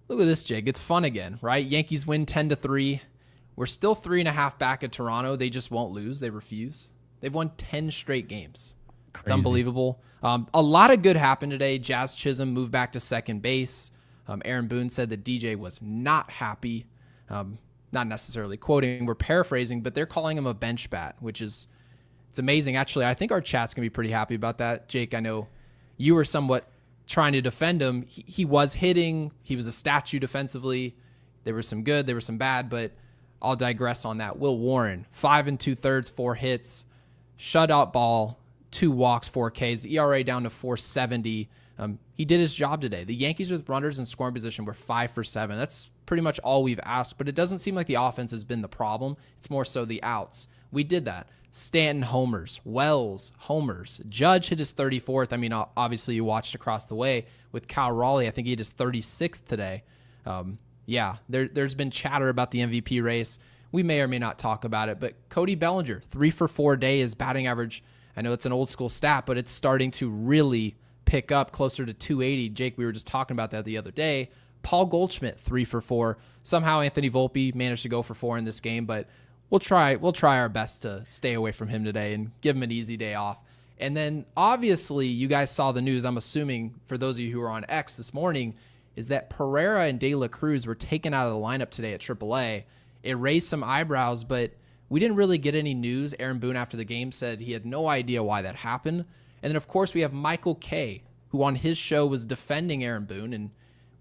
Look at this, Jake. It's fun again, right? Yankees win 10-3. We're still 3.5 back at Toronto. They just won't lose. They refuse. They've won 10 straight games. Crazy. It's unbelievable. A lot of good happened today. Jazz Chisholm moved back to second base. Aaron Boone said that DJ was not happy. Not necessarily quoting, we're paraphrasing, but they're calling him a bench bat, which is, it's amazing. Actually, I think our chat's going to be pretty happy about that. Jake, I know you were somewhat trying to defend him. He was hitting. He was a statue defensively. There was some good, there was some bad, but I'll digress on that. Will Warren, 5 2/3, 4 hits, shutout ball, 2 walks, 4 Ks, ERA down to 4.70. He did his job today. The Yankees with runners in scoring position were 5 for 7. That's pretty much all we've asked, but it doesn't seem like the offense has been the problem. It's more so the outs. We did that. Stanton homers, Wells homers, Judge hit his 34th. I mean, obviously you watched across the way with Cal Raleigh. I think he hit his 36th today. There's been chatter about the MVP race. We may or may not talk about it, but Cody Bellinger, 3 for 4 day, his batting average. I know it's an old school stat, but it's starting to really pick up closer to 280. Jake, we were just talking about that the other day. Paul Goldschmidt, 3 for 4. Somehow Anthony Volpe managed to go for 4 in this game, but we'll try our best to stay away from him today and give him an easy day off. And then obviously you guys saw the news, I'm assuming for those of you who were on X this morning, is that Pereira and De La Cruz were taken out of the lineup today at AAA. It raised some eyebrows, but we didn't really get any news. Aaron Boone after the game said he had no idea why that happened. And then of course we have Michael Kay, who on his show was defending Aaron Boone, and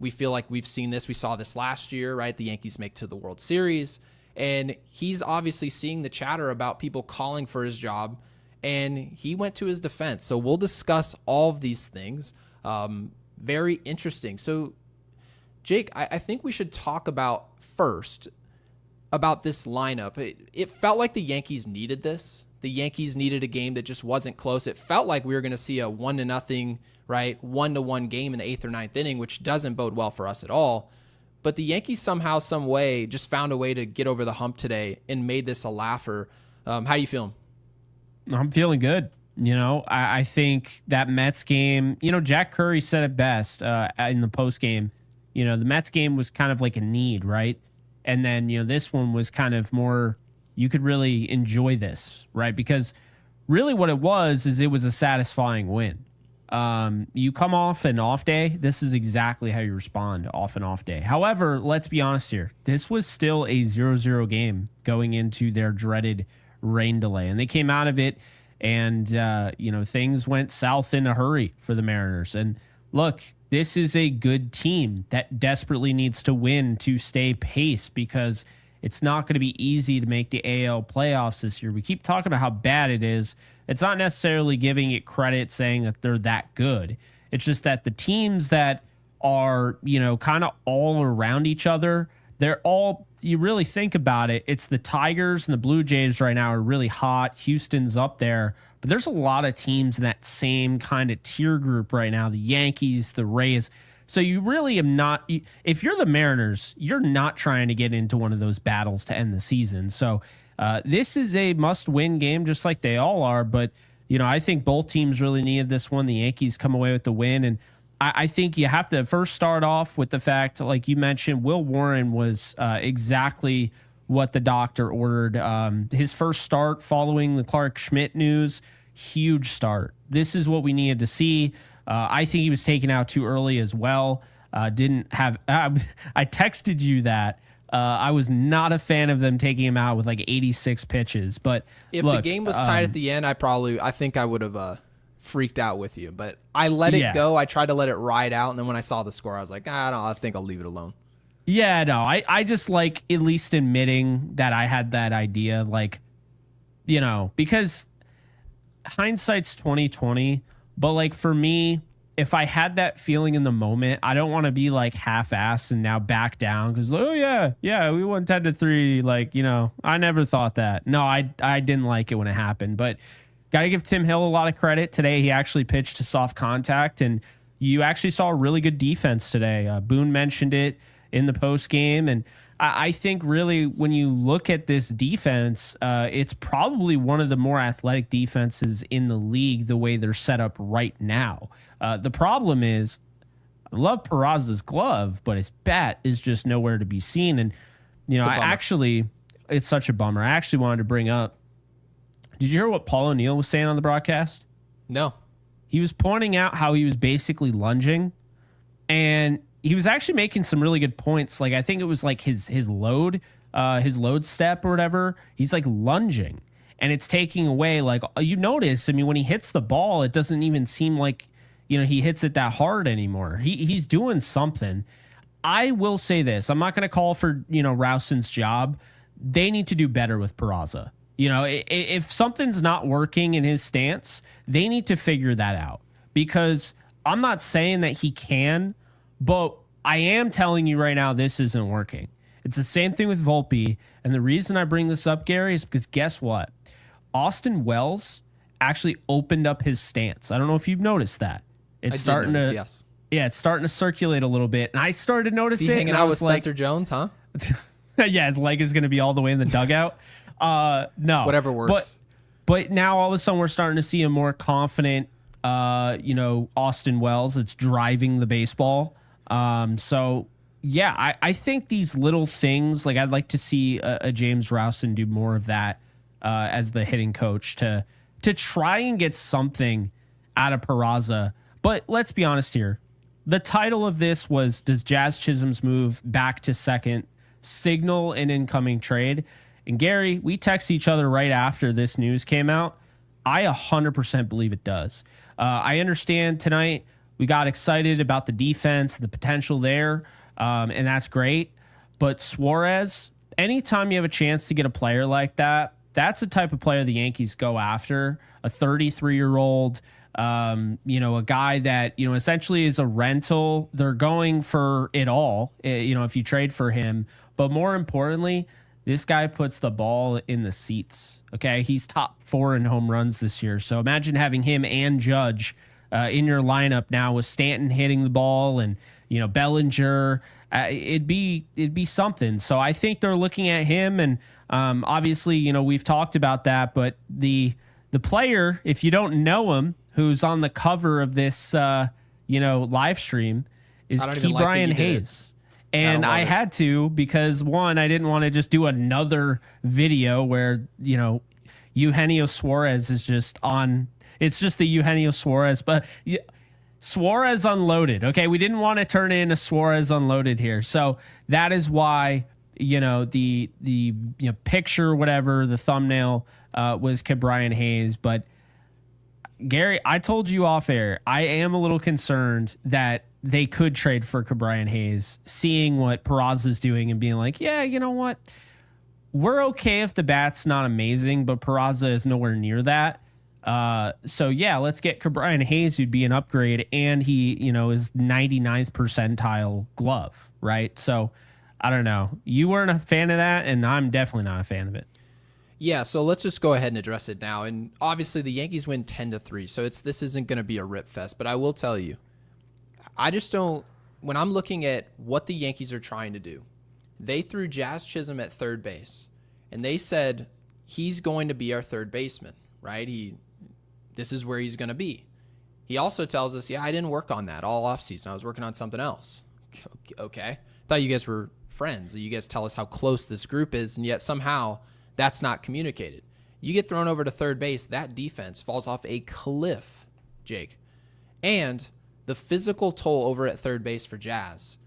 we feel like we've seen this. We saw this last year, right? The Yankees make to the World Series. And he's obviously seeing the chatter about people calling for his job, and he went to his defense. So we'll discuss all of these things. Very interesting. So, Jake, I think we should talk about first about this lineup. It felt like the Yankees needed this. The Yankees needed a game that just wasn't close. It felt like we were going to see a 1-0, right, 1-1 game in the 8th or 9th inning, which doesn't bode well for us at all. But the Yankees somehow, some way, just found a way to get over the hump today and made this a laugher. How you feeling? I'm feeling good. I think that Mets game, Jack Curry said it best in the post game. The Mets game was kind of like a need, right? And then, this one was kind of more, you could really enjoy this, right? Because really what it was is it was a satisfying win. You come off an off day, this is exactly how you respond off an off day. However, let's be honest here. This was still a 0-0 game going into their dreaded rain delay. And they came out of it and, things went south in a hurry for the Mariners. And look, this is a good team that desperately needs to win to stay pace because it's not going to be easy to make the AL playoffs this year. We keep talking about how bad it is. It's not necessarily giving it credit saying that they're that good. It's just that the teams that are, kind of all around each other, they're all, you really think about it, it's the Tigers and the Blue Jays right now are really hot. Houston's up there. But there's a lot of teams in that same kind of tier group right now. The Yankees, the Rays. So you really am not, if you're the Mariners, you're not trying to get into one of those battles to end the season. So this is a must-win game, just like they all are. But, I think both teams really needed this one. The Yankees come away with the win. And I think you have to first start off with the fact, like you mentioned, Will Warren was exactly what the doctor ordered. His first start following the Clark Schmidt news, huge start. This is what we needed to see. I think he was taken out too early as well. I texted you that. I was not a fan of them taking him out with like 86 pitches. But if the game was tied at the end, I think I would have freaked out with you. But I let it go. I tried to let it ride out. And then when I saw the score, I was like, I think I'll leave it alone. Yeah, no, I just like at least admitting that I had that idea. Like, because hindsight's 2020. But like for me, if I had that feeling in the moment, I don't want to be like half-assed and now back down because we won 10-3. Like, I never thought that. No, I didn't like it when it happened. But got to give Tim Hill a lot of credit today. He actually pitched to soft contact, and you actually saw a really good defense today. Boone mentioned it in the post game, and I think really when you look at this defense, it's probably one of the more athletic defenses in the league the way they're set up right now. The problem is I love Peraza's glove, but his bat is just nowhere to be seen. And, it's such a bummer. I actually wanted to bring up, did you hear what Paul O'Neill was saying on the broadcast? No. He was pointing out how he was basically lunging, and he was actually making some really good points. Like, I think it was like his load step or whatever. He's like lunging, and it's taking away, like, you notice, I mean, when he hits the ball, it doesn't even seem like, he hits it that hard anymore. He's doing something. I will say this. I'm not going to call for, Rowson's job. They need to do better with Peraza. If something's not working in his stance, they need to figure that out, because I'm not saying that he can, but I am telling you right now, this isn't working. It's the same thing with Volpe. And the reason I bring this up, Gary, is because guess what? Austin Wells actually opened up his stance. I don't know if you've noticed that. It's starting to, yes. Yeah, it's starting to circulate a little bit. And I started noticing it. Hanging out with Spencer Jones, huh? Yeah, his leg is going to be all the way in the dugout. No. Whatever works. But now all of a sudden we're starting to see a more confident, Austin Wells that's driving the baseball. So, yeah, I think these little things, like I'd like to see a James Rowson do more of that as the hitting coach to try and get something out of Peraza. But let's be honest here. The title of this was, does Jazz Chisholm's move back to second signal an incoming trade? And Gary, we text each other right after this news came out. I 100% believe it does. I understand tonight we got excited about the defense, the potential there, and that's great. But Suarez, anytime you have a chance to get a player like that, that's the type of player the Yankees go after. A 33-year-old, a guy that, essentially is a rental. They're going for it all, if you trade for him. But more importantly, this guy puts the ball in the seats. Okay, he's top 4 in home runs this year. So imagine having him and Judge in your lineup now with Stanton hitting the ball and Bellinger. It'd be something. So I think they're looking at him, and obviously we've talked about that. But the player, if you don't know him, who's on the cover of this live stream, is Ke'Bryan Hayes. And I had to, because one, I didn't want to just do another video where, Eugenio Suarez is just on. It's just the Eugenio Suarez, but Suarez unloaded. Okay. We didn't want to turn in a Suarez unloaded here. So that is why, the picture, whatever, the thumbnail was Ke'Bryan Hayes. But Gary, I told you off air, I am a little concerned that they could trade for Ke'Bryan Hayes, seeing what Peraza is doing and being like, yeah, you know what? We're okay if the bat's not amazing, but Peraza is nowhere near that. So yeah, let's get Ke'Bryan Hayes, who'd be an upgrade, and he, is 99th percentile glove, right? So I don't know. You weren't a fan of that, and I'm definitely not a fan of it. Yeah, so let's just go ahead and address it now. And obviously the Yankees win 10-3, so this isn't going to be a rip fest, but I will tell you, I just don't, when I'm looking at what the Yankees are trying to do, they threw Jazz Chisholm at third base, and they said he's going to be our third baseman, right? This is where he's going to be. He also tells us, yeah, I didn't work on that all offseason. I was working on something else. Okay. Thought you guys were friends. You guys tell us how close this group is, and yet somehow that's not communicated. You get thrown over to third base, that defense falls off a cliff, Jake. And the physical toll over at third base for Jazz,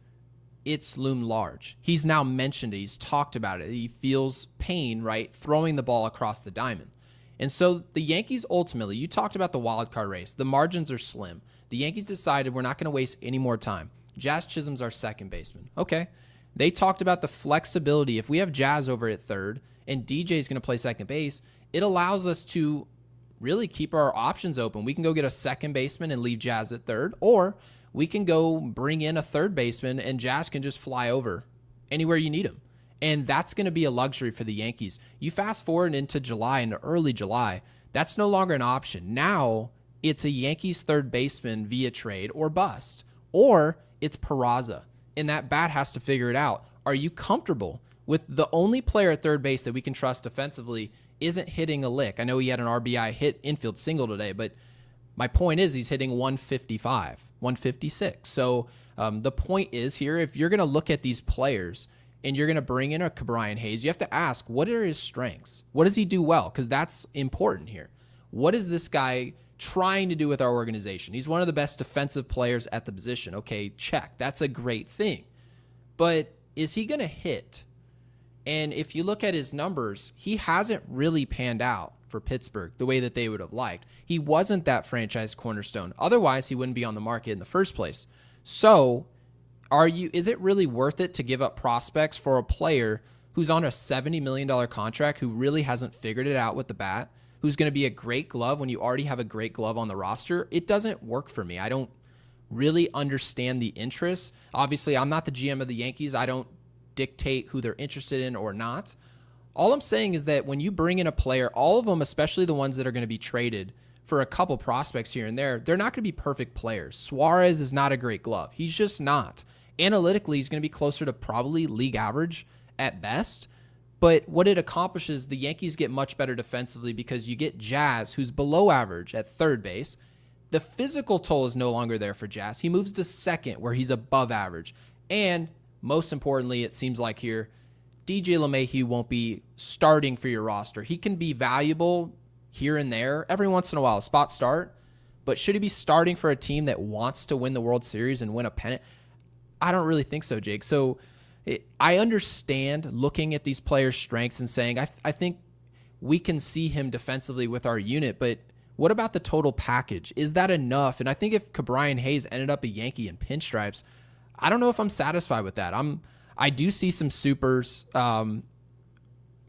it's loomed large. He's now mentioned it. He's talked about it. He feels pain, right, throwing the ball across the diamond. And so the Yankees ultimately, you talked about the wild card race. The margins are slim. The Yankees decided we're not going to waste any more time. Jazz Chisholm's our second baseman. Okay. They talked about the flexibility. If we have Jazz over at third and DJ's going to play second base, it allows us to really keep our options open. We can go get a second baseman and leave Jazz at third, or we can go bring in a third baseman and Jazz can just fly over anywhere you need him. And that's going to be a luxury for the Yankees. You fast forward into July, into early July, that's no longer an option. Now it's a Yankees third baseman via trade or bust, or it's Peraza. And that bat has to figure it out. Are you comfortable with the only player at third base that we can trust defensively isn't hitting a lick? I know he had an RBI hit infield single today, but my point is he's hitting 155, 156. So The point is here, if you're going to look at these players and you're going to bring in a Brian Hayes, you have to ask, what are his strengths? What does he do well? Because that's important here. What is this guy trying to do with our organization? He's one of the best defensive players at the position. Okay, check. That's a great thing. But is he going to hit? And if you look at his numbers, he hasn't really panned out for Pittsburgh the way that they would have liked. He wasn't that franchise cornerstone. Otherwise, he wouldn't be on the market in the first place. So, is it really worth it to give up prospects for a player who's on a $70 million contract, who really hasn't figured it out with the bat, who's going to be a great glove when you already have a great glove on the roster? It doesn't work for me. I don't really understand the interest. Obviously, I'm not the GM of the Yankees. I don't dictate who they're interested in or not. All I'm saying is that when you bring in a player, all of them, especially the ones that are going to be traded for a couple prospects here and there, they're not going to be perfect players. Suarez is not a great glove. He's just not. Analytically, he's going to be closer to probably league average at best. But what it accomplishes, the Yankees get much better defensively because you get Jazz, who's below average at third base. The physical toll is no longer there for Jazz. He moves to second, where he's above average. And most importantly, it seems like here, DJ LeMahieu won't be starting for your roster. He can be valuable here and there, every once in a while, a spot start. But should he be starting for a team that wants to win the World Series and win a pennant? I don't really think so, Jake. So I understand looking at these players' strengths and saying, I think we can see him defensively with our unit, but what about the total package? Is that enough? And I think if Brian Hayes ended up a Yankee in pinstripes, I don't know if I'm satisfied with that. I do see some supers.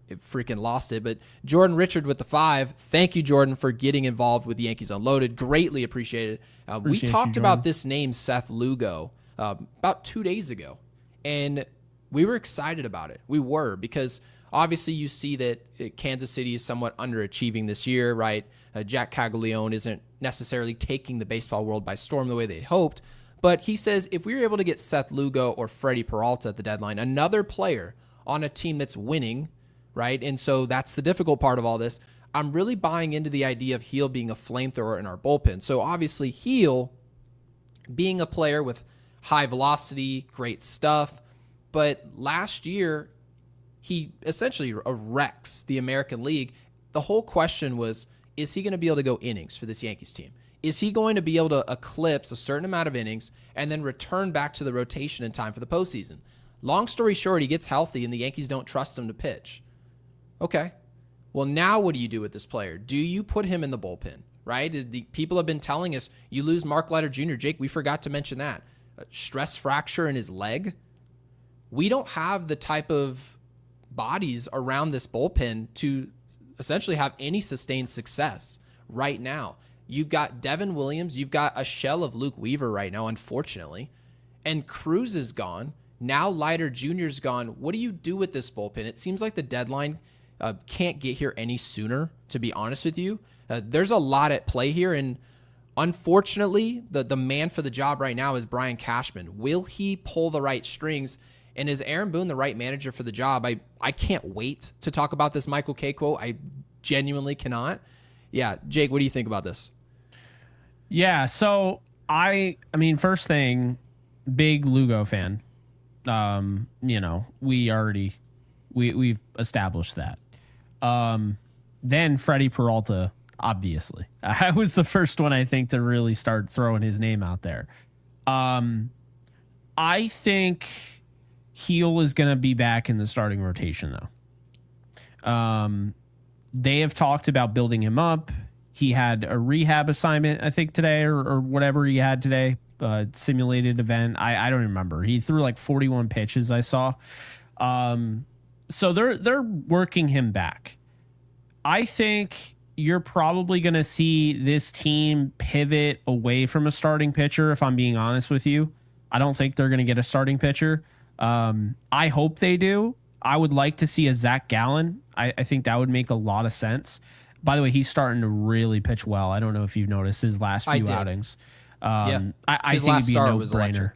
It freaking lost it, but Jordan Richard with the 5. Thank you, Jordan, for getting involved with the Yankees Unloaded. Greatly appreciated. We talked about this name, Seth Lugo, about 2 days ago, and we were excited about it. We were, because obviously you see that Kansas City is somewhat underachieving this year, right? Jack Caglione isn't necessarily taking the baseball world by storm the way they hoped. But he says if we were able to get Seth Lugo or Freddie Peralta at the deadline, another player on a team that's winning, right? And so that's the difficult part of all this. I'm really buying into the idea of Heel being a flamethrower in our bullpen. So obviously Heel being a player with high velocity, great stuff. But last year, he essentially wrecks the American League. The whole question was, is he going to be able to go innings for this Yankees team? Is he going to be able to eclipse a certain amount of innings and then return back to the rotation in time for the postseason? Long story short, he gets healthy and the Yankees don't trust him to pitch. Okay. Well, now what do you do with this player? Do you put him in the bullpen, right? The people have been telling us you lose Mark Leiter Jr. Jake, we forgot to mention that. A stress fracture in his leg. We don't have the type of bodies around this bullpen to essentially have any sustained success right now. You've got Devin Williams. You've got a shell of Luke Weaver right now, unfortunately. And Cruz is gone. Now Leiter Jr. is gone. What do you do with this bullpen? It seems like the deadline can't get here any sooner, to be honest with you. There's a lot at play here. And unfortunately, the man for the job right now is Brian Cashman. Will he pull the right strings? And is Aaron Boone the right manager for the job? I can't wait to talk about this Michael Kay quote. I genuinely cannot. Yeah, Jake, what do you think about this? Yeah, so I mean, first thing, big Lugo fan. We've established that. Then Freddie Peralta, obviously. I was the first one, I think, to really start throwing his name out there. I think Heel is going to be back in the starting rotation, though. They have talked about building him up. He had a rehab assignment, I think, today or whatever he had today, simulated event. I don't remember. He threw like 41 pitches, I saw. So they're working him back. I think you're probably going to see this team pivot away from a starting pitcher, if I'm being honest with you. I don't think they're going to get a starting pitcher. I hope they do. I would like to see a Zach Gallen. I think that would make a lot of sense. By the way, he's starting to really pitch well. I don't know if you've noticed his last few outings. I think it'd be a no-brainer.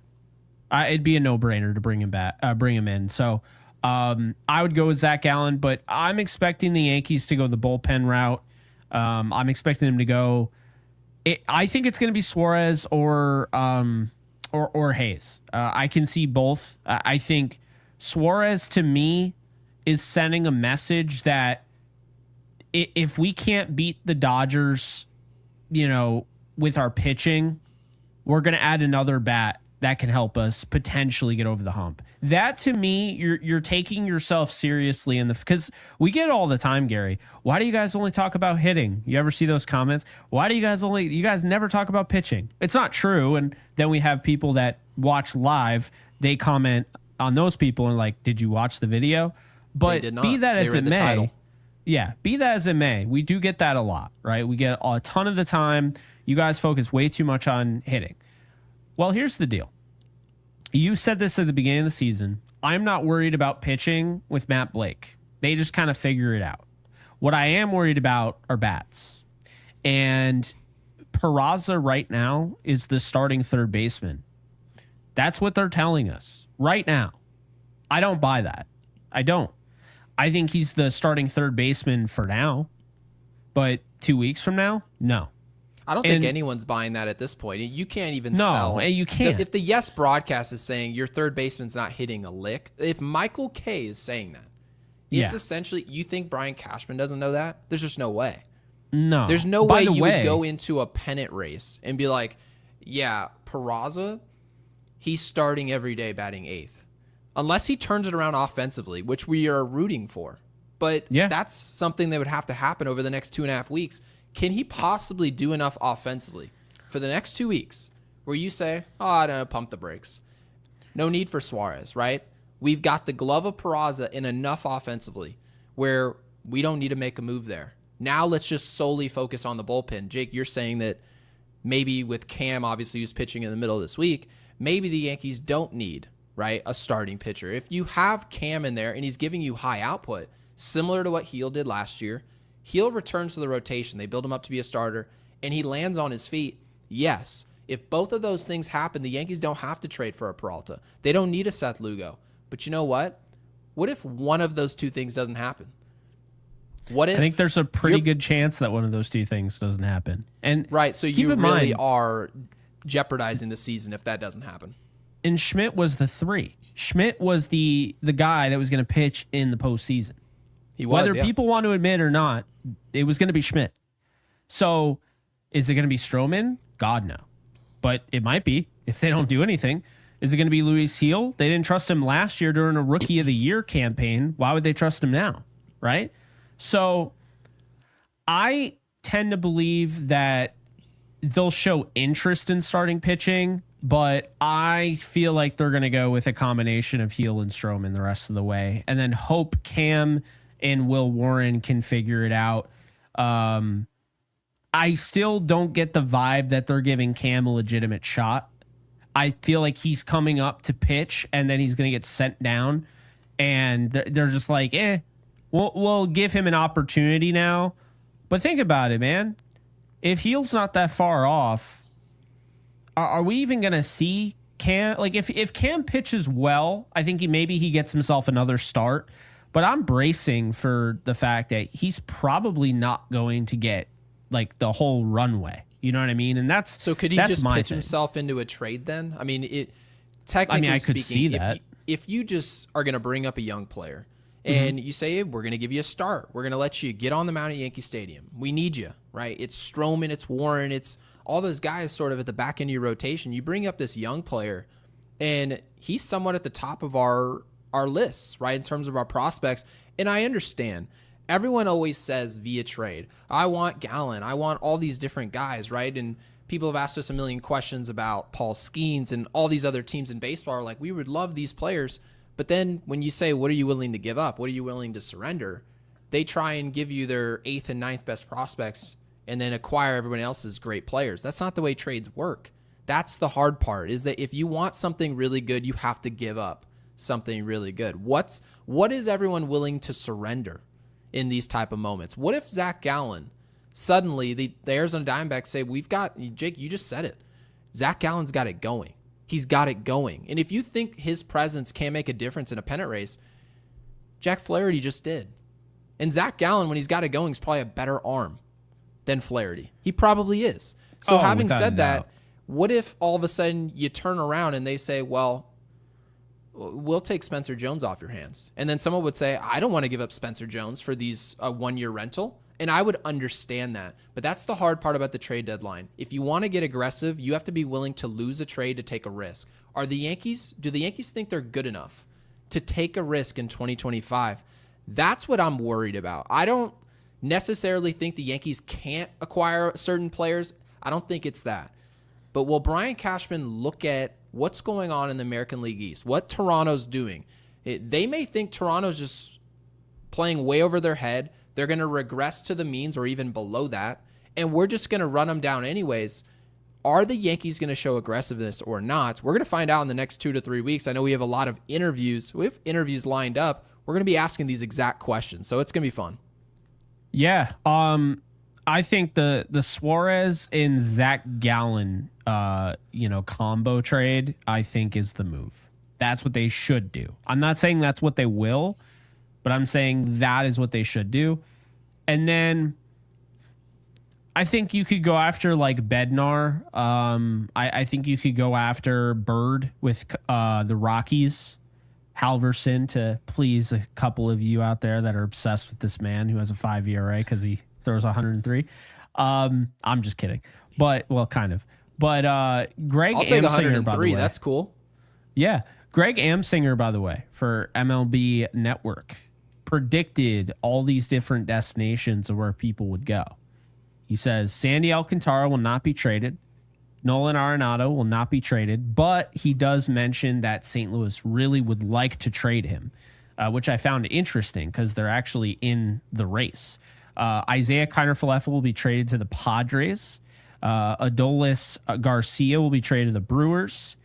It'd be a no-brainer to bring him in. So I would go with Zach Gallen, but I'm expecting the Yankees to go the bullpen route. I'm expecting them to go. I think it's going to be Suarez or or Hayes. I can see both. I think Suarez, to me, is sending a message that if we can't beat the Dodgers, with our pitching, we're going to add another bat that can help us potentially get over the hump. That, to me, you're taking yourself seriously because we get it all the time, Gary. Why do you guys only talk about hitting? You ever see those comments? Why do you guys never talk about pitching? It's not true. And then we have people that watch live, they comment on those people and like, did you watch the video? But be that as it may, be that as it may, we do get that a lot, right? We get a ton of the time. You guys focus way too much on hitting. Well, here's the deal. You said this at the beginning of the season. I'm not worried about pitching with Matt Blake. They just kind of figure it out. What I am worried about are bats. And Peraza right now is the starting third baseman. That's what they're telling us right now. I don't buy that. I don't. I think he's the starting third baseman for now. But 2 weeks from now, no. I don't think anyone's buying that at this point. You can't even sell. No, you can't. If the Yes broadcast is saying your third baseman's not hitting a lick, if Michael K is saying that, it's essentially, you think Brian Cashman doesn't know that? There's just no way. No. There's no way you would go into a pennant race and be like, yeah, Peraza, he's starting every day batting eighth. Unless he turns it around offensively, which we are rooting for. But that's something that would have to happen over the next 2.5 weeks. Can he possibly do enough offensively for the next 2 weeks where you say, I don't know, pump the brakes? No need for Suarez, right? We've got the glove of Peraza in enough offensively where we don't need to make a move there. Now let's just solely focus on the bullpen. Jake, you're saying that maybe with Cam, obviously, who's pitching in the middle of this week, maybe the Yankees don't need, right, a starting pitcher. If you have Cam in there and he's giving you high output, similar to what Heel did last year, Heel returns to the rotation. They build him up to be a starter, and he lands on his feet. Yes, if both of those things happen, the Yankees don't have to trade for a Peralta. They don't need a Seth Lugo. But you know what? What if one of those two things doesn't happen? What if I think there's a pretty good chance that one of those two things doesn't happen. And right, so you really are jeopardizing the season if that doesn't happen. And Schmidt was the 3. Schmidt was the guy that was going to pitch in the postseason. He was, whether people want to admit or not, it was going to be Schmidt. So is it going to be Stroman? God, no. But it might be if they don't do anything. Is it going to be Luis Heel? They didn't trust him last year during a Rookie of the Year campaign. Why would they trust him now? Right? So I tend to believe that they'll show interest in starting pitching, but I feel like they're going to go with a combination of Heel and Stroman the rest of the way, and then hope Cam and Will Warren can figure it out. I still don't get the vibe that they're giving Cam a legitimate shot. I feel like he's coming up to pitch and then he's going to get sent down, and they're just like, we'll give him an opportunity now. But think about it, man. If Heel's not that far off, are we even going to see Cam? Like, if Cam pitches well, I think maybe he gets himself another start. But I'm bracing for the fact that he's probably not going to get like the whole runway. You know what I mean? And that's so. Could he just pitch himself into a trade then? I mean, technically I could see that. If you just are going to bring up a young player and you say, hey, we're going to give you a start, we're going to let you get on the mound at Yankee Stadium. We need you, right? It's Stroman, it's Warren, it's all those guys sort of at the back end of your rotation. You bring up this young player, and he's somewhat at the top of our lists, right, in terms of our prospects. And I understand. Everyone always says via trade, I want Gallen, I want all these different guys, right? And people have asked us a million questions about Paul Skeens and all these other teams in baseball are like, we would love these players. But then when you say, what are you willing to give up? What are you willing to surrender? They try and give you their 8th and 9th best prospects and then acquire everyone else's great players. That's not the way trades work. That's the hard part, is that if you want something really good, you have to give up something really good. What is everyone willing to surrender in these type of moments? What if Zach Gallen, suddenly the Arizona Diamondbacks say, we've got, Jake, you just said it, Zach Gallen's got it going. He's got it going. And if you think his presence can make a difference in a pennant race, Jack Flaherty just did. And Zach Gallen, when he's got it going, is probably a better arm than Flaherty. He probably is. So having said that, What if all of a sudden you turn around and they say, well, we'll take Spencer Jones off your hands. And then someone would say, I don't want to give up Spencer Jones for these 1-year rental. And I would understand that. But that's the hard part about the trade deadline. If you want to get aggressive, you have to be willing to lose a trade to take a risk. Do the Yankees think they're good enough to take a risk in 2025? That's what I'm worried about. I don't necessarily think the Yankees can't acquire certain players. I don't think it's that. But will Brian Cashman look at what's going on in the American League East, what Toronto's doing? They may think Toronto's just playing way over their head. They're going to regress to the means or even below that, and we're just going to run them down anyways. Are the Yankees going to show aggressiveness or not? We're going to find out in the next 2 to 3 weeks. I know we have a lot of interviews. We have interviews lined up. We're going to be asking these exact questions, so it's going to be fun. Yeah. I think the Suarez and Zach Gallen, combo trade, I think is the move. That's what they should do. I'm not saying that's what they will, but I'm saying that is what they should do. And then I think you could go after like Bednar. I think you could go after Bird with the Rockies. Halverson, to please a couple of you out there that are obsessed with this man who has a 5 ERA because he throws 103. I'm just kidding. But, well, kind of. But Greg I'll take Amsinger, by the way. That's cool. Yeah. Greg Amsinger, by the way, for MLB Network, predicted all these different destinations of where people would go. He says Sandy Alcantara will not be traded. Nolan Arenado will not be traded, but he does mention that St. Louis really would like to trade him, which I found interesting because they're actually in the race. Isaiah Kiner-Falefa will be traded to the Padres. Adolis Garcia will be traded to the Brewers.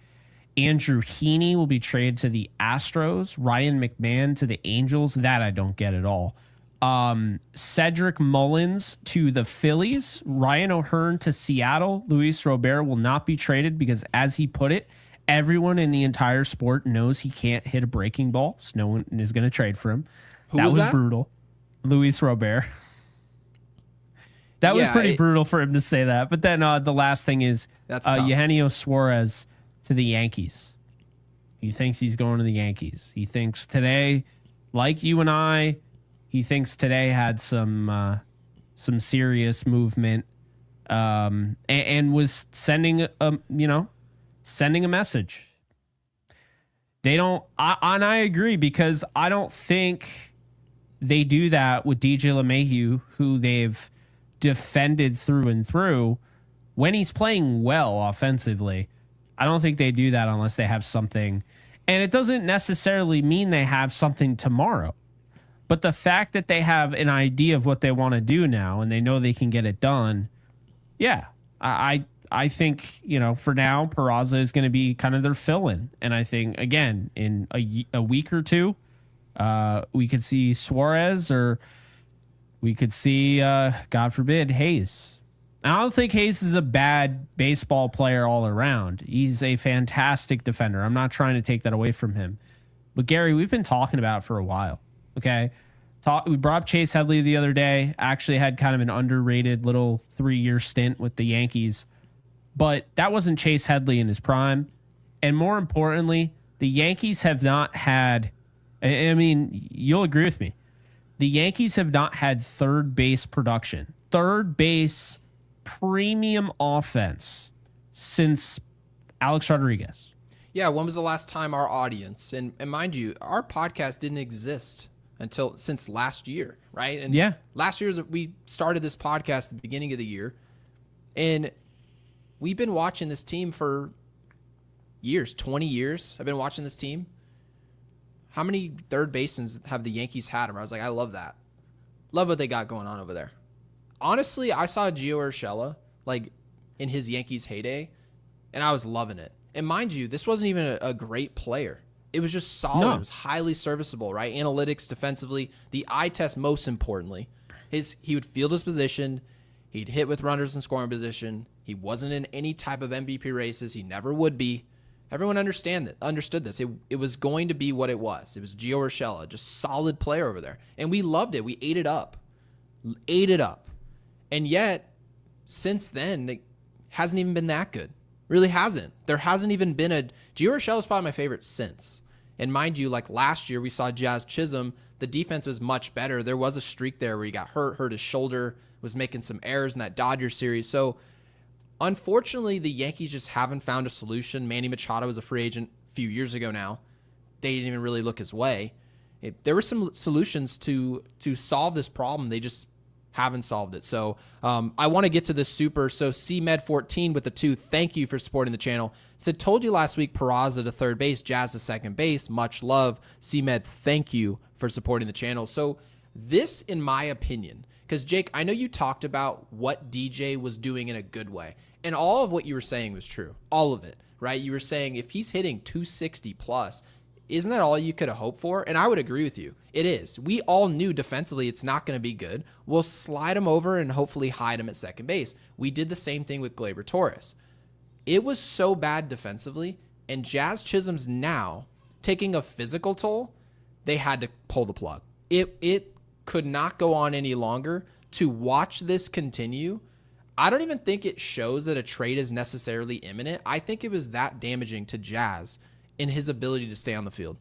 Andrew Heaney will be traded to the Astros. Ryan McMahon to the Angels. That I don't get at all. Cedric Mullins to the Phillies. Ryan O'Hearn to Seattle. Luis Robert will not be traded because, as he put it, everyone in the entire sport knows he can't hit a breaking ball, so no one is going to trade for him. That was brutal. Luis Robert. That was pretty brutal for him to say that. But then the last thing is Eugenio Suarez to the Yankees. He thinks he's going to the Yankees. He thinks today, like you and I, he thinks today had some serious movement, and was sending a message. They don't, and I agree, because I don't think they do that with DJ LeMahieu, who they've defended through and through when he's playing well offensively. I don't think they do that unless they have something, and it doesn't necessarily mean they have something tomorrow. But the fact that they have an idea of what they want to do now and they know they can get it done, yeah, I think, for now, Peraza is going to be kind of their fill-in. And I think, again, in a week or two, we could see Suarez, or we could see, God forbid, Hayes. I don't think Hayes is a bad baseball player all around. He's a fantastic defender. I'm not trying to take that away from him. But, Gary, we've been talking about it for a while. Okay. We brought up Chase Headley the other day. Actually had kind of an underrated little 3-year stint with the Yankees. But that wasn't Chase Headley in his prime. And more importantly, the Yankees have not had, I mean, you'll agree with me, the Yankees have not had third base production, third base premium offense since Alex Rodriguez. Yeah, when was the last time our audience, and mind you, our podcast didn't exist since last year, right? And yeah, last year we started this podcast at the beginning of the year, and we've been watching this team for years, 20 years. I've been watching this team. How many third basemen have the Yankees had? I was like, I love that. Love what they got going on over there. Honestly, I saw Gio Urshela like in his Yankees heyday, and I was loving it. And mind you, this wasn't even a great player. It was just solid. No. It was highly serviceable, right? Analytics, defensively, the eye test, most importantly. He would field his position. He'd hit with runners in scoring position. He wasn't in any type of MVP races. He never would be. Everyone understood this. It was going to be what it was. It was Gio Urshela, just solid player over there. And we loved it. We ate it up. And yet, since then, it hasn't even been that good. Really hasn't. There hasn't even been a Gio Urshela is probably my favorite since. And mind you, like last year we saw Jazz Chisholm. The defense was much better. There was a streak there where he got hurt his shoulder, was making some errors in that Dodgers series. So unfortunately, the Yankees just haven't found a solution. Manny Machado was a free agent a few years ago now. They didn't even really look his way. There were some solutions to solve this problem. They just haven't solved it. So I want to get to this super. So CMed14 with the 2, thank you for supporting the channel. Said, told you last week, Peraza to third base, Jazz to second base. Much love. CMed, thank you for supporting the channel. So this, in my opinion, because Jake, I know you talked about what DJ was doing in a good way. And all of what you were saying was true. All of it, right? You were saying if he's hitting 260 plus, isn't that all you could have hoped for? And I would agree with you. It is. We all knew defensively it's not going to be good. We'll slide him over and hopefully hide him at second base. We did the same thing with Gleyber Torres. It was so bad defensively, and Jazz Chisholm's now taking a physical toll. They had to pull the plug. It could not go on any longer. To watch this continue, I don't even think it shows that a trade is necessarily imminent. I think it was that damaging to Jazz in his ability to stay on the field.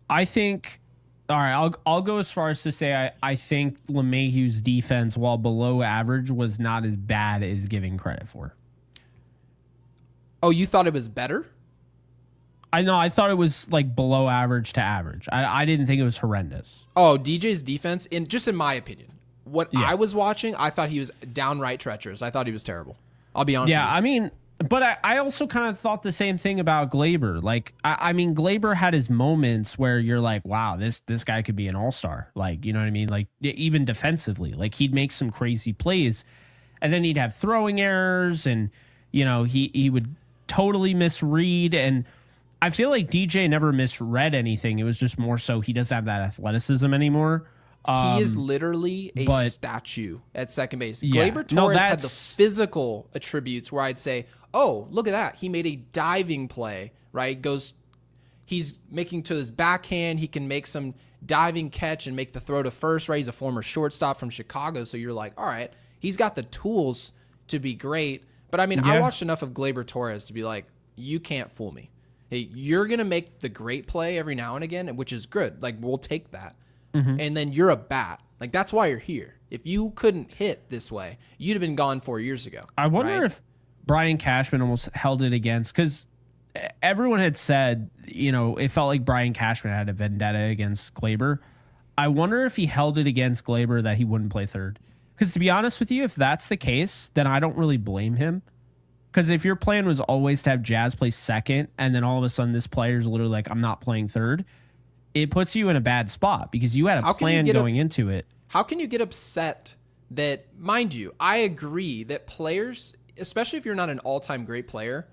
I think, all right, I'll go as far as to say I think LeMahieu's defense, while below average, was not as bad as giving credit for. Oh, you thought it was better? I know. I thought it was like below average to average. I didn't think it was horrendous. Oh, DJ's defense, in my opinion, I was watching, I thought he was downright treacherous. I thought he was terrible. I'll be honest with you. Yeah, I mean, but I also kind of thought the same thing about Gleyber. Like, I mean, Gleyber had his moments where you're like, wow, this guy could be an all-star. Like, you know what I mean? Like, even defensively, like he'd make some crazy plays, and then he'd have throwing errors, and, you know, he would totally misread. And I feel like DJ never misread anything. It was just more so he doesn't have that athleticism anymore. He is literally a statue at second base. Yeah, Gleyber Torres had the physical attributes where I'd say, oh, look at that. He made a diving play, right? He's making to his backhand. He can make some diving catch and make the throw to first, right? He's a former shortstop from Chicago. So you're like, all right, he's got the tools to be great. But I mean, I watched enough of Gleyber Torres to be like, you can't fool me. Hey, you're going to make the great play every now and again, which is good. Like, we'll take that. Mm-hmm. And then you're a bat. Like, that's why you're here. If you couldn't hit this way, you'd have been gone 4 years ago. I wonder if Brian Cashman almost held it against, because everyone had said, you know, it felt like Brian Cashman had a vendetta against Gleyber. I wonder if he held it against Gleyber that he wouldn't play third. Because to be honest with you, if that's the case, then I don't really blame him. Because if your plan was always to have Jazz play second, and then all of a sudden this player's literally like, I'm not playing third, it puts you in a bad spot because you had a plan going into it. How can you get upset that, mind you, I agree that players, especially if you're not an all-time great player,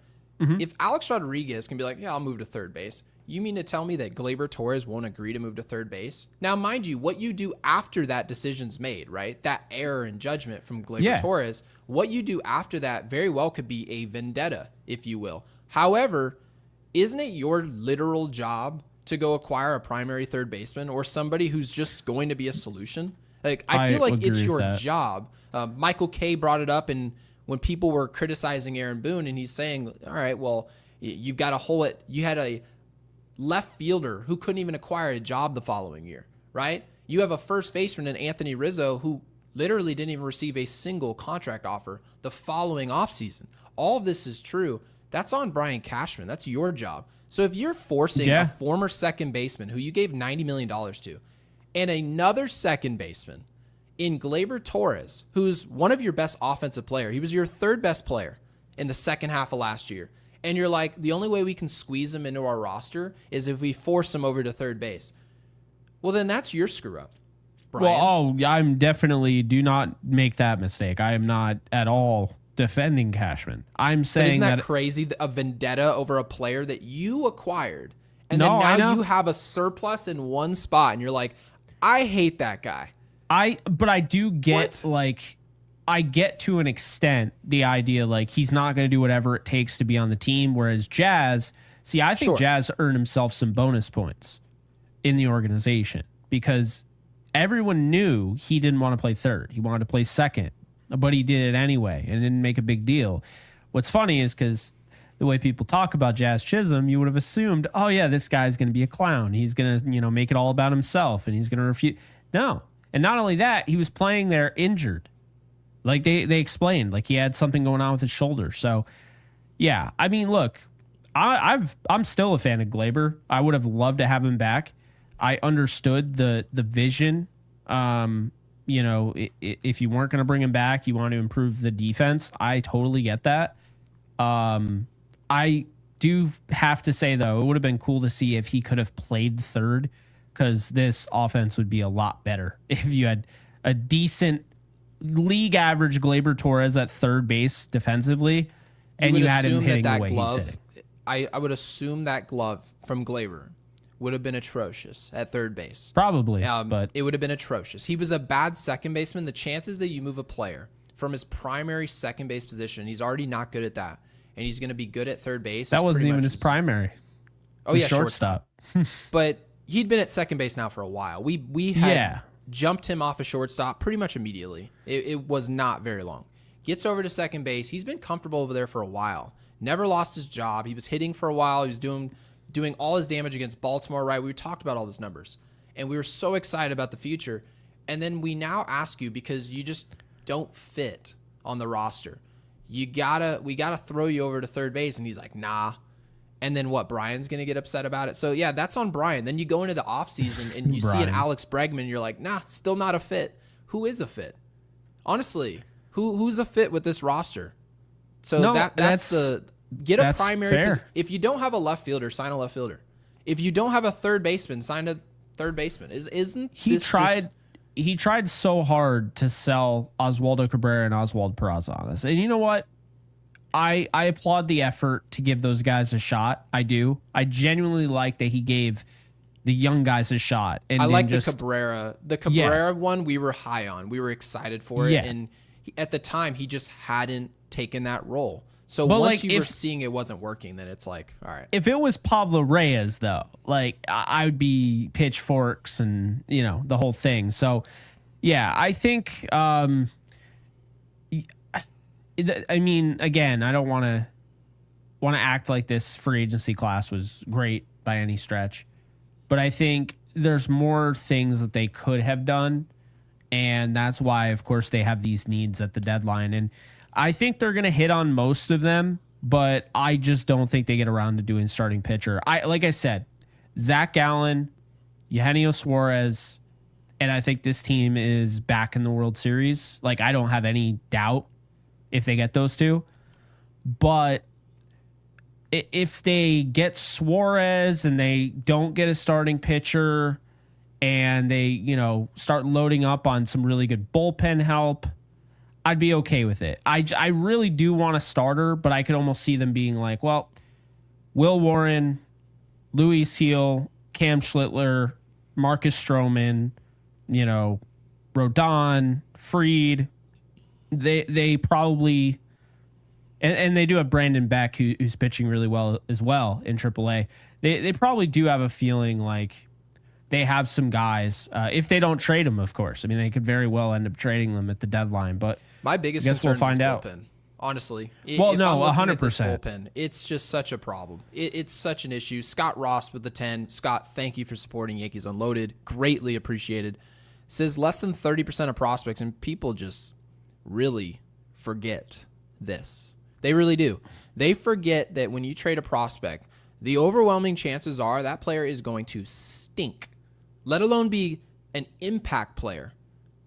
if Alex Rodriguez can be like, yeah, I'll move to third base, you mean to tell me that Gleyber Torres won't agree to move to third base? Now, mind you, what you do after that decision's made, right? That error in judgment from Gleyber Torres, what you do after that very well could be a vendetta, if you will. However, isn't it your literal job to go acquire a primary third baseman or somebody who's just going to be a solution? Like, I feel like it's your job. Michael K brought it up, and when people were criticizing Aaron Boone, and he's saying, all right, well, you've got a hole at, you had a left fielder who couldn't even acquire a job the following year, right? You have a first baseman in Anthony Rizzo who literally didn't even receive a single contract offer the following offseason. All of this is true. That's on Brian Cashman. That's your job. So if you're forcing a former second baseman who you gave $90 million to and another second baseman in Gleyber Torres, who's one of your best offensive player, he was your third best player in the second half of last year, and you're like, the only way we can squeeze him into our roster is if we force him over to third base. Well, then that's your screw up, Brian. Well, I'm definitely, do not make that mistake. I am not at all defending Cashman. I'm saying isn't that crazy? A vendetta over a player that you acquired, and then now you have a surplus in one spot, and you're like, I hate that guy. But I do get I get to an extent the idea like he's not going to do whatever it takes to be on the team. Whereas Jazz, I think Jazz earned himself some bonus points in the organization because everyone knew he didn't want to play third. He wanted to play second, but he did it anyway and didn't make a big deal. what's funny is because the way people talk about Jazz Chisholm, you would have assumed, oh yeah, this guy's going to be a clown. He's going to, make it all about himself and he's going to refuse. No. And not only that, he was playing there injured. Like they explained, like he had something going on with his shoulder. So yeah, I mean, look, I'm still a fan of Glaber. I would have loved to have him back. I understood the vision. If you weren't going to bring him back, you want to improve the defense. I totally get that. I do have to say, though, it would have been cool to see if he could have played third, because this offense would be a lot better if you had a decent league average Glaber Torres at third base defensively, and you had him hitting the way he's hitting. I would assume that glove from Glaber would have been atrocious at third base. Probably, but it would have been atrocious. He was a bad second baseman. The chances that you move a player from his primary second base position, he's already not good at that, and he's going to be good at third base. That wasn't even his primary. Oh yeah, shortstop. But he'd been at second base now for a while. We had jumped him off a shortstop pretty much immediately. It was not very long. Gets over to second base. He's been comfortable over there for a while. Never lost his job. He was hitting for a while. He was doing all his damage against Baltimore, right? We talked about all those numbers, and we were so excited about the future. And then we now ask you, because you just don't fit on the roster, we gotta throw you over to third base. And he's like, nah. And then what? Brian's going to get upset about it. So yeah, that's on Brian. Then you go into the offseason and you see an Alex Bregman, and you're like, nah, still not a fit. Who is a fit? Honestly, who's a fit with this roster? So no, that's a primary. Fair. If you don't have a left fielder, sign a left fielder. If you don't have a third baseman, sign a third baseman. He tried so hard to sell Oswaldo Cabrera and Oswald Peraza on us. And you know what? I applaud the effort to give those guys a shot. I do. I genuinely like that he gave the young guys a shot. And I like the Cabrera. The Cabrera one we were high on. We were excited for it. Yeah. And at the time, he just hadn't taken that role. So once you were seeing it wasn't working, then it's like, all right. If it was Pablo Reyes, though, like I would be pitchforks and, the whole thing. So, yeah, I think, I mean, again, I don't want to act like this free agency class was great by any stretch, but I think there's more things that they could have done. And that's why, of course, they have these needs at the deadline. And I think they're going to hit on most of them, but I just don't think they get around to doing starting pitcher. Like I said, Zach Gallen, Eugenio Suarez, and I think this team is back in the World Series. Like, I don't have any doubt if they get those two. But if they get Suarez and they don't get a starting pitcher and they, start loading up on some really good bullpen help, I'd be okay with it. I really do want a starter, but I could almost see them being like, well, Will Warren, Luis Heel, Cam Schlittler, Marcus Stroman, Rodon, Fried. They probably, and they do have Brandon Beck, who's pitching really well as well in AAA. They probably do have a feeling like they have some guys, if they don't trade them, of course. I mean, they could very well end up trading them at the deadline, but my biggest concern is bullpen, honestly. Well, no, 100%. It's just such a problem. It's such an issue. Scott Ross with the 10. Scott, thank you for supporting Yankees Unloaded. Greatly appreciated. Says less than 30% of prospects, and people just really forget this. They really do. They forget that when you trade a prospect, the overwhelming chances are that player is going to stink, let alone be an impact player.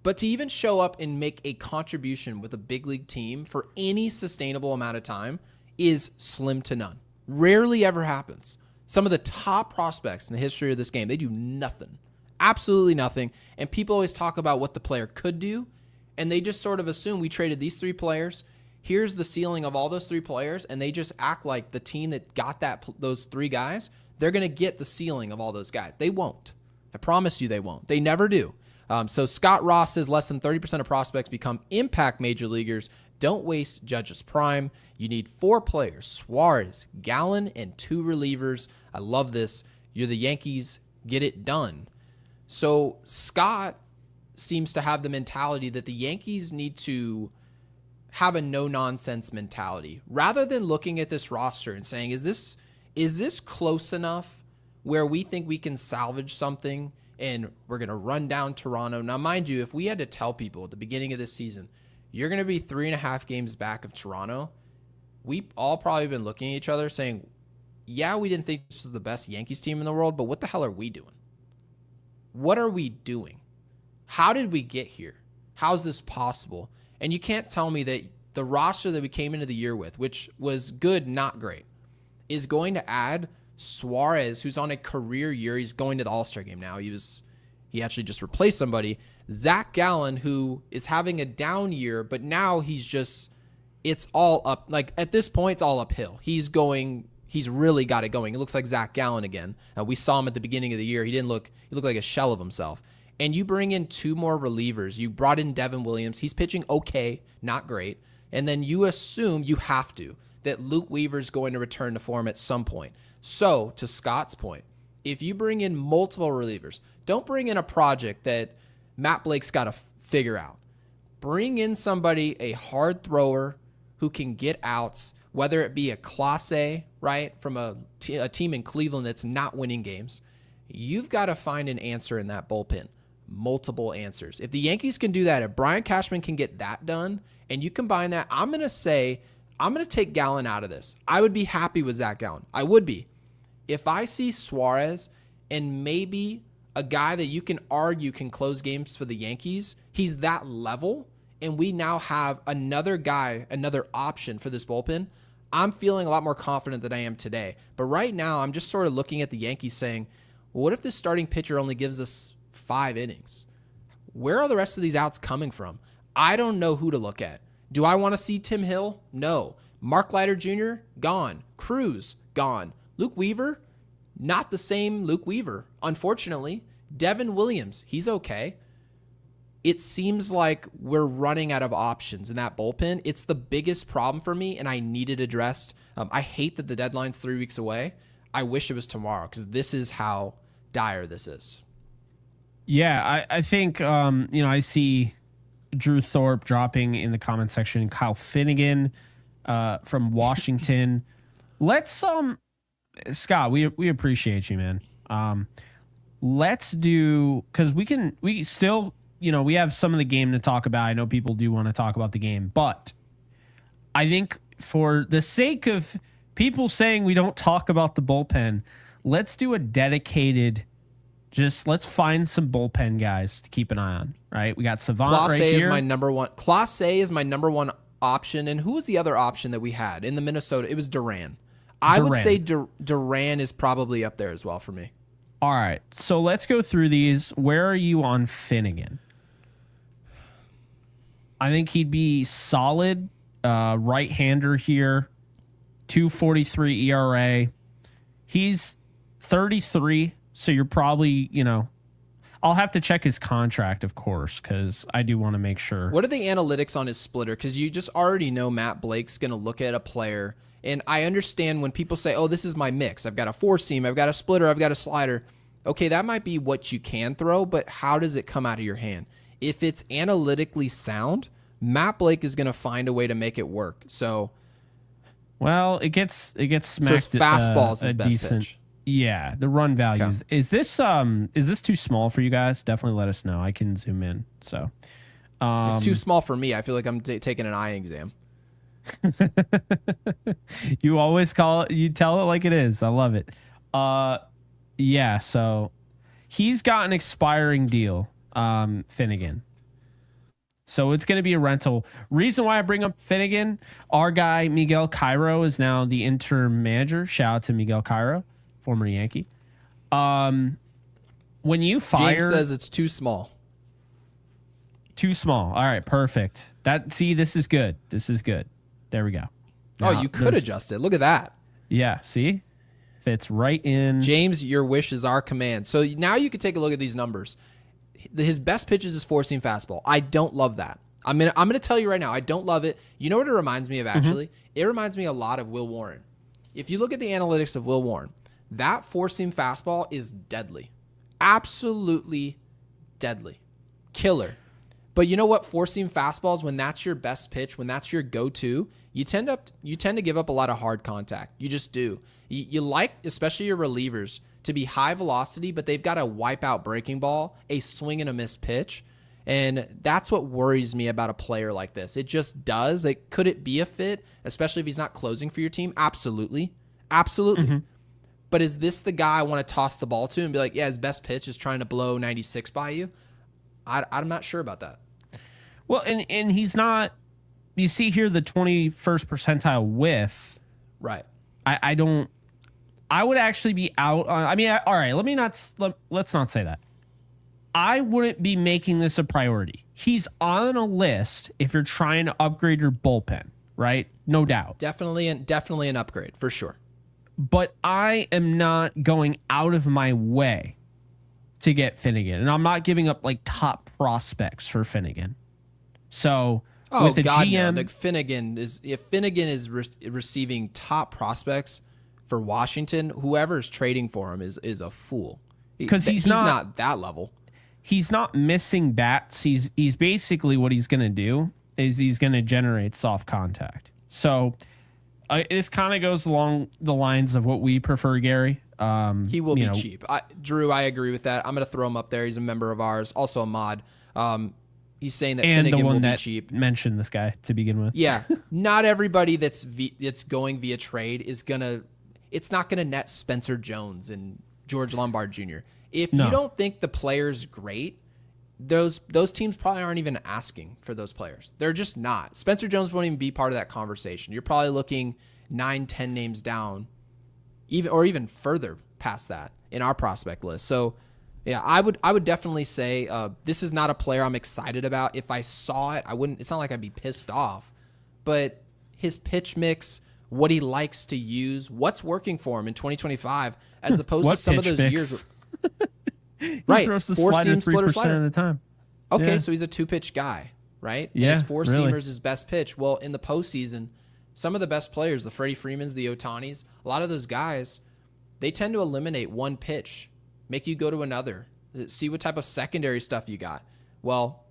But to even show up and make a contribution with a big league team for any sustainable amount of time is slim to none. Rarely ever happens. Some of the top prospects in the history of this game, they do nothing. Absolutely nothing. And people always talk about what the player could do, and they just sort of assume we traded these three players. Here's the ceiling of all those three players, and they just act like the team that got those three guys, they're going to get the ceiling of all those guys. They won't. I promise you they won't. They never do. So Scott Ross says less than 30% of prospects become impact major leaguers. Don't waste Judge's prime. You need 4 players, Suarez, Gallen, and 2 relievers. I love this. You're the Yankees. Get it done. So Scott seems to have the mentality that the Yankees need to have a no-nonsense mentality rather than looking at this roster and saying, is this close enough where we think we can salvage something and we're going to run down Toronto? Now, mind you, if we had to tell people at the beginning of this season, you're going to be 3.5 games back of Toronto, we all probably been looking at each other saying, yeah, we didn't think this was the best Yankees team in the world, but what the hell are we doing? What are we doing? How did we get here? How's this possible? And you can't tell me that the roster that we came into the year with, which was good, not great, is going to add Suarez, who's on a career year. He's going to the All-Star game now. He actually just replaced somebody. Zach Gallen, who is having a down year, but now it's all up. Like at this point, it's all uphill. He's really got it going. It looks like Zach Gallen again. We saw him at the beginning of the year. He looked like a shell of himself. And you bring in 2 more relievers. You brought in Devin Williams. He's pitching okay, not great. And then you assume you have to, that Luke Weaver's going to return to form at some point. So, to Scott's point, if you bring in multiple relievers, don't bring in a project that Matt Blake's got to figure out. Bring in somebody, a hard thrower who can get outs, whether it be a Class A, right, from a team in Cleveland that's not winning games. You've got to find an answer in that bullpen. Multiple answers. If the Yankees can do that, if Brian Cashman can get that done, and you combine that, I'm going to take Gallen out of this. I would be happy with Zach Gallen. I would be. If I see Suarez and maybe a guy that you can argue can close games for the Yankees, he's that level, and we now have another guy, another option for this bullpen, I'm feeling a lot more confident than I am today. But right now, I'm just sort of looking at the Yankees saying, well, what if this starting pitcher only gives us 5 innings? Where are the rest of these outs coming from? I don't know who to look at. Do I want to see Tim Hill? No. Mark Leiter Jr., gone. Cruz, gone. Luke Weaver, not the same Luke Weaver, unfortunately. Devin Williams, he's okay. It seems like we're running out of options in that bullpen. It's the biggest problem for me, and I need it addressed. I hate that the deadline's 3 weeks away. I wish it was tomorrow because this is how dire this is. Yeah, I think, I see Drew Thorpe dropping in the comment section, Kyle Finnegan from Washington. Let's, Scott, we appreciate you, man. Let's do, because we still, we have some of the game to talk about. I know people do want to talk about the game, but I think for the sake of people saying we don't talk about the bullpen, let's do a dedicated, let's find some bullpen guys to keep an eye on, right? We got Savant Class right A here. is my number one. Class A is my number one option. And who was the other option that we had in the Minnesota? It was Duran. I would say Duran is probably up there as well for me. All right. So let's go through these. Where are you on Finnegan? I think he'd be solid right-hander here. 2.43 ERA. He's 33, so you're probably, I'll have to check his contract, of course, because I do want to make sure. What are the analytics on his splitter? Because you just already know Matt Blake's going to look at a player, and I understand when people say, oh, this is my mix. I've got a 4-seam, I've got a splitter, I've got a slider. Okay, that might be what you can throw, but how does it come out of your hand? If it's analytically sound, Matt Blake is going to find a way to make it work. So, well, it gets smacked. So his fastball is his best decent pitch. Yeah, the run values. Okay. Is this too small for you guys? Definitely let us know. I can zoom in. So it's too small for me. I feel like I'm taking an eye exam. You always tell it like it is. I love it. Yeah. So he's got an expiring deal, Finnegan. So it's going to be a rental. Reason why I bring up Finnegan, our guy Miguel Cairo is now the interim manager. Shout out to Miguel Cairo, former Yankee. When you fire, James says it's too small. Too small. All right, perfect. This is good. This is good. There we go. Now, you could adjust it. Look at that. Yeah, see? Fits right in. James, your wish is our command. So now you can take a look at these numbers. His best pitch is his 4-seam fastball. I don't love that. I'm gonna tell you right now, I don't love it. You know what it reminds me of, actually? It reminds me a lot of Will Warren. If you look at the analytics of Will Warren, that 4-seam fastball is deadly. Absolutely deadly. Killer. But you know what? Four-seam fastballs, when that's your best pitch, when that's your go-to, you tend to give up a lot of hard contact. You just do. You like, especially your relievers, to be high velocity, but they've got a wipeout breaking ball, a swing and a miss pitch. And that's what worries me about a player like this. It just does. Could it be a fit, especially if he's not closing for your team? Absolutely. Absolutely. Mm-hmm. But is this the guy I want to toss the ball to and be like, yeah, his best pitch is trying to blow 96 by you? I'm not sure about that. Well, and he's not, you see here the 21st percentile whiff. Right. I would actually be out on, all right, let's not say that. I wouldn't be making this a priority. He's on a list if you're trying to upgrade your bullpen, right? No doubt. Definitely an upgrade for sure. But I am not going out of my way to get Finnegan, and I'm not giving up like top prospects for Finnegan. So with a GM, no. Like Finnegan is receiving top prospects for Washington, whoever's trading for him is a fool because he's not that level. He's not missing bats. He's basically what he's going to do is he's going to generate soft contact. So this kind of goes along the lines of what we prefer, Gary. He will be cheap. Drew, I agree with that. I'm going to throw him up there. He's a member of ours, also a mod. He's saying that and Finnegan the one will that be cheap. Mentioned this guy to begin with. Yeah, not everybody that's going via trade is gonna. It's not gonna net Spencer Jones and George Lombard Jr. If you don't think the player's great, those teams probably aren't even asking for those players. They're just not. Spencer Jones won't even be part of that conversation. You're probably looking 9-10 names down, even further past that in our prospect list. So. Yeah, I would definitely say this is not a player I'm excited about. If I saw it, I wouldn't. It's not like I'd be pissed off, but his pitch mix, what he likes to use, what's working for him in 2025, as opposed to some of those years. Right, he throws the slider 3% of the time. Okay, so he's a 2-pitch guy, right? Yeah, and his four-seamer's his best pitch. Well, in the postseason, some of the best players, the Freddie Freemans, the Otanis, a lot of those guys, they tend to eliminate one pitch. Make you go to another, see what type of secondary stuff you got. Well,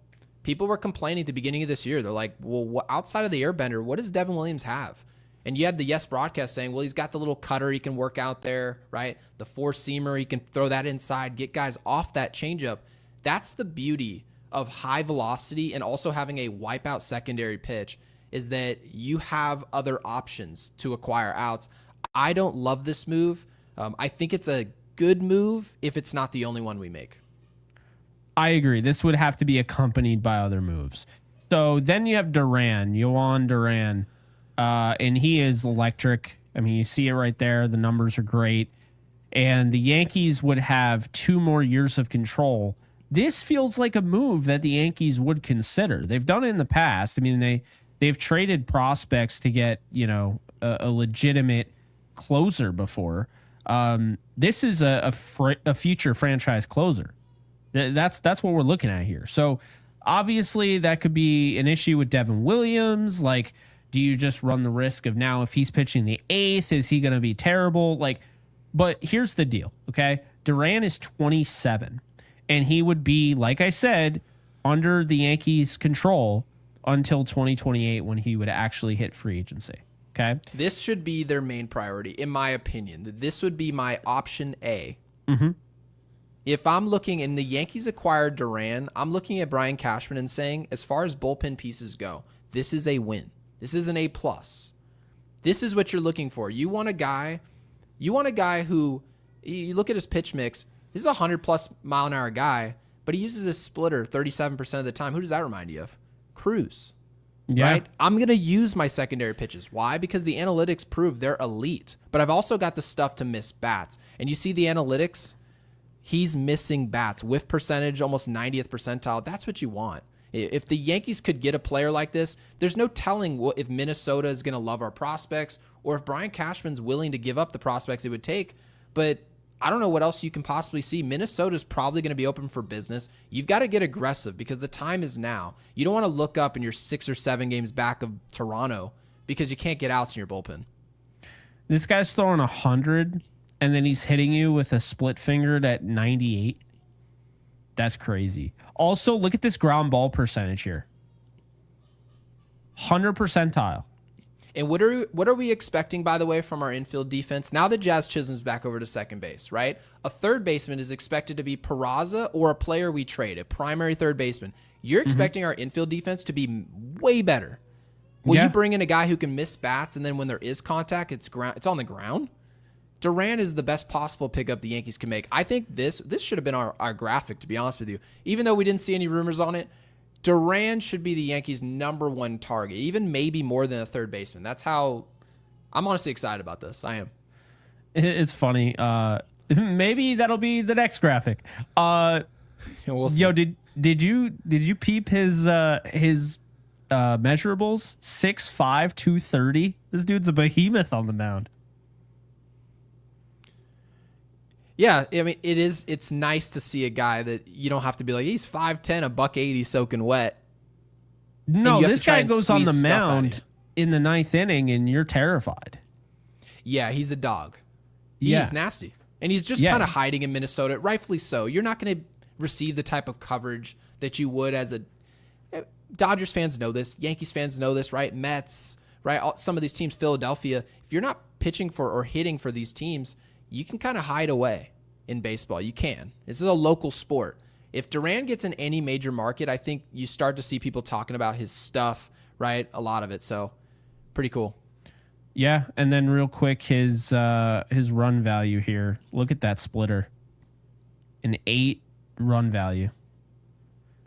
people were complaining at the beginning of this year. They're like, well, outside of the airbender, what does Devin Williams have? And you had the Yes broadcast saying, well, he's got the little cutter he can work out there, right? The four-seamer, he can throw that inside, get guys off that changeup. That's the beauty of high velocity and also having a wipeout secondary pitch is that you have other options to acquire outs. I don't love this move. I think it's a good move if it's not the only one we make. I agree. This would have to be accompanied by other moves. So then you have Yohan Duran, and he is electric. I mean, you see it right there. The numbers are great. And the Yankees would have 2 more years of control. This feels like a move that the Yankees would consider. They've done it in the past. I mean, they've traded prospects to get, a legitimate closer before. This is a future franchise closer. That's what we're looking at here. So obviously that could be an issue with Devin Williams. Like, do you just run the risk of now if he's pitching the 8th, is he going to be terrible? But here's the deal. Okay. Duran is 27 and he would be, like I said, under the Yankees' control until 2028 when he would actually hit free agency. Okay. This should be their main priority, in my opinion. This would be my option A. Mm-hmm. If I'm looking and the Yankees acquired Duran, I'm looking at Brian Cashman and saying, as far as bullpen pieces go, this is a win. This is an A+. This is what you're looking for. You want a guy who, you look at his pitch mix, he's a 100+ mile an hour guy, but he uses his splitter 37% of the time. Who does that remind you of? Cruz. Yeah. Right? I'm going to use my secondary pitches. Why? Because the analytics prove they're elite. But I've also got the stuff to miss bats. And you see the analytics, he's missing bats. Whiff percentage, almost 90th percentile. That's what you want. If the Yankees could get a player like this, there's no telling if Minnesota is going to love our prospects or if Brian Cashman's willing to give up the prospects it would take. But I don't know what else you can possibly see. Minnesota's probably going to be open for business. You've got to get aggressive because the time is now. You don't want to look up and you're 6 or 7 games back of Toronto because you can't get outs in your bullpen. This guy's throwing 100 and then he's hitting you with a split fingered at 98. That's crazy. Also, look at this ground ball percentage here. 100 percentile. And what are we expecting, by the way, from our infield defense? Now that Jazz Chisholm's back over to second base, right? A third baseman is expected to be Peraza or a player we trade, a primary third baseman. You're expecting our infield defense to be way better. Will you bring in a guy who can miss bats, and then when there is contact, it's on the ground? Duran is the best possible pickup the Yankees can make. I think this should have been our graphic, to be honest with you. Even though we didn't see any rumors on it, Duran should be the Yankees' #1 target, even maybe more than a third baseman. That's how I'm honestly excited about this. I am. It's funny. Maybe that'll be the next graphic. We'll see. Yo, did you peep his measurables? 6'5", 230. This dude's a behemoth on the mound. Yeah, I mean, it's nice to see a guy that you don't have to be like, he's 5'10", $180 soaking wet. No, this guy goes on the mound in the 9th inning and you're terrified. Yeah, he's a dog. He's nasty. And he's just kind of hiding in Minnesota, rightfully so. You're not going to receive the type of coverage that you would as a Dodgers fans know this, Yankees fans know this, right? Mets, right? Some of these teams, Philadelphia, if you're not pitching for or hitting for these teams, you can kind of hide away in baseball. You can. This is a local sport. If Duran gets in any major market, I think you start to see people talking about his stuff, right? A lot of it. So pretty cool. Yeah. And then real quick, his run value here. Look at that splitter. An 8 run value.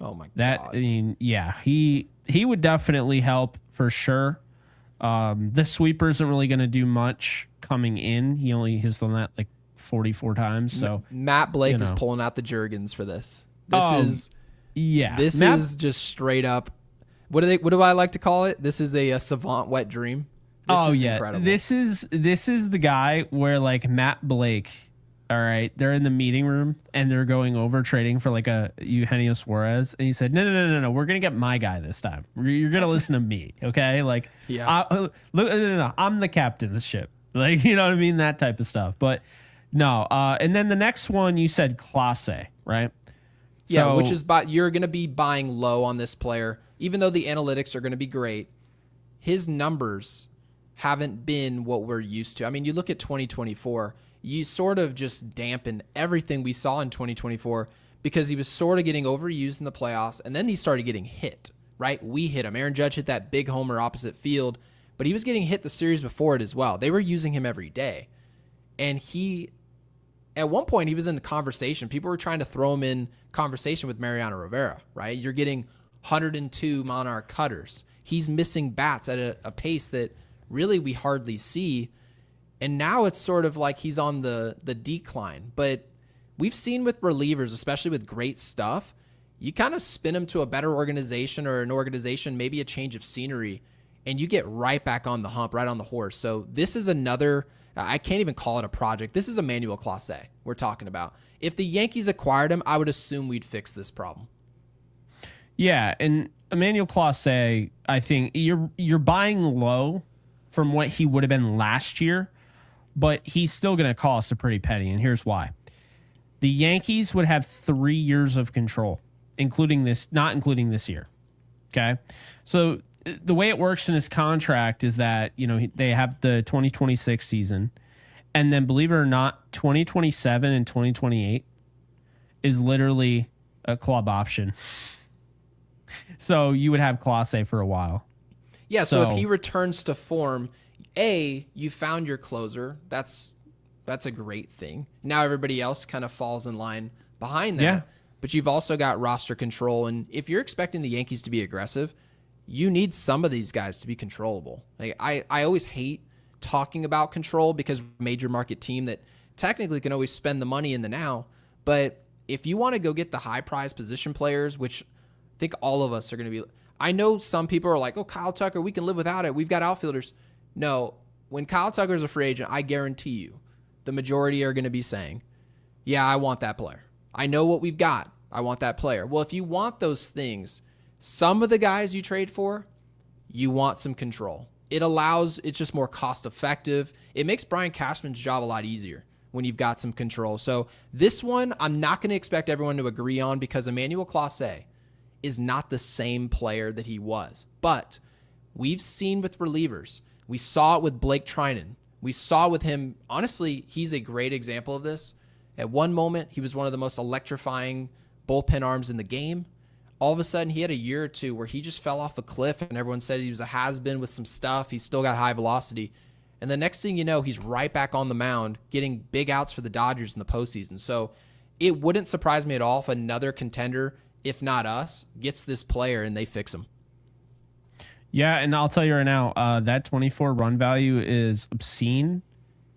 Oh my God. I mean, yeah, he would definitely help for sure. The sweeper isn't really going to do much coming in. He only has done that like 44 times. So Matt Blake is pulling out the Jergens for this. This is just straight up. What do I like to call it? This is a savant wet dream. This is incredible. This is the guy where like Matt Blake. All right, they're in the meeting room and they're going over trading for like a Eugenio Suarez, and he said, "No, we're gonna get my guy this time. You're gonna listen to me, okay? Like, no, I'm the captain of the ship. Like, you know what I mean? That type of stuff." But no, and then the next one you said Clase, right? Yeah, which is you're gonna be buying low on this player, even though the analytics are gonna be great. His numbers haven't been what we're used to. I mean, you look at 2024. You sort of just dampened everything we saw in 2024 because he was sort of getting overused in the playoffs, and then he started getting hit, right? We hit him. Aaron Judge hit that big homer opposite field, but he was getting hit the series before it as well. They were using him every day. And at one point, he was in conversation. People were trying to throw him in conversation with Mariano Rivera, right? You're getting 102 Monarch cutters. He's missing bats at a pace that really we hardly see. And now it's sort of like he's on the decline. But we've seen with relievers, especially with great stuff, you kind of spin them to a better organization or an organization, maybe a change of scenery, and you get right back on the hump, right on the horse. So this is another, I can't even call it a project. This is Emmanuel Clase we're talking about. If the Yankees acquired him, I would assume we'd fix this problem. Yeah, and Emmanuel Clase, I think you're buying low from what he would have been last year, but he's still going to cost a pretty penny, and here's why. The Yankees would have 3 years of control, not including this year. Okay? So the way it works in his contract is that, they have the 2026 season, and then believe it or not, 2027 and 2028 is literally a club option. So you would have Clase for a while. Yeah, so if he returns to form, you found your closer. That's a great thing. Now everybody else kind of falls in line behind that. Yeah. But you've also got roster control. And if you're expecting the Yankees to be aggressive, you need some of these guys to be controllable. Like I always hate talking about control because we're a major market team that technically can always spend the money in the now. But if you want to go get the high prize position players, which I think all of us are going to be, I know some people are like, oh, Kyle Tucker, we can live without it. We've got outfielders. No, when Kyle Tucker is a free agent, I guarantee you the majority are going to be saying, yeah, I want that player. I know what we've got. I want that player. Well, if you want those things, some of the guys you trade for, you want some control. It's just more cost effective. It makes Brian Cashman's job a lot easier when you've got some control. So this one, I'm not going to expect everyone to agree on because Emmanuel Clase is not the same player that he was. But we've seen with relievers. We saw it with Blake Trinan. We saw with him, honestly, he's a great example of this. At one moment, he was one of the most electrifying bullpen arms in the game. All of a sudden, he had a year or two where he just fell off a cliff and everyone said he was a has-been with some stuff. He's still got high velocity. And the next thing you know, he's right back on the mound getting big outs for the Dodgers in the postseason. So it wouldn't surprise me at all if another contender, if not us, gets this player and they fix him. Yeah, and I'll tell you right now, that 24 run value is obscene,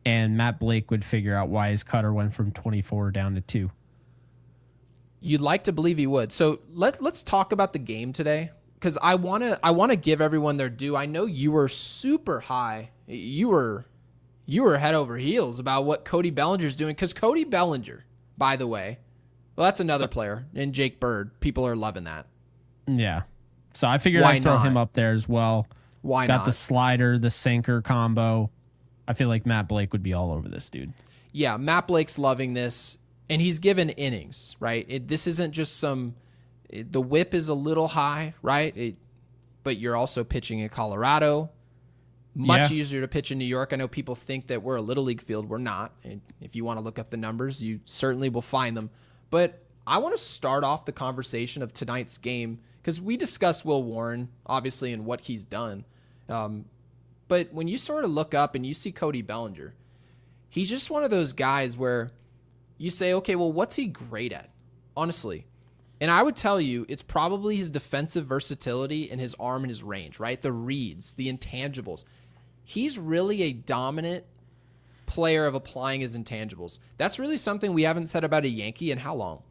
and Matt Blake would figure out why his cutter went from 24 down to 2. You'd like to believe he would. So let's talk about the game today, because I wanna give everyone their due. I know you were super high. You were head over heels about what Cody Bellinger's doing, because Cody Bellinger, by the way, well, that's another player, and Jake Bird. People are loving that. Yeah. So I figured I'd throw him up there as well. Why not? Got the slider, the sinker combo. I feel like Matt Blake would be all over this dude. Yeah, Matt Blake's loving this, and he's given innings, right? This isn't just the whip is a little high, right? But you're also pitching in Colorado. Much easier to pitch in New York. I know people think that we're a Little League field. We're not. And if you want to look up the numbers, you certainly will find them. But I want to start off the conversation of tonight's game because we discussed Will Warren, obviously, and what he's done. But when you sort of look up and you see Cody Bellinger, he's just one of those guys where you say, okay, well, what's he great at? Honestly. And I would tell you, it's probably his defensive versatility and his arm and his range, right? The reads, the intangibles. He's really a dominant player of applying his intangibles. That's really something we haven't said about a Yankee in how long?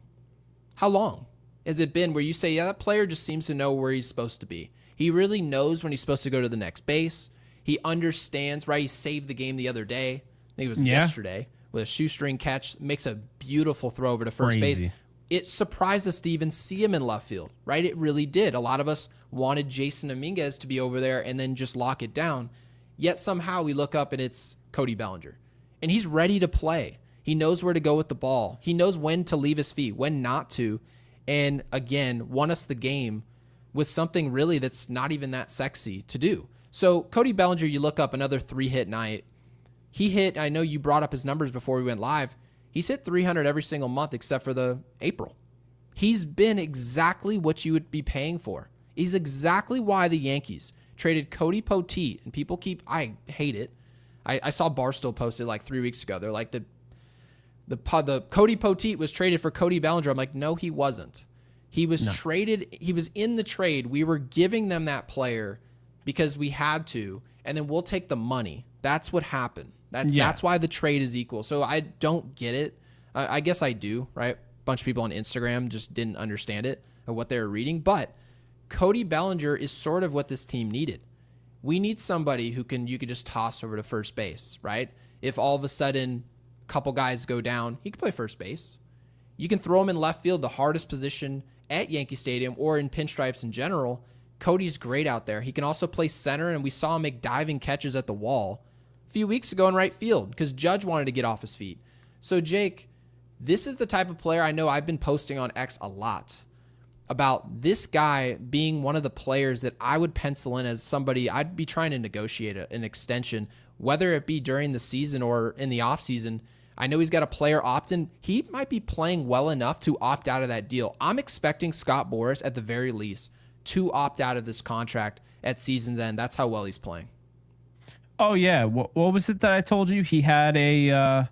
How long has it been where you say, yeah, that player just seems to know where he's supposed to be. He really knows when he's supposed to go to the next base. He understands, right? He saved the game the other day. I think it was yesterday with a shoestring catch. Makes a beautiful throw over to first base. It surprised us to even see him in left field, right? It really did. A lot of us wanted Jason Dominguez to be over there and then just lock it down. Yet somehow we look up and it's Cody Bellinger. And he's ready to play. He knows where to go with the ball. He knows when to leave his feet, when not to. And again, won us the game with something really that's not even that sexy to do. So Cody Bellinger, you look up another 3-hit night. He hit, I know you brought up his numbers before we went live. He's hit 300 every single month except for the April. He's been exactly what you would be paying for. He's exactly why the Yankees traded Cody Poteet, and people I hate it. I saw Barstool posted like 3 weeks ago. They're like, the Cody Poteet was traded for Cody Bellinger. I'm like, no, he wasn't. He was traded. He was in the trade. We were giving them that player because we had to, and then we'll take the money. That's what happened. That's why the trade is equal. So I don't get it. I guess I do, right? A bunch of people on Instagram just didn't understand it or what they were reading. But Cody Bellinger is sort of what this team needed. We need somebody who you could just toss over to first base, right? If all of a sudden a couple guys go down, he can play first base. You can throw him in left field, the hardest position at Yankee Stadium or in pinstripes in general. Cody's great out there. He can also play center, and we saw him make diving catches at the wall a few weeks ago in right field because Judge wanted to get off his feet. So, Jake, this is the type of player I know I've been posting on X a lot about this guy being one of the players that I would pencil in as somebody I'd be trying to negotiate an extension, whether it be during the season or in the offseason. I know he's got a player opt-in. He might be playing well enough to opt out of that deal. I'm expecting Scott Boras, at the very least, to opt out of this contract at season's end. That's how well he's playing. Oh, yeah. What was it that I told you? He had a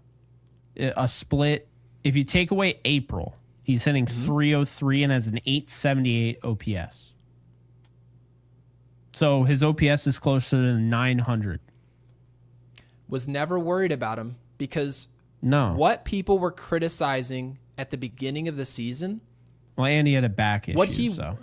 split. If you take away April, he's hitting 303 and has an 878 OPS. So his OPS is closer to 900. Was never worried about him because what people were criticizing at the beginning of the season. Well, and he had a back issue.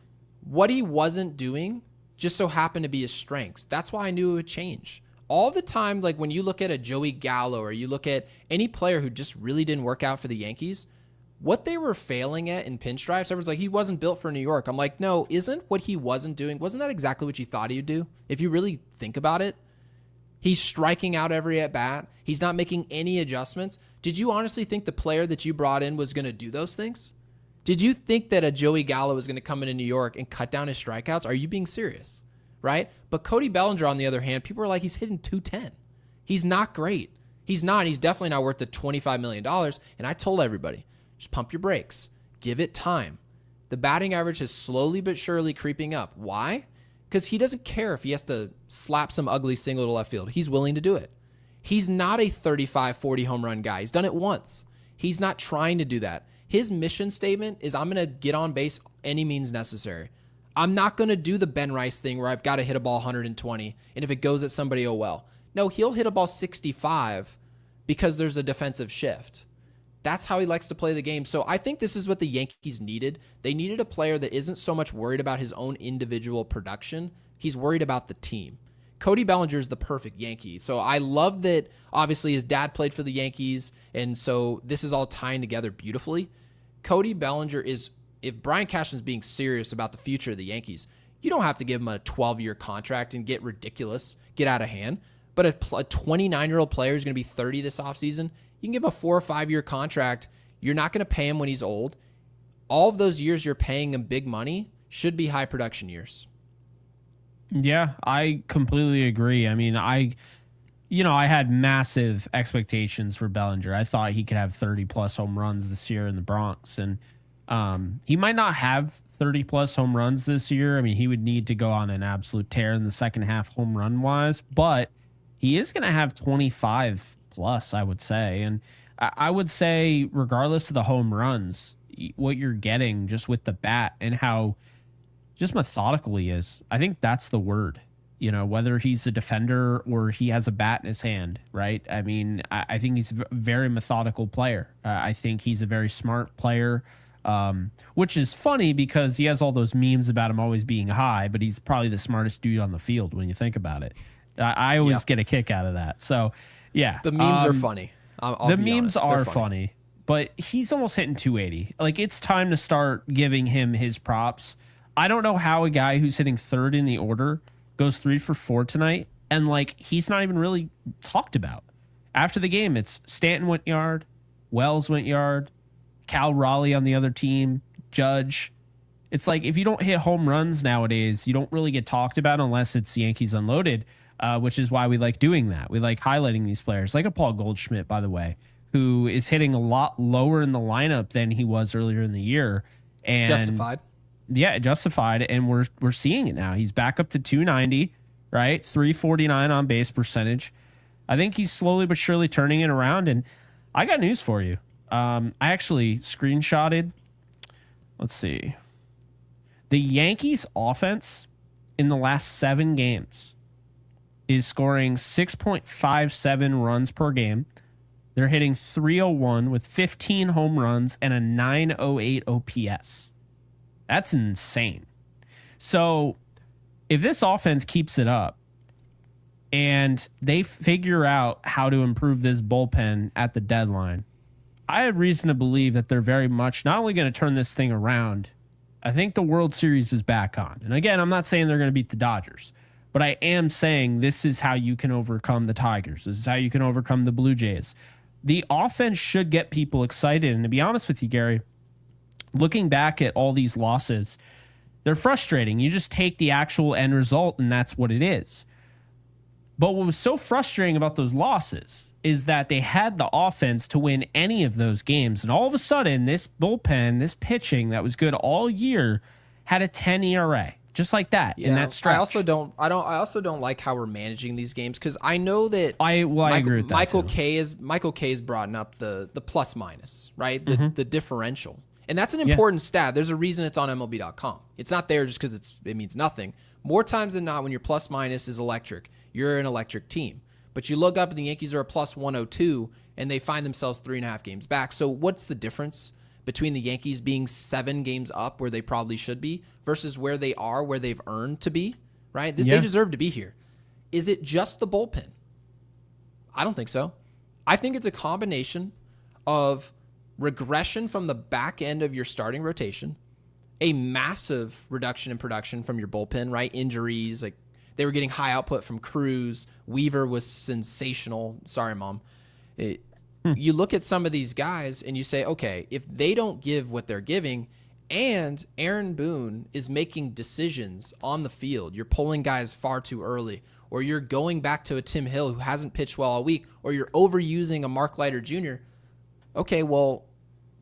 What he wasn't doing just so happened to be his strengths. That's why I knew it would change. All the time, like when you look at a Joey Gallo or you look at any player who just really didn't work out for the Yankees, what they were failing at in pinstripes, everyone's like, he wasn't built for New York. I'm like, no, wasn't that exactly what you thought he would do? If you really think about it, He's striking out every at bat. He's not making any adjustments. Did you honestly think the player that you brought in was going to do those things? Did you think that a Joey Gallo was going to come into New York and cut down his strikeouts? Are you being serious? Right? But Cody Bellinger, on the other hand, people are like, he's hitting 210. He's not great. He's not. He's definitely not worth the $25 million. And I told everybody, just pump your brakes. Give it time. The batting average is slowly but surely creeping up. Why? Because he doesn't care if he has to slap some ugly single to left field. He's willing to do it. He's not a 35, 40 home run guy. He's done it once. He's not trying to do that. His mission statement is, I'm going to get on base any means necessary. I'm not going to do the Ben Rice thing where I've got to hit a ball 120, and if it goes at somebody, oh well. No, he'll hit a ball 65 because there's a defensive shift. That's how he likes to play the game. So I think this is what the Yankees needed. They needed a player that isn't so much worried about his own individual production. He's worried about the team. Cody Bellinger is the perfect Yankee. So I love that obviously his dad played for the Yankees, and so this is all tying together beautifully. Cody Bellinger is, if Brian Cashman's being serious about the future of the Yankees, you don't have to give him a 12-year contract and get ridiculous, get out of hand. But a 29-year-old player is going to be 30 this offseason. You can give him a 4 or 5 year contract. You're not going to pay him when he's old. All of those years you're paying him big money should be high production years. Yeah, I completely agree. I mean, I had massive expectations for Bellinger. I thought he could have 30 plus home runs this year in the Bronx. And he might not have 30 plus home runs this year. I mean, he would need to go on an absolute tear in the second half home run wise, but he is going to have 25 plus, I would say. And I would say, regardless of the home runs, what you're getting just with the bat and how just methodical he is, I think that's the word. You know, whether he's a defender or he has a bat in his hand, right? I mean, I think he's a very methodical player. I think he's a very smart player, which is funny because he has all those memes about him always being high, but he's probably the smartest dude on the field when you think about it. I always get a kick out of that. So, yeah. The memes are funny. The memes are funny, but he's almost hitting 280. Like, it's time to start giving him his props. I don't know how a guy who's hitting third in the order goes 3 for 4 tonight, and like he's not even really talked about. After the game, it's Stanton went yard, Wells went yard, Cal Raleigh on the other team, Judge. It's like if you don't hit home runs nowadays, you don't really get talked about unless it's Yankees Unloaded, which is why we like doing that. We like highlighting these players, like a Paul Goldschmidt, by the way, who is hitting a lot lower in the lineup than he was earlier in the year. And justified. Yeah, justified, and we're seeing it now. He's back up to 290, right? 349 on base percentage. I think he's slowly but surely turning it around, and I got news for you. I actually screenshotted. Let's see. The Yankees offense in the last 7 games is scoring 6.57 runs per game. They're hitting 301 with 15 home runs and a 908 OPS. That's insane. So if this offense keeps it up and they figure out how to improve this bullpen at the deadline, I have reason to believe that they're very much not only going to turn this thing around, I think the World Series is back on. And again, I'm not saying they're going to beat the Dodgers, but I am saying this is how you can overcome the Tigers. This is how you can overcome the Blue Jays. The offense should get people excited. And to be honest with you, Gary, looking back at all these losses, they're frustrating. You just take the actual end result, and that's what it is. But what was so frustrating about those losses is that they had the offense to win any of those games. And all of a sudden, this bullpen, this pitching that was good all year, had a 10 ERA. Just like that in that stretch. I also don't like how we're managing these games, because I know that I agree with that Michael K is brought up the plus minus, right? The differential. And that's an important stat. There's a reason it's on MLB.com. It's not there just because it means nothing. More times than not, when your plus minus is electric, you're an electric team. But you look up and the Yankees are a plus 102, and they find themselves 3.5 games back. So what's the difference between the Yankees being 7 games up, where they probably should be, versus where they are, where they've earned to be, right? They deserve to be here. Is it just the bullpen? I don't think so. I think it's a combination of regression from the back end of your starting rotation, a massive reduction in production from your bullpen, right? Injuries, like They were getting high output from Cruz. Weaver was sensational. Sorry, Mom. You look at some of these guys and you say, okay, if they don't give what they're giving and Aaron Boone is making decisions on the field, you're pulling guys far too early, or you're going back to a Tim Hill who hasn't pitched well all week, or you're overusing a Mark Leiter Jr., okay, well,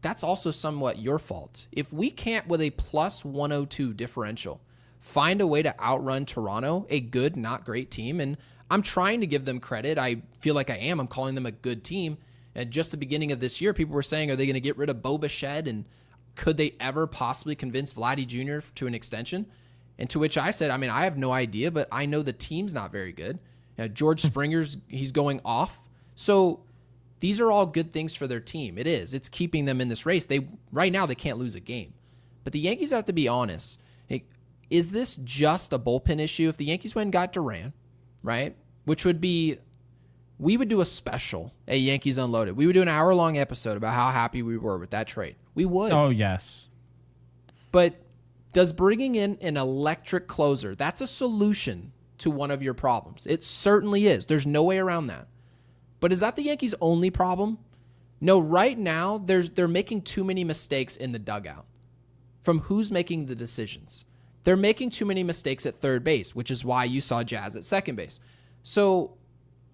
that's also somewhat your fault. If we can't, with a plus 102 differential, find a way to outrun Toronto, a good, not great team, and I'm trying to give them credit. I feel like I am. I'm calling them a good team. At just the beginning of this year, people were saying, are they going to get rid of Bo Bichette, and could they ever possibly convince Vladdy Jr. to an extension? And to which I said, I mean, I have no idea, but I know the team's not very good. George Springer's, he's going off. So these are all good things for their team. It is. It's keeping them in this race. Right now, they can't lose a game. But the Yankees have to be honest. Hey, is this just a bullpen issue? If the Yankees went and got Duran, right, which would be, we would do a special at Yankees Unloaded. We would do an hour-long episode about how happy we were with that trade. We would. Oh, yes. But does bringing in an electric closer, that's a solution to one of your problems? It certainly is. There's no way around that. But is that the Yankees' only problem? No, right now, they're making too many mistakes in the dugout. From who's making the decisions? They're making too many mistakes at third base, which is why you saw Jazz at second base. So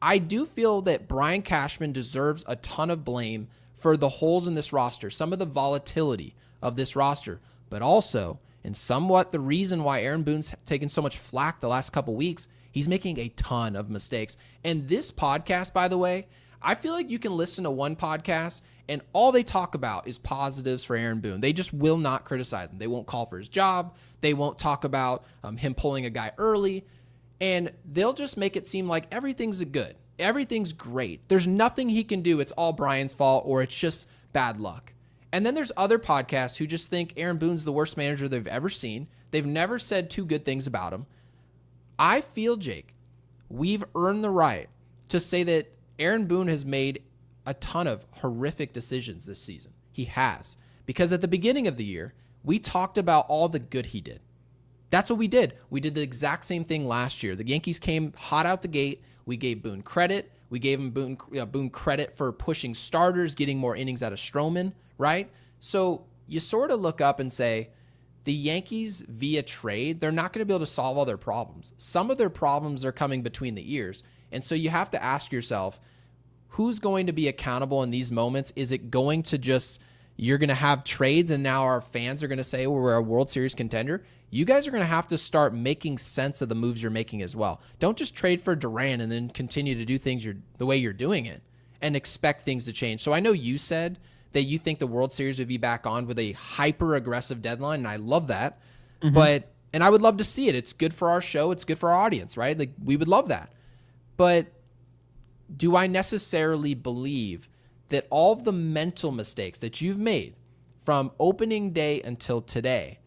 I do feel that Brian Cashman deserves a ton of blame for the holes in this roster, some of the volatility of this roster, but also, and somewhat the reason why Aaron Boone's taken so much flack the last couple weeks, he's making a ton of mistakes. And this podcast, by the way, I feel like you can listen to one podcast and all they talk about is positives for Aaron Boone. They just will not criticize him. They won't call for his job. They won't talk about him pulling a guy early. And they'll just make it seem like everything's good. Everything's great. There's nothing he can do. It's all Brian's fault, or it's just bad luck. And then there's other podcasts who just think Aaron Boone's the worst manager they've ever seen. They've never said two good things about him. I feel, Jake, we've earned the right to say that Aaron Boone has made a ton of horrific decisions this season. He has. Because at the beginning of the year, we talked about all the good he did. That's what we did. We did the exact same thing last year. The Yankees came hot out the gate. We gave Boone credit. We gave him Boone credit for pushing starters, getting more innings out of Stroman, right? So you sort of look up and say, the Yankees via trade, they're not going to be able to solve all their problems. Some of their problems are coming between the ears. And so you have to ask yourself, who's going to be accountable in these moments? Is it going to just, you're going to have trades and now our fans are going to say, well, we're a World Series contender? You guys are going to have to start making sense of the moves you're making as well. Don't just trade for Duran and then continue to do things the way you're doing it and expect things to change. So I know you said that you think the World Series would be back on with a hyper-aggressive deadline, and I love that. Mm-hmm. And I would love to see it. It's good for our show. It's good for our audience, right? Like, we would love that. But do I necessarily believe that all of the mental mistakes that you've made from opening day until today,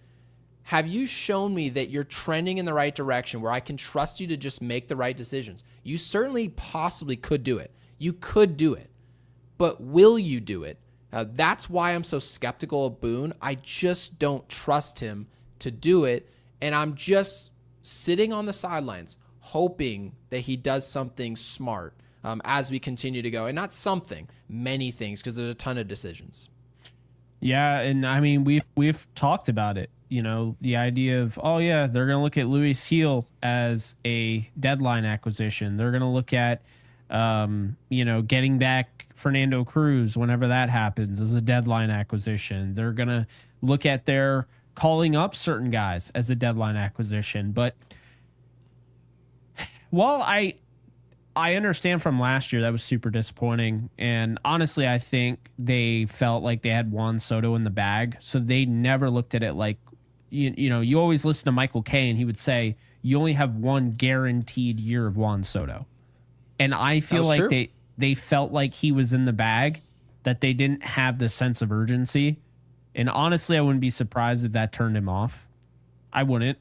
have you shown me that you're trending in the right direction where I can trust you to just make the right decisions? You certainly possibly could do it. You could do it. But will you do it? That's why I'm so skeptical of Boone. I just don't trust him to do it. And I'm just sitting on the sidelines hoping that he does something smart as we continue to go. And not something, many things, because there's a ton of decisions. Yeah, and I mean, we've talked about it. You know, the idea of, oh, yeah, they're going to look at Louis Seal as a deadline acquisition. They're going to look at, getting back Fernando Cruz whenever that happens as a deadline acquisition. They're going to look at their calling up certain guys as a deadline acquisition. But while I understand from last year that was super disappointing, and honestly, I think they felt like they had Juan Soto in the bag, so they never looked at it like, you always listen to Michael Kay, and he would say, you only have one guaranteed year of Juan Soto. And I feel like true. They felt like he was in the bag, that they didn't have the sense of urgency. And honestly, I wouldn't be surprised if that turned him off. I wouldn't.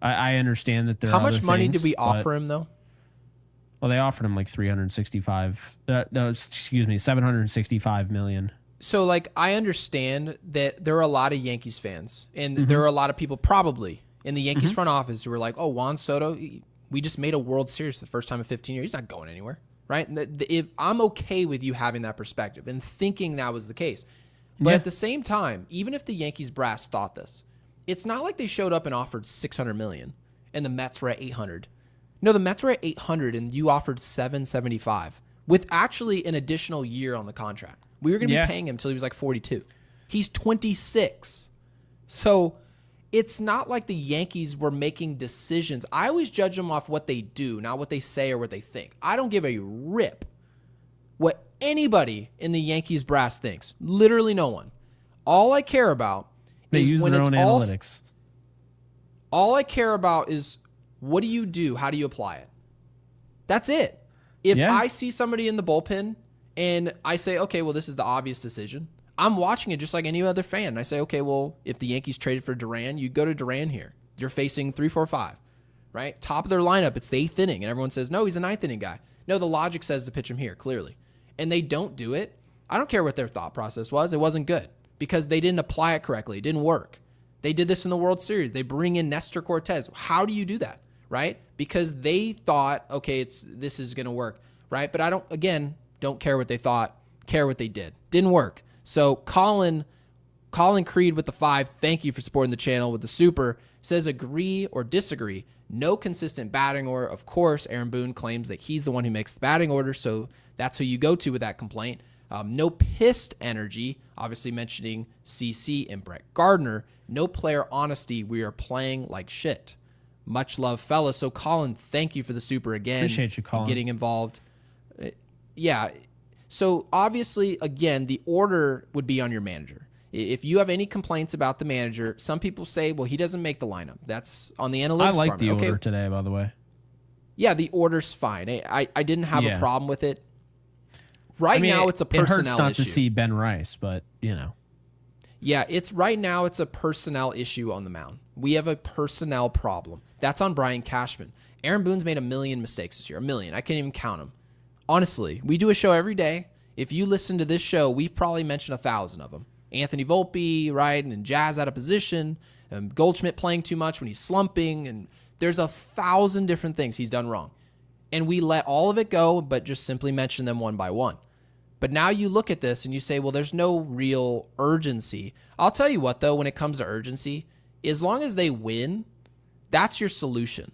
I understand that there are How much money did we offer him, though? Well, they offered him like 765 million. So, like, I understand that there are a lot of Yankees fans, and there are a lot of people probably in the Yankees front office who are like, oh, Juan Soto, we just made a World Series for the first time in 15 years. He's not going anywhere, right? If I'm okay with you having that perspective and thinking that was the case. But at the same time, even if the Yankees brass thought this, it's not like they showed up and offered $600 million and the Mets were at $800. No, the Mets were at $800 and you offered $775 with actually an additional year on the contract. We were going to be paying him until he was like 42. He's 26. So it's not like the Yankees were making decisions. I always judge them off what they do, not what they say or what they think. I don't give a rip what anybody in the Yankees brass thinks. Literally no one. All I care about is when it's all analytics. All I care about is what do you do? How do you apply it? That's it. If I see somebody in the bullpen and I say, okay, well, this is the obvious decision, I'm watching it just like any other fan. And I say, okay, well, if the Yankees traded for Duran, you go to Duran here. You're facing 3, 4, 5, right? Top of their lineup, it's the 8th inning. And everyone says, no, he's a 9th inning guy. No, the logic says to pitch him here, clearly. And they don't do it. I don't care what their thought process was. It wasn't good because they didn't apply it correctly. It didn't work. They did this in the World Series. They bring in Nestor Cortez. How do you do that, right? Because they thought, okay, this is going to work, right? But I don't care what they thought, care what they did. Didn't work. So Colin Creed with the 5, thank you for supporting the channel with the super, says agree or disagree. No consistent batting order. Of course, Aaron Boone claims that he's the one who makes the batting order, so that's who you go to with that complaint. No pissed energy, obviously mentioning CC and Brett Gardner. No player honesty. We are playing like shit. Much love, fellas. So Colin, thank you for the super again. Appreciate you, Colin. Getting involved. Yeah. So obviously, again, the order would be on your manager. If you have any complaints about the manager, some people say, well, he doesn't make the lineup. That's on the analytics. I like the order today, by the way. Yeah, the order's fine. I didn't have a problem with it. Now it's a personnel issue. It hurts not to see Ben Rice, but, Yeah, it's a personnel issue on the mound. We have a personnel problem. That's on Brian Cashman. Aaron Boone's made 1 million mistakes this year. 1 million. I can't even count them. Honestly, we do a show every day. If you listen to this show, we've probably mentioned 1,000 of them. Anthony Volpe, right, and Jazz out of position, Goldschmidt playing too much when he's slumping, and there's 1,000 different things he's done wrong. And we let all of it go, but just simply mention them one by one. But now you look at this and you say, well, there's no real urgency. I'll tell you what, though, when it comes to urgency, as long as they win, that's your solution.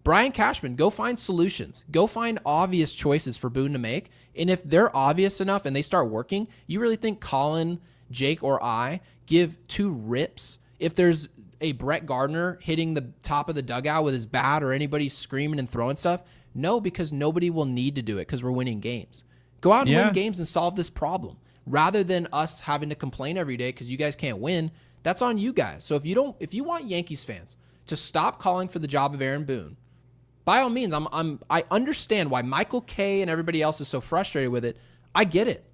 Brian Cashman, go find solutions. Go find obvious choices for Boone to make. And if they're obvious enough and they start working, you really think Colin, Jake, or I give 2 rips if there's a Brett Gardner hitting the top of the dugout with his bat or anybody screaming and throwing stuff? No, because nobody will need to do it because we're winning games. Go out and win games and solve this problem rather than us having to complain every day because you guys can't win. That's on you guys. So if you want Yankees fans to stop calling for the job of Aaron Boone, by all means, I understand why Michael Kay and everybody else is so frustrated with it. I get it.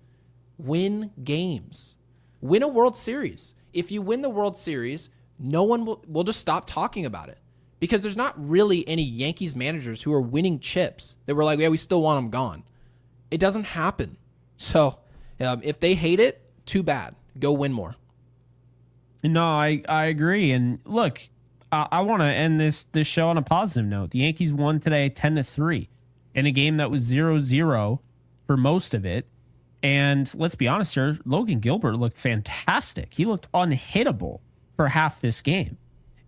Win games. Win a World Series. If you win the World Series, no one will just stop talking about it because there's not really any Yankees managers who are winning chips that were like, yeah, we still want them gone. It doesn't happen. So if they hate it, too bad. Go win more. No, I agree. And look, I want to end this show on a positive note. The Yankees won today 10-3 in a game that was 0-0 for most of it. And let's be honest here, Logan Gilbert looked fantastic. He looked unhittable for half this game.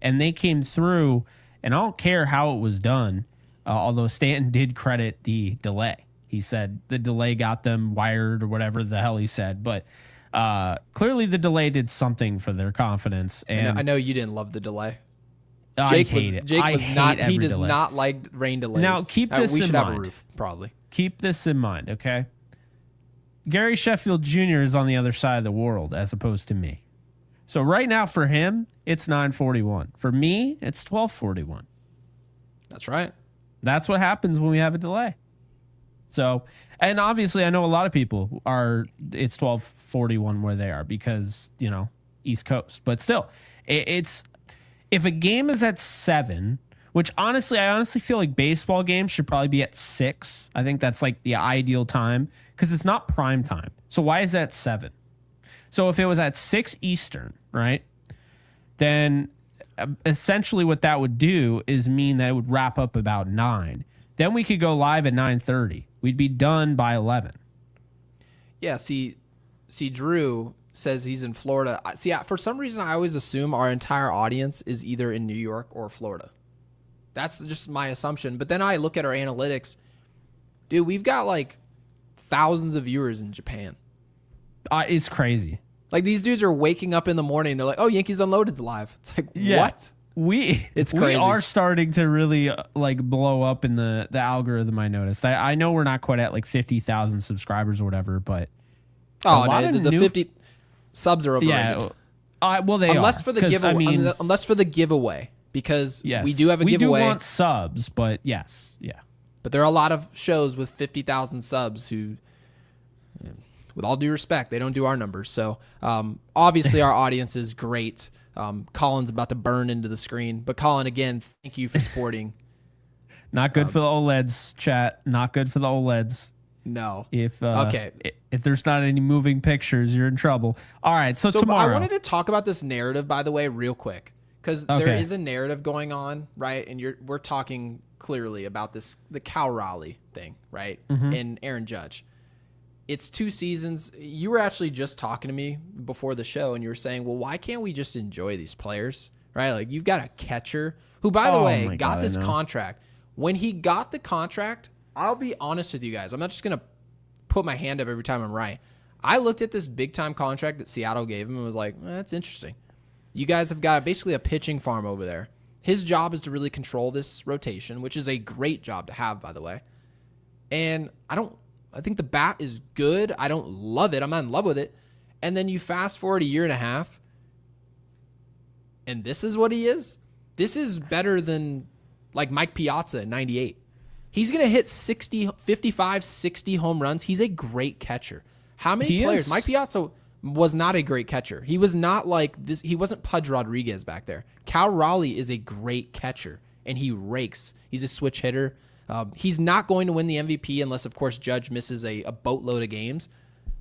And they came through, and I don't care how it was done, although Stanton did credit the delay. He said the delay got them wired or whatever the hell he said. But clearly the delay did something for their confidence. And I know you didn't love the delay. Jake does not like rain delays. Now keep this in mind. We should have a roof, probably. Keep this in mind, okay? Gary Sheffield Jr. is on the other side of the world as opposed to me. So right now for him, it's 9:41. For me, it's 12:41. That's right. That's what happens when we have a delay. So, and obviously I know a lot of people it's 12:41 where they are because, East Coast. But still, it's if a game is at 7, which I honestly feel like baseball games should probably be at 6. I think that's like the ideal time because it's not prime time. So why is that 7? So if it was at 6 Eastern, right, then essentially what that would do is mean that it would wrap up about 9. Then we could go live at 9:30. We'd be done by 11. Yeah, see, Drew says he's in Florida. For some reason, I always assume our entire audience is either in New York or Florida. That's just my assumption. But then I look at our analytics. Dude, we've got like thousands of viewers in Japan. It's crazy. Like, these dudes are waking up in the morning. They're like, oh, Yankees Unloaded's live. It's like, what? It's crazy. We are starting to really like blow up in the algorithm. I noticed. I know we're not quite at like 50,000 subscribers or whatever, but the 50 subs are overrated. Yeah, well, they unless are, for the giveaway. Unless for the giveaway, because we do have a giveaway. We do want subs, but yes, yeah. But there are a lot of shows with 50,000 subs who, with all due respect, they don't do our numbers. So obviously our audience is great. Colin's about to burn into the screen. But Colin, again, thank you for supporting. Not good for the OLEDs, chat. Not good for the OLEDs. No. If there's not any moving pictures, you're in trouble. All right, so tomorrow. I wanted to talk about this narrative, by the way, real quick. Because there is a narrative going on, right? And we're talking clearly about the Cal Raleigh thing, right? And Aaron Judge. It's 2 seasons. You were actually just talking to me before the show, and you were saying, well, why can't we just enjoy these players, right? Like, you've got a catcher who, by the way, got this contract. When he got the contract, I'll be honest with you guys. I'm not just going to put my hand up every time I'm right. I looked at this big-time contract that Seattle gave him and was like, that's interesting. You guys have got basically a pitching farm over there. His job is to really control this rotation, which is a great job to have, by the way. And I think the bat is good. I don't love it. I'm not in love with it. And then you fast forward a year and a half, and this is what he is. This is better than like Mike Piazza in 98. He's going to hit 55, 60 home runs. He's a great catcher. How many players? Mike Piazza was not a great catcher. He was not like this. He wasn't Pudge Rodriguez back there. Cal Raleigh is a great catcher, and he rakes. He's a switch hitter. He's not going to win the MVP unless, of course, Judge misses a boatload of games.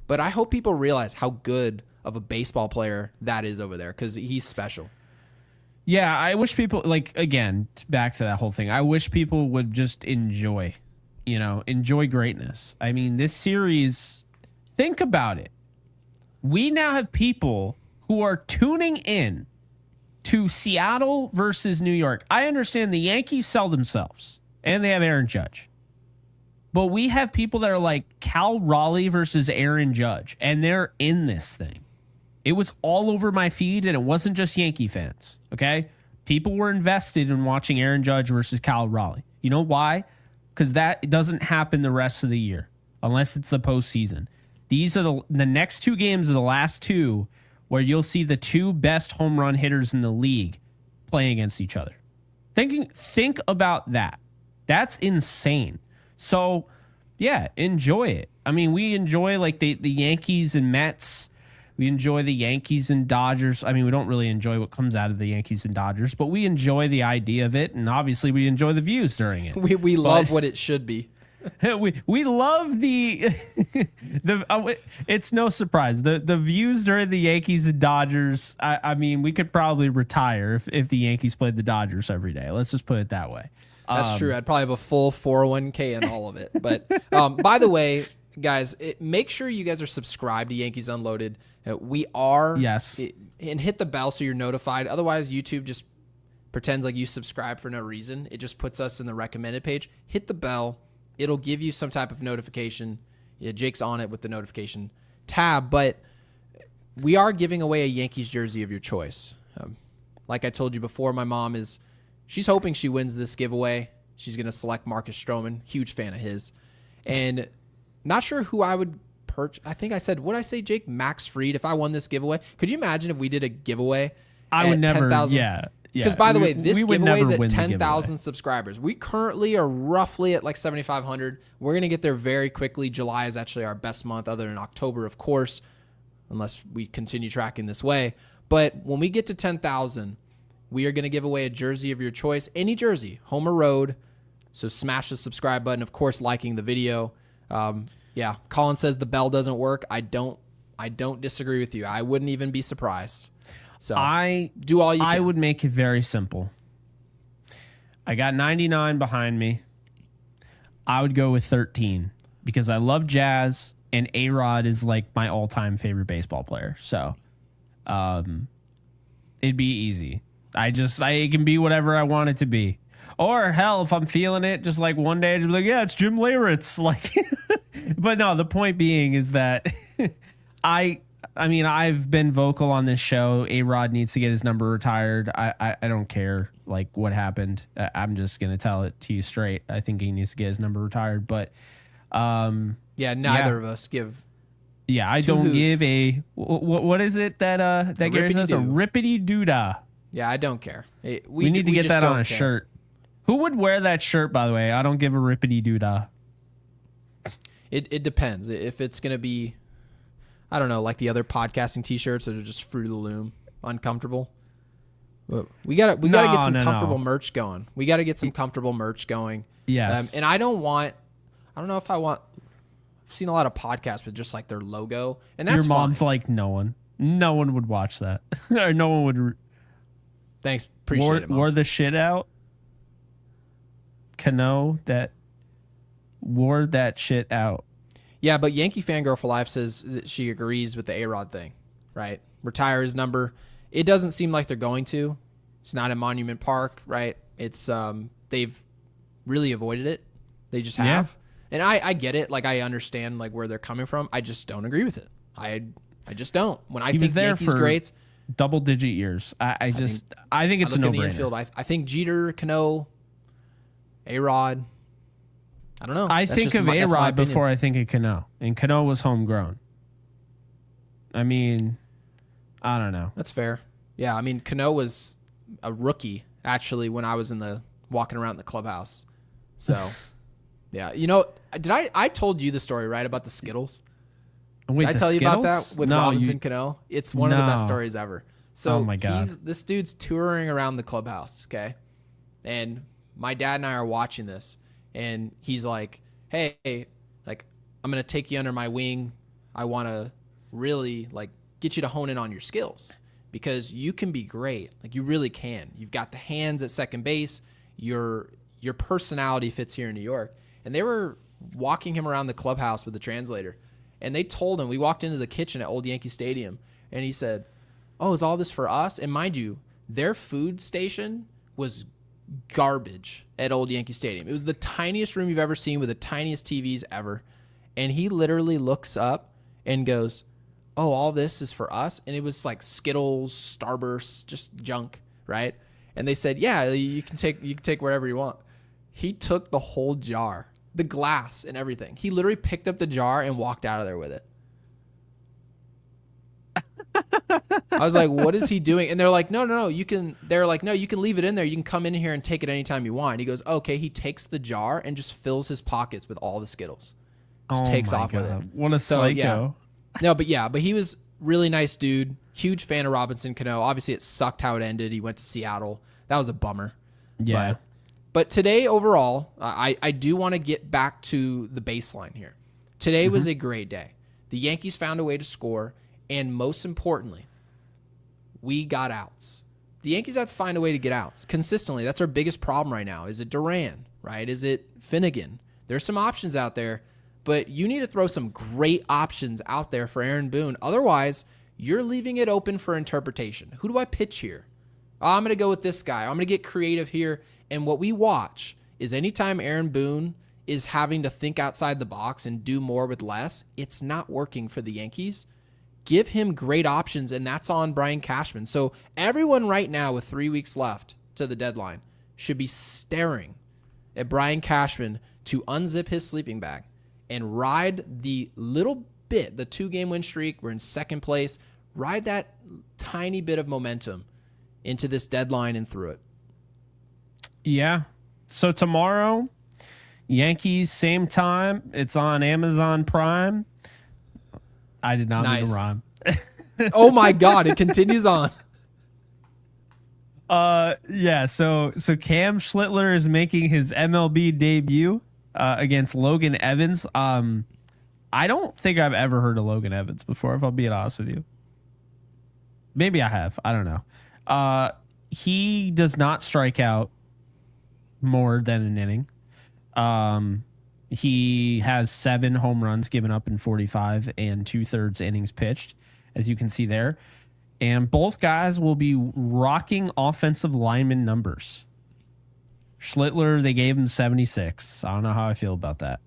But I hope people realize how good of a baseball player that is over there, because he's special. Yeah, I wish people, like, again, back to that whole thing, I wish people would just enjoy greatness. I mean, this series, think about it. We now have people who are tuning in to Seattle versus New York. I understand the Yankees sell themselves, and they have Aaron Judge. But we have people that are like Cal Raleigh versus Aaron Judge, and they're in this thing. It was all over my feed, and it wasn't just Yankee fans, okay? People were invested in watching Aaron Judge versus Cal Raleigh. You know why? Because that doesn't happen the rest of the year, unless it's the postseason. These are the next 2 games are the last 2 where you'll see the 2 best home run hitters in the league playing against each other. Think about that. That's insane. So, yeah, enjoy it. I mean, we enjoy like the Yankees and Mets. We enjoy the Yankees and Dodgers. I mean, we don't really enjoy what comes out of the Yankees and Dodgers, but we enjoy the idea of it, and obviously we enjoy the views during it. We love what it should be. we love the it's no surprise the views during the Yankees and Dodgers. I mean, we could probably retire if the Yankees played the Dodgers every day. Let's just put it that way. That's true. I'd probably have a full 401k and all of it. But by the way, guys, make sure you guys are subscribed to Yankees Unloaded. We are. Yes. And hit the bell so you're notified. Otherwise, YouTube just pretends like you subscribe for no reason. It just puts us in the recommended page. Hit the bell. It'll give you some type of notification. Yeah, Jake's on it with the notification tab. But we are giving away a Yankees jersey of your choice. Like I told you before, my mom she's hoping she wins this giveaway. She's going to select Marcus Stroman. Huge fan of his. And not sure who I would purchase. I think I said, what did I say, Jake? Max Fried, if I won this giveaway. Could you imagine if we did a giveaway? I would never. 10,000? Yeah. Because, by the way, this giveaway is at 10,000 subscribers. We currently are roughly at like 7,500. We're going to get there very quickly. July is actually our best month, other than October, of course, unless we continue tracking this way. But when we get to 10,000, we are going to give away a jersey of your choice, any jersey, home or road. So smash the subscribe button. Of course, liking the video. Yeah, Colin says the bell doesn't work. I don't disagree with you. I wouldn't even be surprised. So I do all you can. I would make it very simple. I got 99 behind me. I would go with 13 because I love Jazz and A-Rod is like my all-time favorite baseball player. So it'd be easy. It can be whatever I want it to be. Or hell, if I'm feeling it, just like one day, I'd be like, yeah, it's Jim Leyritz. Like, but no, the point being is that I mean, I've been vocal on this show. A-Rod needs to get his number retired. I don't care like what happened. I'm just gonna tell it to you straight. I think he needs to get his number retired. But neither of us give. Yeah, I don't give a what is it that Gary says? A rippity doodah. Yeah, I don't care. We need to get that on a shirt. Who would wear that shirt, by the way? I don't give a rippity doodah. It depends. If it's gonna be, I don't know, like the other podcasting T-shirts that are just Fruit of the Loom, uncomfortable. We gotta get some comfortable merch going. We gotta get some comfortable merch going. Yes. And I don't know if I want. I've seen a lot of podcasts with just like their logo, and that's your mom's fine. like no one would watch that, or no one would. Thanks, appreciate it. Mom. Wore the shit out. Cano that wore that shit out. Yeah, but Yankee Fangirl for Life says that she agrees with the A-Rod thing, right? Retire his number. It doesn't seem like they're going to. It's not at Monument Park, right? It's they've really avoided it. They just have. Yeah. And I get it. Like I understand like where they're coming from. I just don't agree with it. I just don't. When I think Yankees greats, double-digit years. I think it's a no-brainer. Infield, I think Jeter, Cano, A-Rod. I don't know. I think of A-Rod before I think of Cano, and Cano was homegrown. I mean, I don't know. That's fair. Yeah, I mean, Cano was a rookie actually when I was walking around the clubhouse. So, yeah, you know, I told you the story right about the Skittles? Wait, did I tell you about that with Robinson Cano? It's one of the best stories ever. So, oh my God. This dude's touring around the clubhouse, okay? And my dad and I are watching this, and he's like, hey, like, I'm going to take you under my wing. I want to really, like, get you to hone in on your skills because you can be great. Like, you really can. You've got the hands at second base. Your personality fits here in New York. And they were walking him around the clubhouse with the translator. And they told him, we walked into the kitchen at Old Yankee Stadium, and he said, oh, is all this for us? And mind you, their food station was garbage at Old Yankee Stadium. It was the tiniest room you've ever seen with the tiniest TVs ever. And he literally looks up and goes, oh, all this is for us? And it was like Skittles, Starburst, just junk, right? And they said, yeah, you can take wherever you want. He took the whole jar, the glass and everything. He literally picked up the jar and walked out of there with it. I was like, what is he doing? And they're like, no, you can leave it in there. You can come in here and take it anytime you want. And he goes, okay. He takes the jar and just fills his pockets with all the Skittles. Just takes off with it. What a psycho. Yeah. But he was really nice dude. Huge fan of Robinson Cano. Obviously it sucked how it ended. He went to Seattle. That was a bummer. Yeah. But today overall, I do want to get back to the baseline here. Today was a great day. The Yankees found a way to score. And most importantly, we got outs. The Yankees have to find a way to get outs consistently. That's our biggest problem right now. Is it Duran, right? Is it Finnegan? There's some options out there, but you need to throw some great options out there for Aaron Boone. Otherwise, you're leaving it open for interpretation. Who do I pitch here? Oh, I'm going to go with this guy. I'm going to get creative here. And what we watch is anytime Aaron Boone is having to think outside the box and do more with less, it's not working for the Yankees. Give him great options, and that's on Brian Cashman. So everyone right now with 3 weeks left to the deadline should be staring at Brian Cashman to unzip his sleeping bag and ride the little bit, the 2-game win streak. We're in second place. Ride that tiny bit of momentum into this deadline and through it. Yeah. So tomorrow, Yankees, same time. It's on Amazon Prime. I did not mean to rhyme. Oh my God, it continues on. Yeah, so Cam Schlittler is making his MLB debut against Logan Evans. I don't think I've ever heard of Logan Evans before, if I'm being honest with you. Maybe I have. I don't know. He does not strike out more than an inning. He has 7 home runs given up in 45 and 2/3 innings pitched, as you can see there. And both guys will be rocking offensive lineman numbers. Schlittler, they gave him 76. I don't know how I feel about that.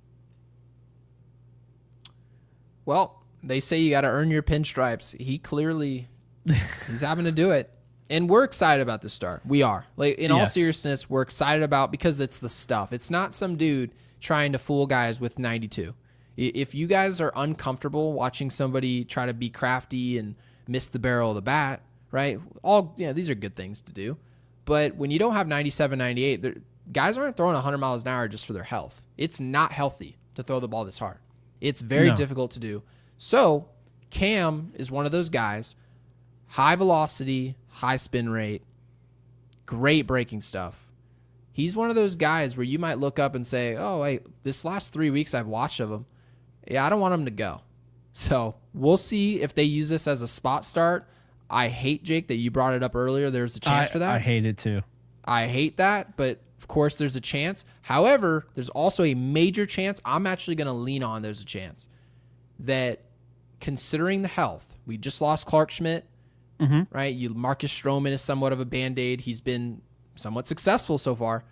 Well, they say you got to earn your pinstripes. He clearly, he's having to do it. And we're excited about this start. We are. Like, in all seriousness, we're excited about, because it's the stuff. It's not some dude trying to fool guys with 92. If you guys are uncomfortable watching somebody try to be crafty and miss the barrel of the bat, right? These are good things to do. But when you don't have 97, 98, guys aren't throwing 100 miles an hour just for their health. It's not healthy to throw the ball this hard. It's very difficult to do. So Cam is one of those guys, high velocity, high spin rate, great breaking stuff. He's one of those guys where you might look up and say, oh, wait, this last 3 weeks I've watched of him. Yeah, I don't want him to go. So we'll see if they use this as a spot start. I hate, Jake, that you brought it up earlier. There's a chance for that. I hate it too. I hate that, but of course there's a chance. However, there's also a major chance. I'm actually going to lean on there's a chance that, considering the health, we just lost Clark Schmidt, right? Marcus Stroman is somewhat of a Band-Aid. He's been somewhat successful so far.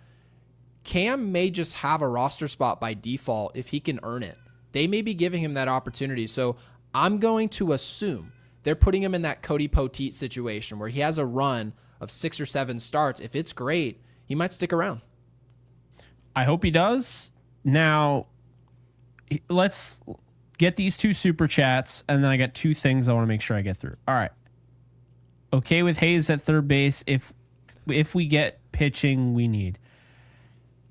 Cam may just have a roster spot by default if he can earn it. They may be giving him that opportunity. So I'm going to assume they're putting him in that Cody Poteet situation where he has a run of 6 or 7 starts. If it's great, he might stick around. I hope he does. Now, let's get these 2 super chats, and then I got 2 things I want to make sure I get through. All right. Okay with Hayes at third base if we get pitching we need.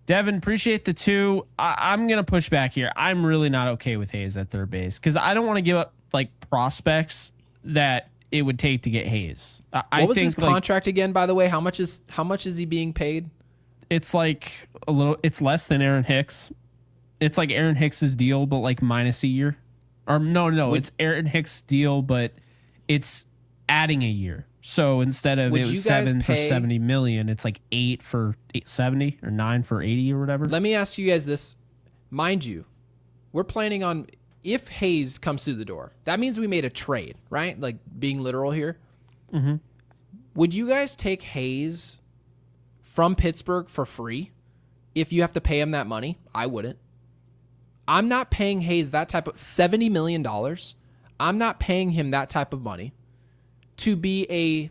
Devin, appreciate the 2. I'm going to push back here. I'm really not okay with Hayes at third base because I don't want to give up like prospects that it would take to get Hayes. What was his contract again, by the way? How much is he being paid? It's like it's less than Aaron Hicks. It's like Aaron Hicks's deal, but like minus a year. Or no, it's Aaron Hicks' deal, but it's adding a year. So instead of it was 7 for $70 million, it's like 8 for 70 or 9 for 80 or whatever. Let me ask you guys this. Mind you, we're planning on, if Hayes comes through the door, that means we made a trade, right? Like being literal here. Mm-hmm. Would you guys take Hayes from Pittsburgh for free if you have to pay him that money? I wouldn't. I'm not paying Hayes that type of $70 million. I'm not paying him that type of money to be a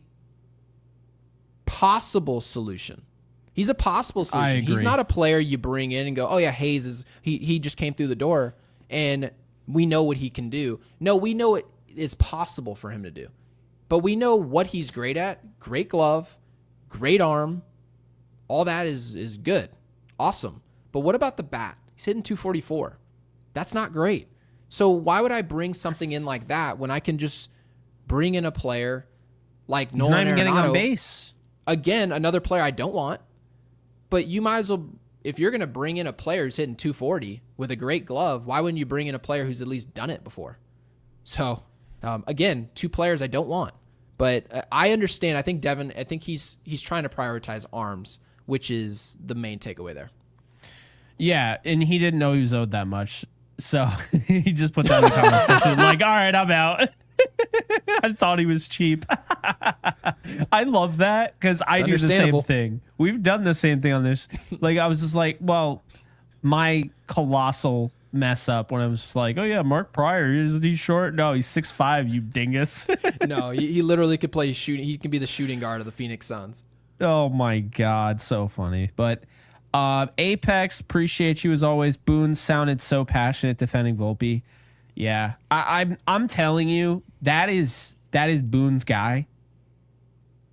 possible solution. He's a possible solution. He's not a player you bring in and go, oh yeah, Hayes is, he just came through the door and we know what he can do. No, we know it is possible for him to do. But we know what he's great at. Great glove, great arm. All that is good. Awesome. But what about the bat? He's hitting 244. That's not great. So why would I bring something in like that when I can just bring in a player like Nolan Arenado? He's not even getting on base. Again, another player I don't want. But you might as well, if you're going to bring in a player who's hitting 240 with a great glove, why wouldn't you bring in a player who's at least done it before? So, again, 2 players I don't want. But I understand. I think Devin, he's trying to prioritize arms, which is the main takeaway there. Yeah, and he didn't know he was owed that much. So he just put that in the comment section. Like, all right, I'm out. I thought he was cheap. I love that because I do the same thing. We've done the same thing on this. Like, I was just like, well, my colossal mess up when I was just like, oh yeah, Mark Pryor, he's short. No, he's 6'5", you dingus. No, he literally could play shooting. He can be the shooting guard of the Phoenix Suns. Oh my God, so funny. But Apex, appreciate you as always. Boone sounded so passionate defending Volpe. Yeah, I'm telling you, that is Boone's guy.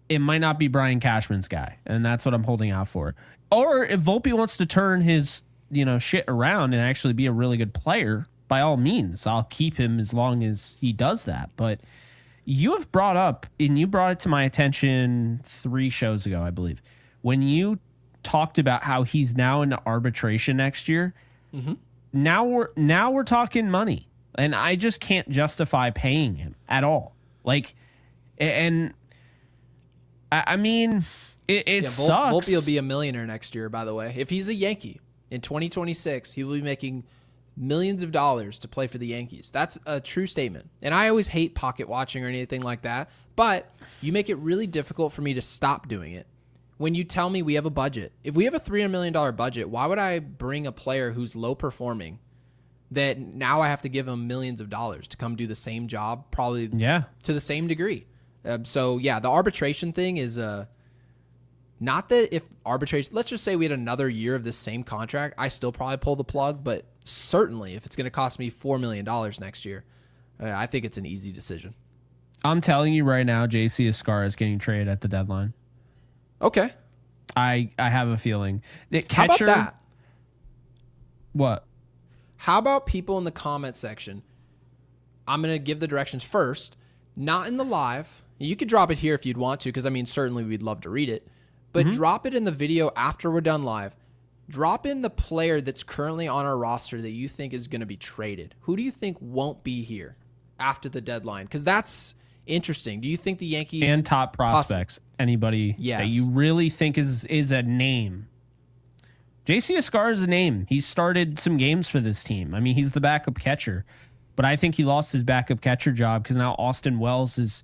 It might not be Brian Cashman's guy, and that's what I'm holding out for. Or if Volpe wants to turn his shit around and actually be a really good player, by all means, I'll keep him as long as he does that. But you have brought up, and you brought it to my attention 3 shows ago, I believe, when you talked about how he's now into arbitration next year. Mm-hmm. Now we're talking money, and I just can't justify paying him at all. Like, And I mean, it sucks. Volpe will be a millionaire next year, by the way. If he's a Yankee in 2026, he will be making millions of dollars to play for the Yankees. That's a true statement. And I always hate pocket watching or anything like that, but you make it really difficult for me to stop doing it. When you tell me we have a budget, if we have a $300 million budget, why would I bring a player who's low performing that now I have to give him millions of dollars to come do the same job, probably to the same degree? So the arbitration thing is not that if arbitration, let's just say we had another year of this same contract, I still probably pull the plug, but certainly if it's going to cost me $4 million next year, I think it's an easy decision. I'm telling you right now, JC Escar is getting traded at the deadline. Okay. I have a feeling that catcher. How about that? What? How about people in the comment section? I'm going to give the directions first, not in the live. You could drop it here if you'd want to, because I mean, certainly we'd love to read it, but drop it in the video after we're done live. Drop in the player that's currently on our roster that you think is going to be traded. Who do you think won't be here after the deadline? Because that's interesting. Do you think the Yankees and top prospects, anybody that you really think is a name? JC Escar is a name. He started some games for this team. I mean, he's the backup catcher, but I think he lost his backup catcher job because now Austin Wells is,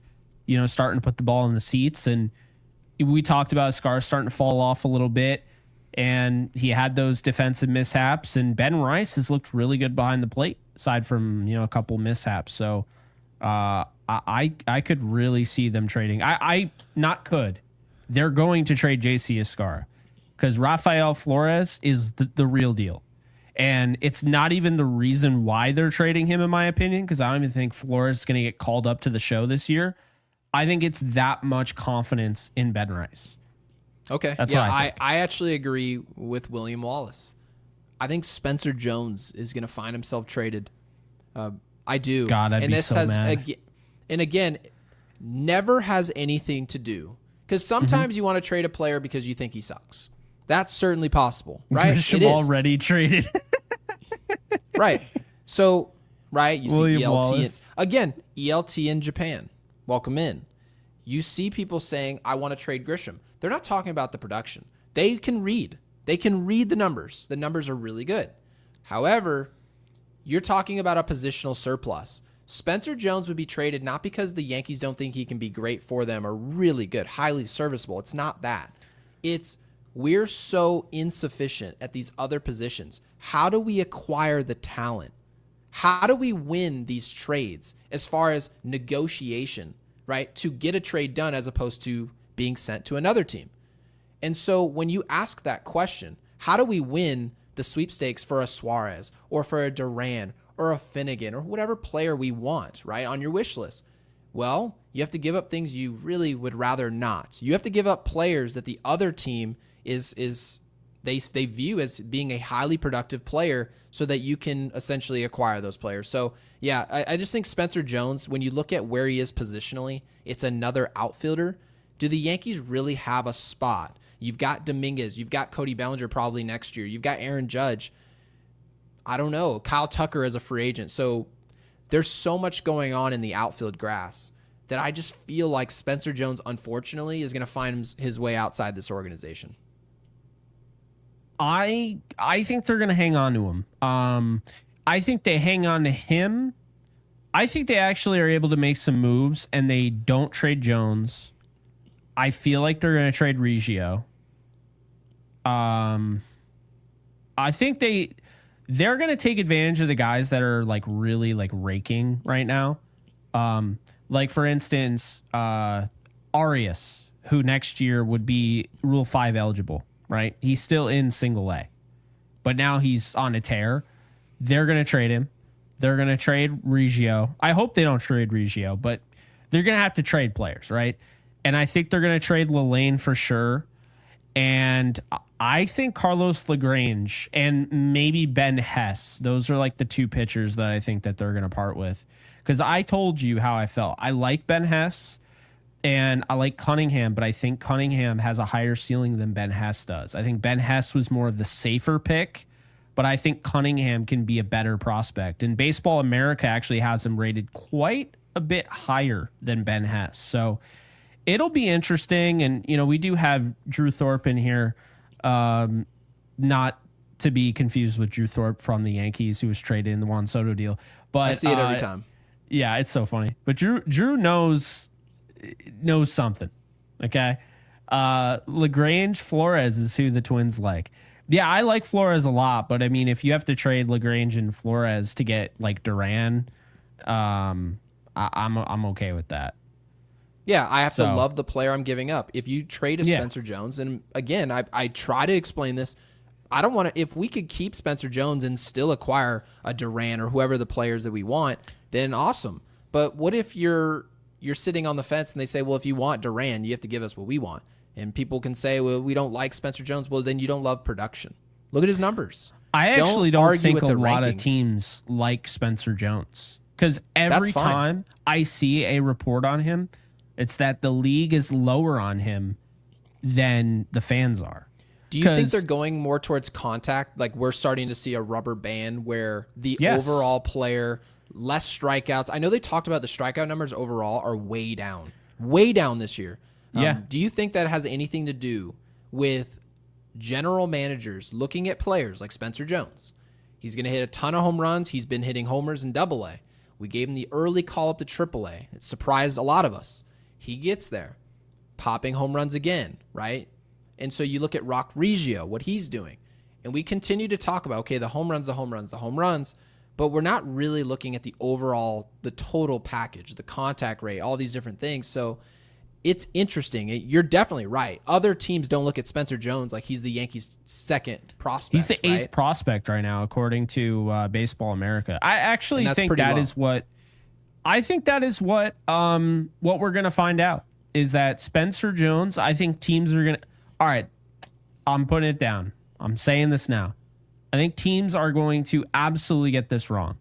starting to put the ball in the seats. And we talked about Escar starting to fall off a little bit, and he had those defensive mishaps. And Ben Rice has looked really good behind the plate, aside from a couple mishaps. So I could really see them trading. They're going to trade JC Escar because Rafael Flores is the real deal. And it's not even the reason why they're trading him, in my opinion, because I don't even think Flores is going to get called up to the show this year. I think it's that much confidence in Ben Rice. Okay. That's what I think. I actually agree with William Wallace. I think Spencer Jones is going to find himself traded. I do. God, I'd be so mad. And again, never has anything to do. Because sometimes you want to trade a player because you think he sucks. That's certainly possible, right? Grisham already traded. Right. So, right, you William see ELT. Wallace. Again, ELT in Japan. Welcome in. You see people saying, I want to trade Grisham. They're not talking about the production. They can read. They can read the numbers. The numbers are really good. However, you're talking about a positional surplus. Spencer Jones would be traded not because the Yankees don't think he can be great for them or really good, highly serviceable. It's not that. It's we're so insufficient at these other positions. How do we acquire the talent? How do we win these trades as far as negotiation, right? To get a trade done as opposed to being sent to another team. And so when you ask that question, how do we win the sweepstakes for a Suarez or for a Duran or a Finnegan or whatever player we want, right, on your wish list? Well, you have to give up things you really would rather not. You have to give up players that the other team they view as being a highly productive player so that you can essentially acquire those players. So, yeah, I just think Spencer Jones, when you look at where he is positionally, it's another outfielder. Do the Yankees really have a spot? You've got Dominguez. You've got Cody Bellinger probably next year. You've got Aaron Judge. I don't know. Kyle Tucker as a free agent. So there's so much going on in the outfield grass that I just feel like Spencer Jones, unfortunately, is going to find his way outside this organization. I think they're going to hang on to him. I think they hang on to him. I think they actually are able to make some moves and they don't trade Jones. I feel like they're going to trade Reggio. I think they're going to take advantage of the guys that are like really like raking right now. Like for instance, Arias, who next year would be Rule 5 eligible, right? He's still in single A, but now he's on a tear. They're going to trade him. They're going to trade Reggio. I hope they don't trade Reggio, but they're going to have to trade players, right? And I think they're going to trade Lelane for sure. And I think Carlos LaGrange and maybe Ben Hess, those are like the two pitchers that I think that they're going to part with. Because I told you how I felt. I like Ben Hess and I like Cunningham, but I think Cunningham has a higher ceiling than Ben Hess does. I think Ben Hess was more of the safer pick, but I think Cunningham can be a better prospect. And Baseball America actually has him rated quite a bit higher than Ben Hess. So it'll be interesting. And, we do have Drew Thorpe in here, not to be confused with Drew Thorpe from the Yankees, who was traded in the Juan Soto deal. But I see it every time. Yeah, it's so funny. But Drew knows something. Okay. LaGrange Flores is who the Twins like. Yeah, I like Flores a lot, but I mean, if you have to trade LaGrange and Flores to get like Duran, I'm okay with that. Yeah, I have to love the player I'm giving up. If you trade a Spencer Jones, and again, I try to explain this. I don't want to. If we could keep Spencer Jones and still acquire a Duran or whoever the players that we want, then awesome. But what if you're sitting on the fence and they say, well, if you want Duran, you have to give us what we want. And people can say, well, we don't like Spencer Jones. Well, then you don't love production. Look at his numbers. I actually don't think a lot of teams like Spencer Jones, because every time I see a report on him, it's that the league is lower on him than the fans are. Do you think they're going more towards contact? Like we're starting to see a rubber band where the overall player, less strikeouts. I know they talked about the strikeout numbers overall are way down this year. Do you think that has anything to do with general managers looking at players like Spencer Jones? He's going to hit a ton of home runs. He's been hitting homers in AA. We gave him the early call up to AAA. It surprised a lot of us. He gets there, popping home runs again, right? And so you look at Rock Reggio, what he's doing. And we continue to talk about, okay, the home runs, but we're not really looking at the overall, the total package, the contact rate, all these different things. So it's interesting. You're definitely right. Other teams don't look at Spencer Jones like he's the Yankees' second prospect. He's the eighth prospect right now, according to Baseball America. I actually think that is what we're going to find out is that Spencer Jones, I think teams are going to, all right, I'm putting it down. I'm saying this now. I think teams are going to absolutely get this wrong.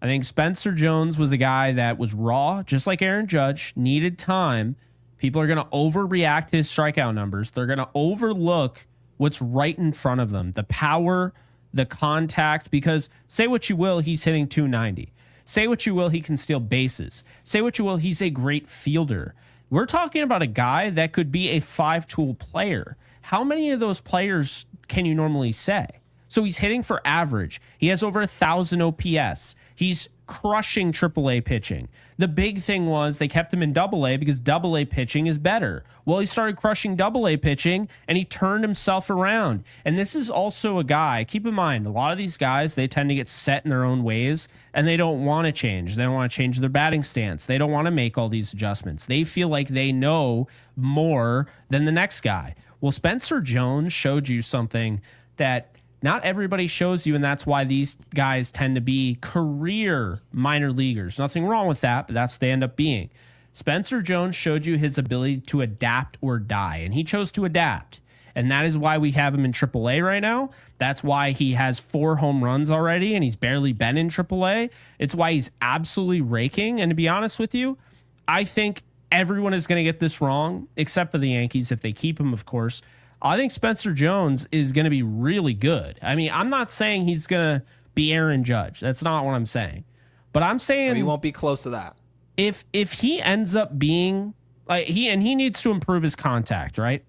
I think Spencer Jones was a guy that was raw, just like Aaron Judge, needed time. People are going to overreact to his strikeout numbers. They're going to overlook what's right in front of them, the power, the contact, because say what you will, he's hitting 290. Say what you will, he can steal bases. Say what you will, he's a great fielder. We're talking about a guy that could be a 5-tool player. How many of those players can you normally say? So he's hitting for average. He has over 1,000 OPS. He's crushing AAA pitching. The big thing was they kept him in AA because AA pitching is better. Well, he started crushing AA pitching and he turned himself around. And this is also a guy, keep in mind, a lot of these guys, they tend to get set in their own ways and they don't want to change. They don't want to change their batting stance. They don't want to make all these adjustments. They feel like they know more than the next guy. Well, Spencer Jones showed you something that not everybody shows you, and that's why these guys tend to be career minor leaguers. Nothing wrong with that, but that's what they end up being. Spencer Jones showed you his ability to adapt or die, and he chose to adapt. And that is why we have him in AAA right now. That's why he has 4 home runs already, and he's barely been in AAA. It's why he's absolutely raking. And to be honest with you, I think everyone is going to get this wrong, except for the Yankees, if they keep him, of course. I think Spencer Jones is going to be really good. I mean, I'm not saying he's going to be Aaron Judge. That's not what I'm saying. But I'm saying he won't be close to that. If he ends up being like he needs to improve his contact, right?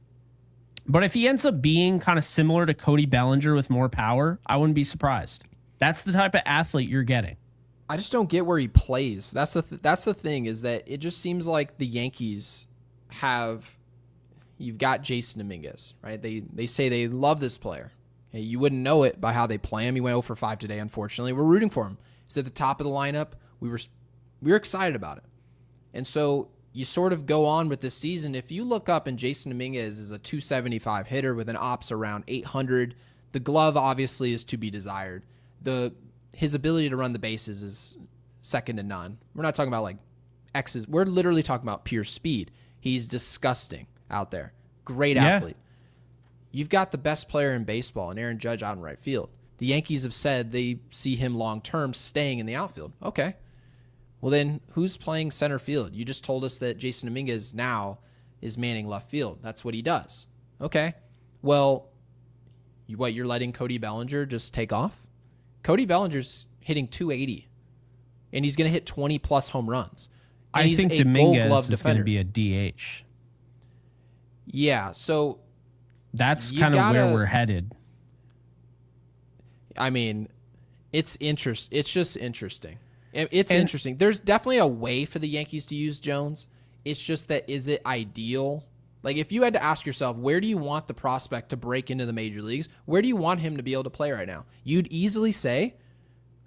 But if he ends up being kind of similar to Cody Bellinger with more power, I wouldn't be surprised. That's the type of athlete you're getting. I just don't get where he plays. That's the thing, is that it just seems like the Yankees have. You've got Jason Dominguez, right? They say they love this player. Okay, you wouldn't know it by how they play him. He went 0 for 5 today, unfortunately. We're rooting for him. He's at the top of the lineup. We were excited about it. And so you sort of go on with this season. If you look up and Jason Dominguez is a 275 hitter with an ops around 800, the glove obviously is to be desired. His ability to run the bases is second to none. We're not talking about like X's. We're literally talking about pure speed. He's disgusting out there. Great athlete. You've got the best player in baseball, and Aaron Judge out in right field. The Yankees have said they see him long-term staying in the outfield. Okay. Well, then who's playing center field? You just told us that Jason Dominguez now is manning left field. That's what he does. Okay. Well, you're letting Cody Bellinger just take off? Cody Bellinger's hitting 280, and he's going to hit 20-plus home runs. And I he's think a Gold Dominguez Glove is going to defender. be a DH. Yeah, so That's you kind of where gotta- we're headed. I mean, it's just interesting. It's And- interesting. There's definitely a way for the Yankees to use Jones. It's just that, is it ideal? Like, if you had to ask yourself, where do you want the prospect to break into the major leagues? Where do you want him to be able to play right now? You'd easily say,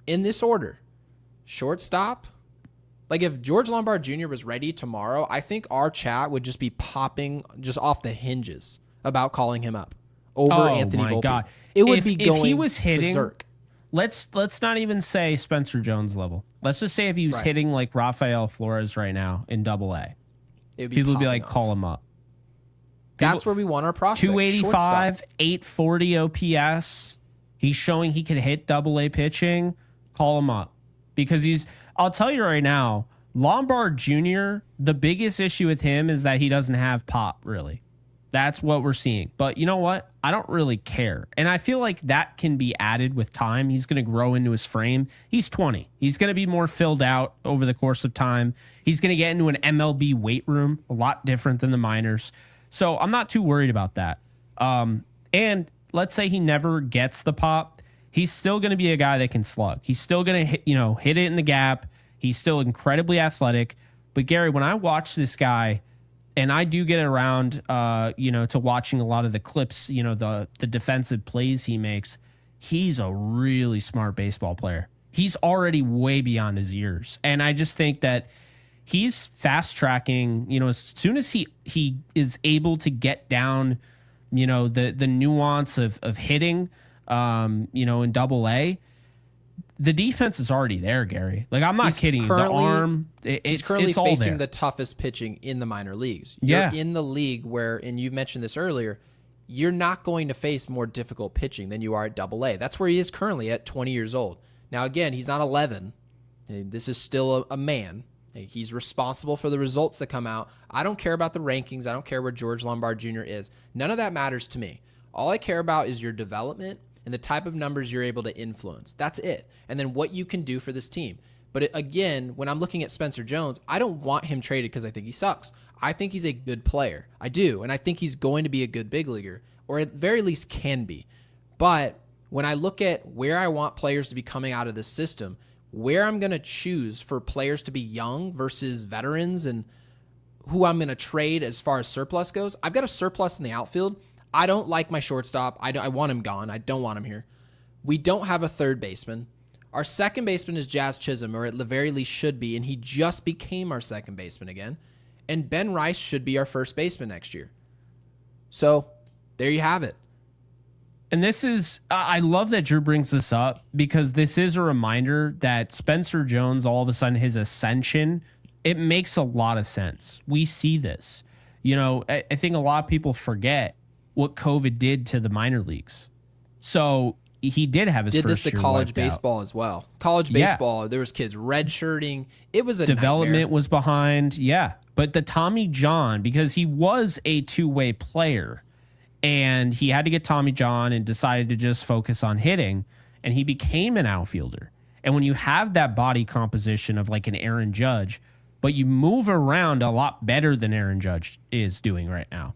in this order, shortstop. Like, if George Lombard Jr. was ready tomorrow, I think our chat would just be popping just off the hinges about calling him up over Anthony Volpe. God. It would if, be going if he was hitting, berserk. let's not even say Spencer Jones level. Let's just say if he was Right. hitting like Rafael Flores right now in AA, It would be people would be popping like, off. call him up. That's where we want our prospect. 285, Shortstop. 840 OPS. He's showing he can hit AA pitching. Call him up. Because I'll tell you right now, Lombard Jr., the biggest issue with him is that he doesn't have pop, really. That's what we're seeing. But you know what? I don't really care. And I feel like that can be added with time. He's going to grow into his frame. He's 20. He's going to be more filled out over the course of time. He's going to get into an MLB weight room, a lot different than the minors. So I'm not too worried about that. And let's say he never gets the pop. He's still going to be a guy that can slug. He's still going to hit it in the gap. He's still incredibly athletic. But Gary, when I watch this guy, and I do get around, to watching a lot of the clips, the defensive plays he makes, he's a really smart baseball player. He's already way beyond his years. And I just think that he's fast tracking, as soon as he is able to get down, the nuance of hitting, in AA. The defense is already there, Gary. Like, I'm not kidding you. The arm, He's currently it's all facing there. the toughest pitching in the minor leagues. Yeah. You're in the league where, and you mentioned this earlier, you're not going to face more difficult pitching than you are at AA. That's where he is currently at 20 years old. Now, again, he's not 11. This is still a man. He's responsible for the results that come out. I don't care about the rankings. I don't care where George Lombard Jr. is. None of that matters to me. All I care about is your development and the type of numbers you're able to influence. That's it. And then what you can do for this team. But again, when I'm looking at Spencer Jones, I don't want him traded because I think he sucks. I think he's a good player. I do. And I think he's going to be a good big leaguer, or at the very least can be. But when I look at where I want players to be coming out of this system, where I'm going to choose for players to be young versus veterans, and who I'm going to trade as far as surplus goes, I've got a surplus in the outfield. I don't like my shortstop. I want him gone. I don't want him here. We don't have a third baseman. Our second baseman is Jazz Chisholm, or at the very least should be, and he just became our second baseman again. And Ben Rice should be our first baseman next year. So there you have it. And this is, I love that Drew brings this up, because this is a reminder that Spencer Jones, all of a sudden, his ascension, it makes a lot of sense. We see this. I think a lot of people forget what COVID did to the minor leagues. So he did have his Did first this to year college wiped out. baseball as well. College baseball, there was kids redshirting. It was a Development nightmare. was behind. Yeah. But the Tommy John, because he was a two-way player, and he had to get Tommy John and decided to just focus on hitting, and he became an outfielder. And when you have that body composition of like an Aaron Judge, but you move around a lot better than Aaron Judge is doing right now,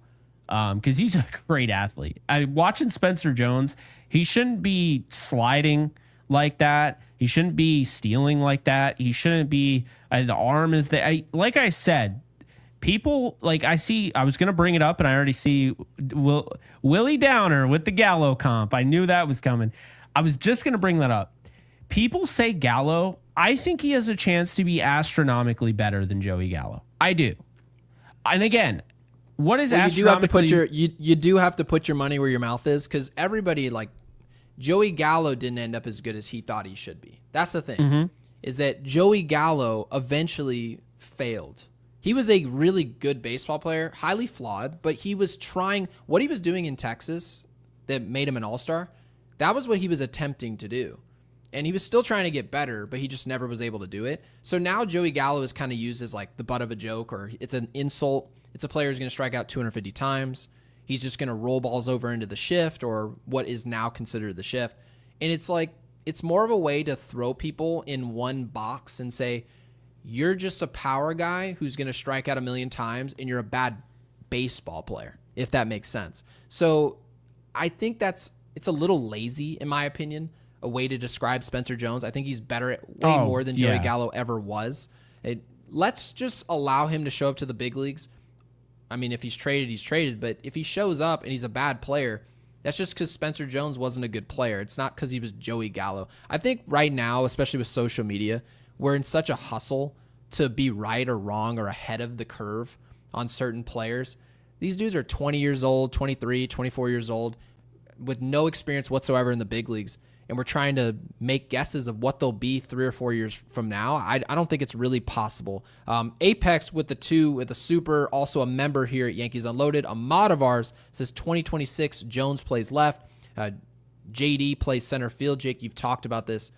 because he's a great athlete. Watching Spencer Jones, he shouldn't be sliding like that. He shouldn't be stealing like that. He shouldn't be, the arm is there. Like I said, people, like I was going to bring it up, and I already see Willie Downer with the Gallo comp. I knew that was coming. I was just going to bring that up. People say Gallo. I think he has a chance to be astronomically better than Joey Gallo. I do. And again, what is astronomically? You do have to put your money where your mouth is, because everybody, like, Joey Gallo didn't end up as good as he thought he should be. That's the thing, is that Joey Gallo eventually failed. He was a really good baseball player, highly flawed, but he was trying what he was doing in Texas that made him an all-star. That was what he was attempting to do. And he was still trying to get better, but he just never was able to do it. So now Joey Gallo is kind of used as like the butt of a joke, or it's an insult. It's a player who's going to strike out 250 times. He's just going to roll balls over into the shift, or what is now considered the shift. And it's like, it's more of a way to throw people in one box and say, you're just a power guy who's going to strike out a million times, and you're a bad baseball player, if that makes sense. So I think it's a little lazy, in my opinion, a way to describe Spencer Jones. I think he's better at way more than Joey Gallo ever was. Let's just allow him to show up to the big leagues. I mean, if he's traded, he's traded. But if he shows up and he's a bad player, that's just because Spencer Jones wasn't a good player. It's not because he was Joey Gallo. I think right now, especially with social media, we're in such a hustle to be right or wrong or ahead of the curve on certain players. These dudes are 20 years old, 23, 24 years old, with no experience whatsoever in the big leagues. And we're trying to make guesses of what they'll be 3 or 4 years from now. I don't think it's really possible. Apex with the super, also a member here at Yankees Unloaded. A mod of ours says 2026, Jones plays left. JD plays center field. Jake, you've talked about this.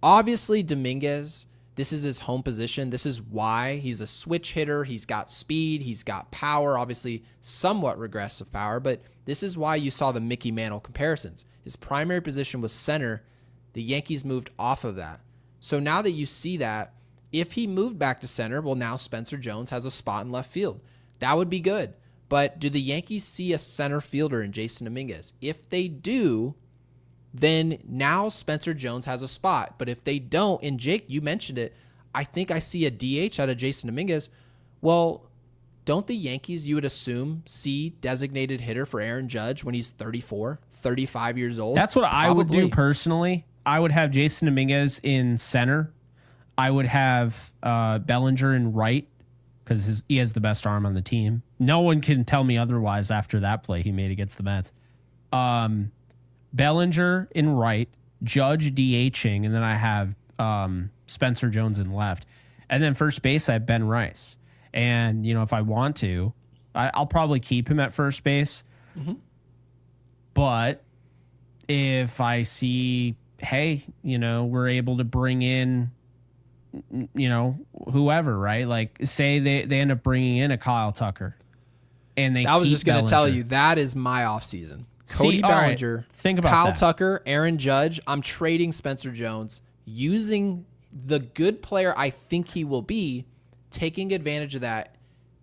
Obviously, Dominguez, this is his home position. This is why he's a switch hitter. He's got speed. He's got power, obviously somewhat regressive power, but this is why you saw the Mickey Mantle comparisons. His primary position was center. The Yankees moved off of that. So now that you see that, if he moved back to center, well, now Spencer Jones has a spot in left field. That would be good. But do the Yankees see a center fielder in Jason Dominguez? If they do, then now Spencer Jones has a spot. But if they don't, and Jake, you mentioned it, I think I see a DH out of Jason Dominguez. Well, don't the Yankees, you would assume, see designated hitter for Aaron Judge when he's 34, 35 years old? That's what I would do personally. I would have Jason Dominguez in center. I would have Bellinger in right because he has the best arm on the team. No one can tell me otherwise after that play he made against the Mets. Bellinger in right, Judge DHing, and then I have Spencer Jones in left. And then first base, I have Ben Rice. And, if I want to, I'll probably keep him at first base. Mm-hmm. But if I see, hey, we're able to bring in, whoever, right? Like, say they end up bringing in a Kyle Tucker. And I was just going to tell you, that is my offseason. Cody Bellinger, right, think about Kyle that. Tucker, Aaron Judge. I'm trading Spencer Jones, using the good player I think he will be, taking advantage of that,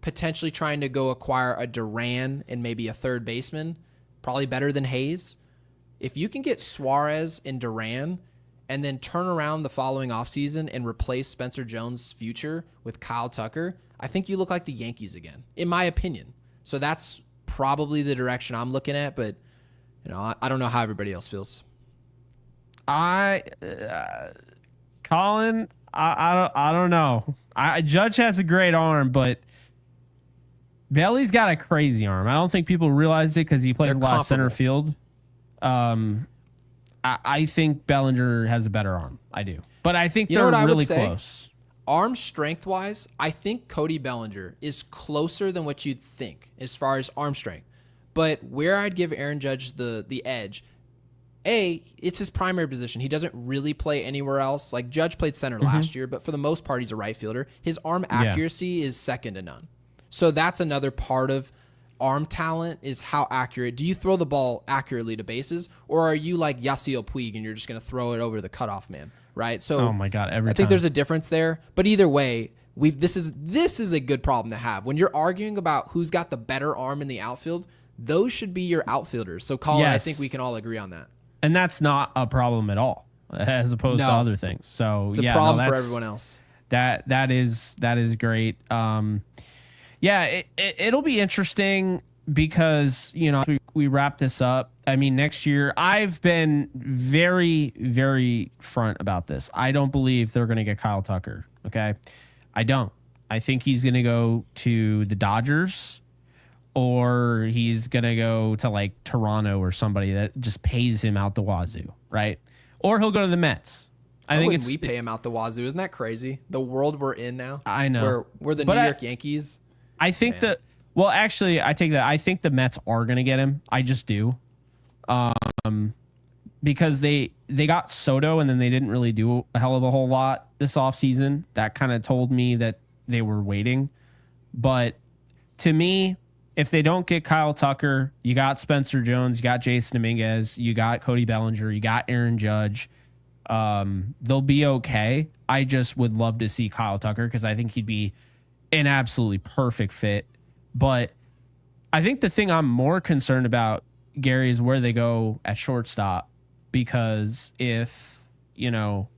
potentially trying to go acquire a Duran and maybe a third baseman, probably better than Hayes. If you can get Suarez and Duran and then turn around the following offseason and replace Spencer Jones' future with Kyle Tucker, I think you look like the Yankees again, in my opinion. So that's probably the direction I'm looking at, but I don't know how everybody else feels. Colin, I don't know. Judge has a great arm, but Belly's got a crazy arm. I don't think people realize it because he plays a lot of center field. I think Bellinger has a better arm. I do. But I think they're really close. Arm strength-wise, I think Cody Bellinger is closer than what you'd think as far as arm strength. But where I'd give Aaron Judge the edge, it's his primary position. He doesn't really play anywhere else. Like, Judge played center last year, but for the most part, he's a right fielder. His arm accuracy is second to none. So that's another part of arm talent, is how accurate. Do you throw the ball accurately to bases, or are you like Yasiel Puig and you're just going to throw it over the cutoff man, right? So oh my God, I think there's a difference there. But either way, this is a good problem to have. When you're arguing about who's got the better arm in the outfield, those should be your outfielders. So, Colin, I think we can all agree on that. And that's not a problem at all, as opposed to other things. So it's a problem for everyone else. That is great. It'll be interesting because, we wrap this up. I mean, next year, I've been very, very front about this. I don't believe they're going to get Kyle Tucker. Okay. I don't. I think he's going to go to the Dodgers, or he's going to go to like Toronto or somebody that just pays him out the wazoo, right? Or he'll go to the Mets. I think we pay him out the wazoo. Isn't that crazy? The world we're in now. I know. We're the New York Yankees. I think actually, I take that. I think the Mets are going to get him. I just do. Because they got Soto and then they didn't really do a hell of a whole lot this offseason. That kind of told me that they were waiting. But to me, if they don't get Kyle Tucker, you got Spencer Jones, you got Jason Dominguez, you got Cody Bellinger, you got Aaron Judge. They'll be okay. I just would love to see Kyle Tucker because I think he'd be an absolutely perfect fit. But I think the thing I'm more concerned about, Gary, is where they go at shortstop, because if,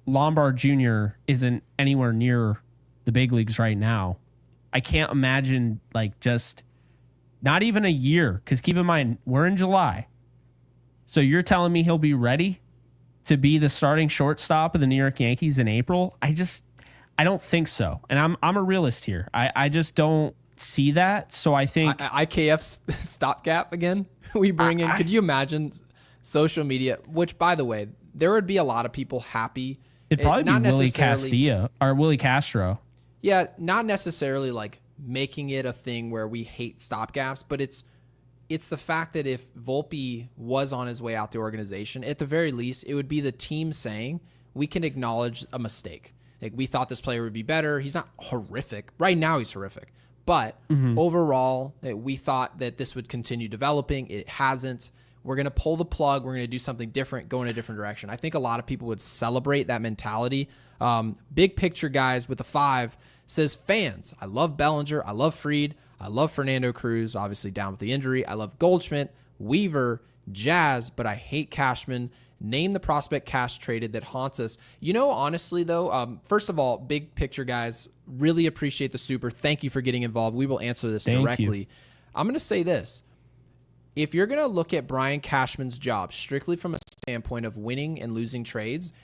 Lombard Jr. isn't anywhere near the big leagues right now, I can't imagine just not even a year, because keep in mind, we're in July. So you're telling me he'll be ready to be the starting shortstop of the New York Yankees in April? I don't think so. And I'm a realist here. I just don't see that. So I think IKF stopgap again. We bring in. Could you imagine social media? Which, by the way, there would be a lot of people happy. It'd probably be Willie Castillo or Willie Castro. Yeah, not necessarily making it a thing where we hate stopgaps, but it's the fact that if Volpe was on his way out the organization, at the very least, it would be the team saying, we can acknowledge a mistake. We thought this player would be better. He's not horrific. Right now, he's horrific. But overall, we thought that this would continue developing. It hasn't. We're going to pull the plug. We're going to do something different, go in a different direction. I think a lot of people would celebrate that mentality. Big picture guys with the 5 says, fans, I love Bellinger. I love Fried. I love Fernando Cruz, obviously down with the injury. I love Goldschmidt, Weaver, Jazz, but I hate Cashman. Name the prospect Cash traded that haunts us. Honestly, though, first of all, big picture guys, really appreciate the super. Thank you for getting involved. We will answer this directly. I'm going to say this. If you're going to look at Brian Cashman's job strictly from a standpoint of winning and losing trades,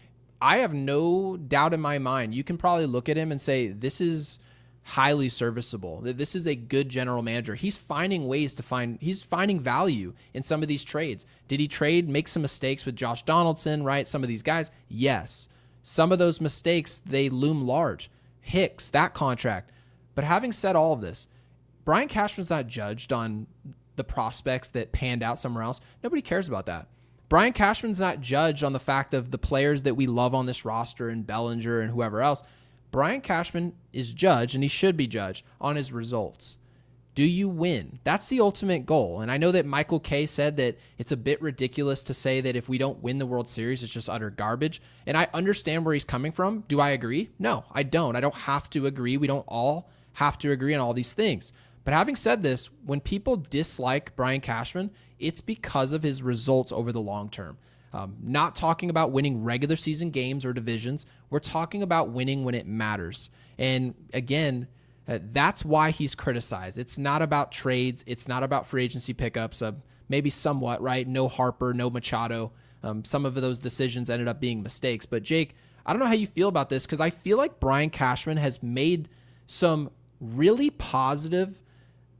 I have no doubt in my mind you can probably look at him and say, this is highly serviceable. This is a good general manager. He's finding ways he's finding value in some of these trades. Did he make some mistakes with Josh Donaldson, right? Some of these guys? Yes. Some of those mistakes, they loom large. Hicks, that contract. But having said all of this, Brian Cashman's not judged on the prospects that panned out somewhere else. Nobody cares about that. Brian Cashman's not judged on the fact of the players that we love on this roster and Bellinger and whoever else. Brian Cashman is judged, and he should be judged, on his results. Do you win? That's the ultimate goal. And I know that Michael Kay said that it's a bit ridiculous to say that if we don't win the World Series, it's just utter garbage. And I understand where he's coming from. Do I agree? No, I don't. I don't have to agree. We don't all have to agree on all these things. But having said this, when people dislike Brian Cashman, it's because of his results over the long term. Not talking about winning regular season games or divisions. We're talking about winning when it matters. And again, that's why he's criticized. It's not about trades. It's not about free agency pickups. Maybe somewhat, right? No Harper, no Machado. Some of those decisions ended up being mistakes. But Jake, I don't know how you feel about this, because I feel like Brian Cashman has made some really positive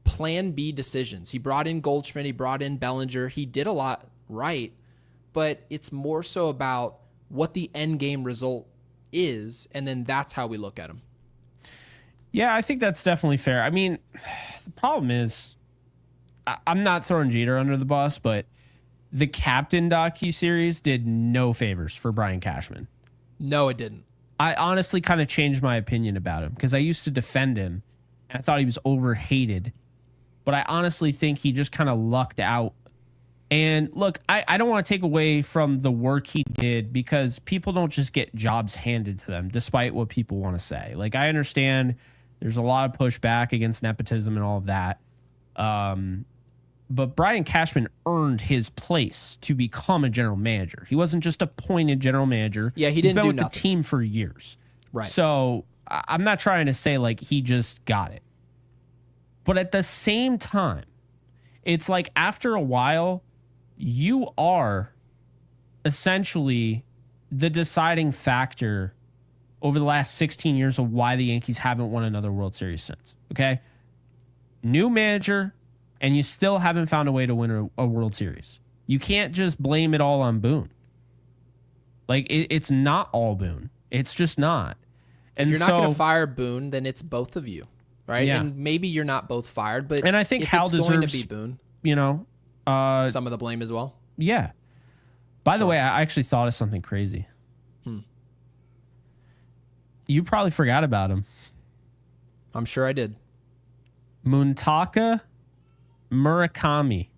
plan B decisions. He brought in Goldschmidt. He brought in Bellinger. He did a lot right. But it's more so about what the end game result is, and then that's how we look at him. Yeah, I think that's definitely fair. I mean, the problem is, I'm not throwing Jeter under the bus, but the Captain docuseries did no favors for Brian Cashman. No, it didn't. I honestly kind of changed my opinion about him, because I used to defend him, and I thought he was overhated. But I honestly think he just kind of lucked out. And look, I don't want to take away from the work he did, because people don't just get jobs handed to them, despite what people want to say. I understand there's a lot of pushback against nepotism and all of that. But Brian Cashman earned his place to become a general manager. He wasn't just appointed general manager. Yeah, He's been with the team for years. Right. So I'm not trying to say he just got it. But at the same time, it's after a while, you are essentially the deciding factor over the last 16 years of why the Yankees haven't won another World Series since. Okay? New manager, and you still haven't found a way to win a World Series. You can't just blame it all on Boone. It's not all Boone. It's just not. And if you're not going to fire Boone, then it's both of you, right? Yeah. And maybe you're not both fired, but I think Hal deserves going to be Boone, some of the blame as well. Yeah. By the way, I actually thought of something crazy. You probably forgot about him. I'm sure I did. Muntaka Murakami.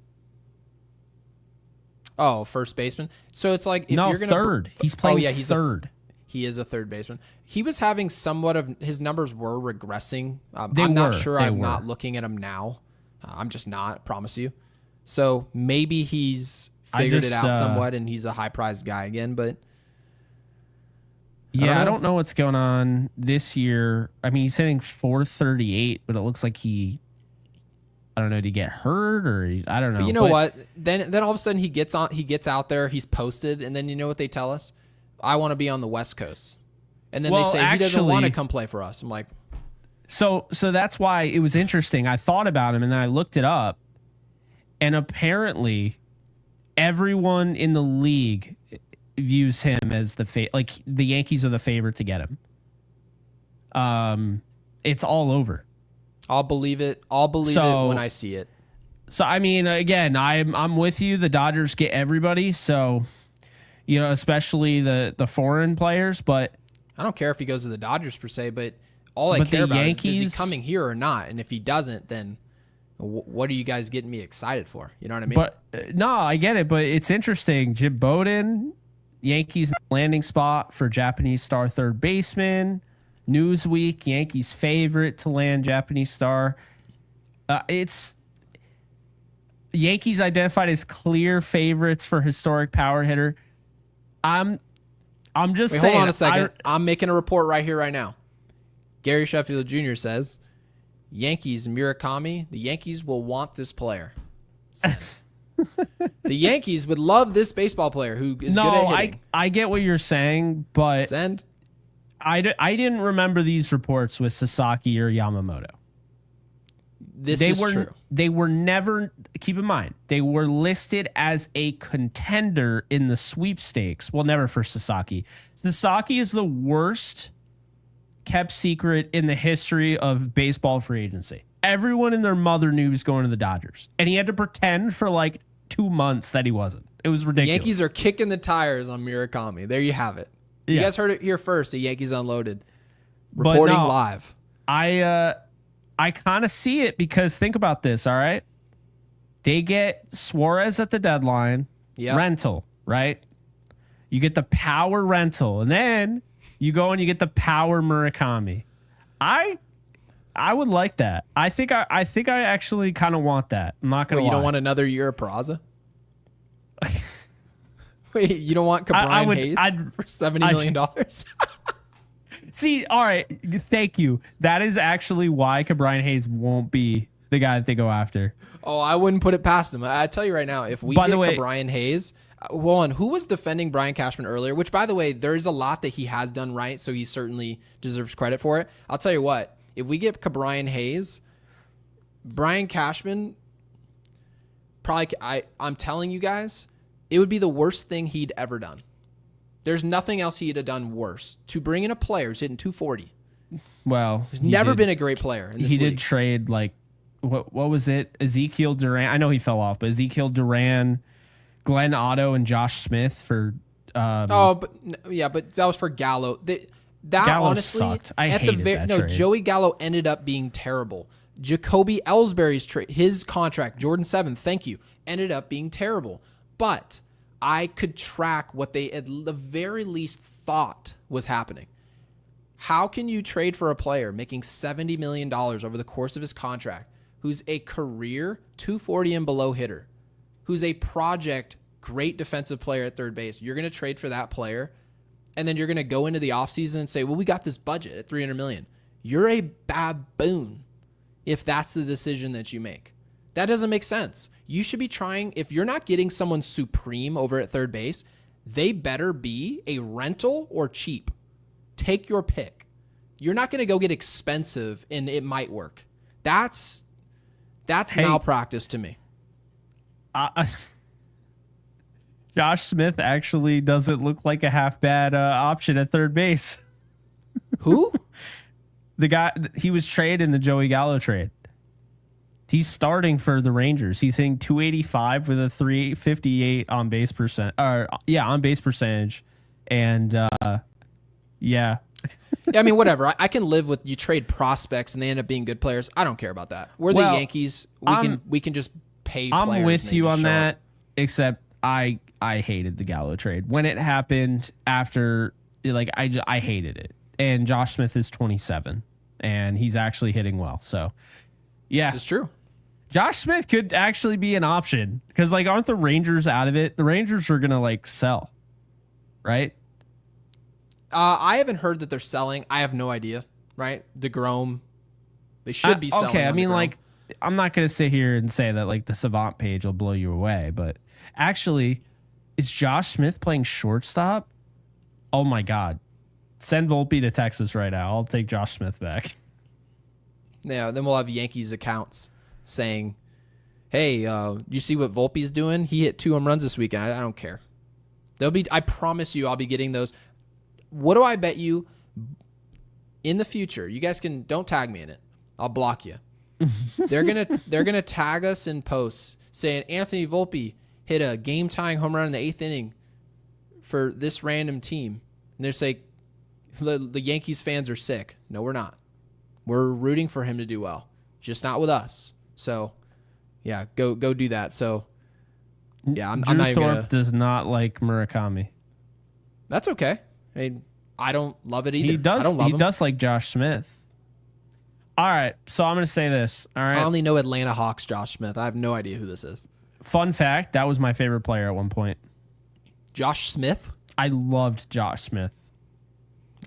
Oh, first baseman. So it's like if no, you're gonna third. He's playing he's third. He is a third baseman. He was having somewhat of his numbers were regressing. They I'm not were. sure. They I'm were. not looking at him now. I'm just not. I promise you. So maybe he's figured it out somewhat, and he's a high priced guy again. But I don't know what's going on this year. I mean, he's hitting 438, but it looks like I don't know, did he get hurt or I don't know. But you know what? Then all of a sudden he gets out there, he's posted, and then you know what they tell us? I want to be on the West Coast. And then they say he doesn't want to come play for us. I'm like, so that's why it was interesting. I thought about him and then I looked it up, and apparently everyone in the league views him as like the Yankees are the favorite to get him. It's all over. I'll believe it. I'll believe it when I see it. So I mean, again, I'm with you. The Dodgers get everybody, so especially the foreign players. But I don't care if he goes to the Dodgers per se. But all I care about is he coming here or not. And if he doesn't, then what are you guys getting me excited for? You know what I mean? But no, I get it. But it's interesting. Jim Bowden, Yankees landing spot for Japanese star third baseman. Newsweek, Yankees favorite to land Japanese star. It's Yankees identified as clear favorites for historic power hitter. I'm just saying. Hold on a second. I'm making a report right here, right now. Gary Sheffield Jr. says, Yankees Murakami, the Yankees will want this player. The Yankees would love this baseball player who is good at hitting. I get what you're saying, but Send. I didn't remember these reports with Sasaki or Yamamoto. This is true. They were never, keep in mind, they were listed as a contender in the sweepstakes. Well, never for Sasaki. Sasaki is the worst kept secret in the history of baseball free agency. Everyone and their mother knew he was going to the Dodgers, and he had to pretend for like 2 months that he wasn't. It was ridiculous. The Yankees are kicking the tires on Murakami. There you have it. You guys heard it here first. The Yankees Unloaded. Reporting live. I kind of see it because think about this, all right? They get Suarez at the deadline, rental, right? You get the power rental, and then you go and you get the power Murakami. I would like that. I think I actually kind of want that. I'm not gonna lie. You don't want another year of Peraza? Wait, you don't want Brian Hayes for $70 million? See, all right, thank you. That is actually why Brian Hayes won't be the guy that they go after. Oh, I wouldn't put it past him. I tell you right now, if we get Brian Hayes, hold on, who was defending Brian Cashman earlier? Which, by the way, there is a lot that he has done right, so he certainly deserves credit for it. I'll tell you what, if we get Brian Hayes, Brian Cashman, probably, I'm telling you guys, it would be the worst thing he'd ever done. There's nothing else he'd have done worse. To bring in a player who's hitting 240. Well, he's never been a great player in this league. Did trade like what was it? Ezekiel Duran. I know he fell off, but Ezekiel Duran, Glenn Otto, and Josh Smith for. But that was for Gallo. Gallo honestly sucked. I hated that trade. Joey Gallo ended up being terrible. Jacoby Ellsbury's trade, his contract, Jordan 7, thank you, ended up being terrible. But I could track what they at the very least thought was happening. How can you trade for a player making $70 million over the course of his contract, who's a career 240 and below hitter, who's a project great defensive player at third base? You're going to trade for that player, and then you're going to go into the offseason and say, well, we got this budget at $300 million. You're a baboon if that's the decision that you make. That doesn't make sense. You should be trying, if you're not getting someone supreme over at third base, they better be a rental or cheap. Take your pick. You're not going to go get expensive and it might work. That's malpractice to me. Josh Smith actually doesn't look like a half bad option at third base. Who? The guy, he was traded in the Joey Gallo trade. He's starting for the Rangers. He's hitting 285 with a 358 on base percentage. And yeah. I mean, whatever. I can live with you trade prospects and they end up being good players. I don't care about that. We're the Yankees. We can just pay players. I'm with you on that, except I hated the Gallo trade when it happened. After, like, I hated it. And Josh Smith is 27, and he's actually hitting well. So, yeah, It's true. Josh Smith could actually be an option because, like, aren't the Rangers out of it? The Rangers are gonna like sell, right? I haven't heard that they're selling. I have no idea. Right, DeGrom. They should be selling. Okay, I mean, DeGrom. like, I'm not gonna sit here and say that like the Savant page will blow you away, but actually, is Josh Smith playing shortstop? Oh my God. Send Volpe to Texas right now. I'll take Josh Smith back. Yeah, then we'll have Yankees accounts saying, hey, you see what Volpe's doing? He hit 2 home runs this weekend. I don't care. I promise you I'll be getting those. What do I bet you in the future? You guys don't tag me in it. I'll block you. They're gonna tag us in posts saying Anthony Volpe hit a game-tying home run in the 8th inning for this random team. And they're saying the Yankees fans are sick. No, we're not. We're rooting for him to do well, just not with us. So, yeah, go do that. So, yeah, I'm Drew not even Thorpe does not like Murakami. That's okay. I mean, I don't love it either. He does. I don't love He him. does like Josh Smith. All right, so I'm gonna say this. All right. I only know Atlanta Hawks Josh Smith. I have no idea who this is. Fun fact: that was my favorite player at one point. Josh Smith? I loved Josh Smith.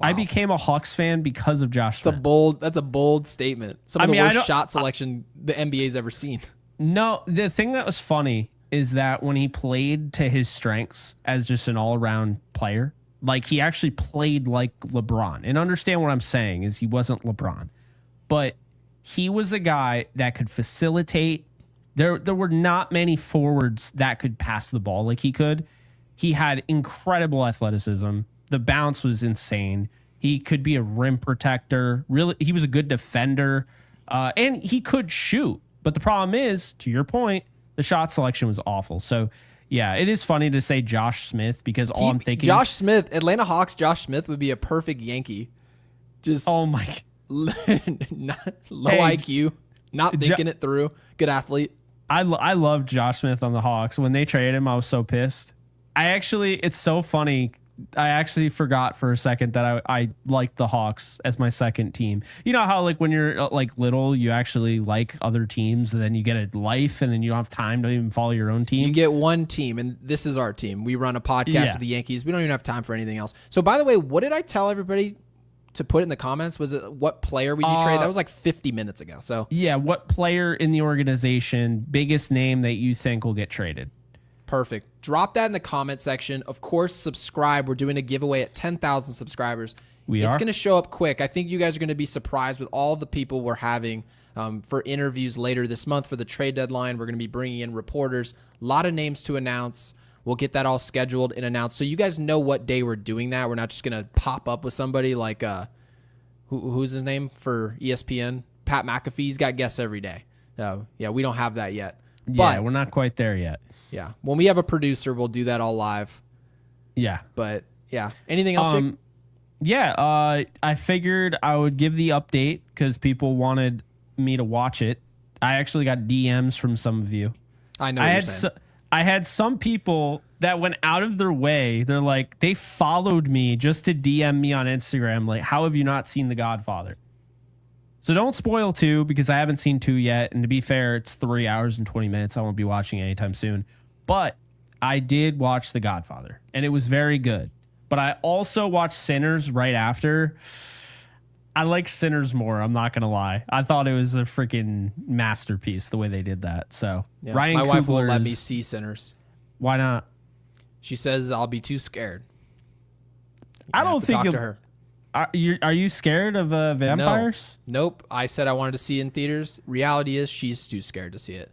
Wow. I became a Hawks fan because of Josh Smith. That's a bold statement. Some of the worst shot selection the NBA's ever seen. No, the thing that was funny is that when he played to his strengths as just an all-around player, like he actually played like LeBron. And understand what I'm saying is he wasn't LeBron, but he was a guy that could facilitate. There were not many forwards that could pass the ball like he could. He had incredible athleticism. The bounce was insane. He could be a rim protector. Really, he was a good defender, and he could shoot. But the problem is, to your point, the shot selection was awful. So, yeah, it is funny to say Josh Smith because I'm thinking Josh Smith, Atlanta Hawks Josh Smith would be a perfect Yankee. Just oh my, low IQ, not thinking it through. Good athlete. I love Josh Smith on the Hawks. When they traded him, I was so pissed. It's so funny. I actually forgot for a second that I liked the Hawks as my second team. You know how like when you're like little, you actually like other teams, and then you get a life, and then you don't have time to even follow your own team. You get one team, and this is our team. We run a podcast with the Yankees. We don't even have time for anything else. So, by the way, what did I tell everybody to put in the comments? Was it what player would you trade? That was like 50 minutes ago. So yeah, what player in the organization, biggest name that you think will get traded? Perfect. Drop that in the comment section. Of course, subscribe. We're doing a giveaway at 10,000 subscribers. It's going to show up quick. I think you guys are going to be surprised with all the people we're having for interviews later this month for the trade deadline. We're going to be bringing in reporters. A lot of names to announce. We'll get that all scheduled and announced. So you guys know what day we're doing that. We're not just going to pop up with somebody like, who's his name for ESPN? Pat McAfee's got guests every day. Yeah, we don't have that yet. Yeah, we're not quite there yet. Yeah. When we have a producer, we'll do that all live. Yeah. But, yeah. Anything else, Jake? Yeah, I figured I would give the update because people wanted me to watch it. I actually got DMs from some of you. I know what you're saying. I had some people that went out of their way. They're like, they followed me just to DM me on Instagram. Like, how have you not seen The Godfather? So don't spoil 2 because I haven't seen 2 yet. And to be fair, it's 3 hours and 20 minutes. I won't be watching it anytime soon. But I did watch The Godfather, and it was very good. But I also watched Sinners right after. I like Sinners more. I'm not going to lie. I thought it was a freaking masterpiece the way they did that. So yeah, Ryan my wife won't Coogler's- let me see Sinners. Why not? She says I'll be too scared. I don't think talk to her. Are you scared of vampires? No. Nope. I said I wanted to see it in theaters. Reality is she's too scared to see it.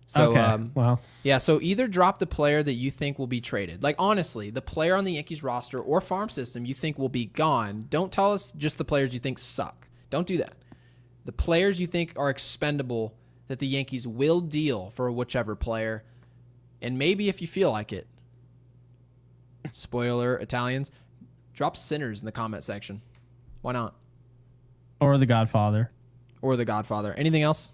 So, okay. Well, yeah. So either drop the player that you think will be traded. Like, honestly, the player on the Yankees roster or farm system you think will be gone. Don't tell us just the players you think suck. Don't do that. The players you think are expendable that the Yankees will deal for whichever player. And maybe if you feel like it, spoiler, Italians, drop Sinners in the comment section. Why not? or The Godfather. Or The Godfather. Anything else?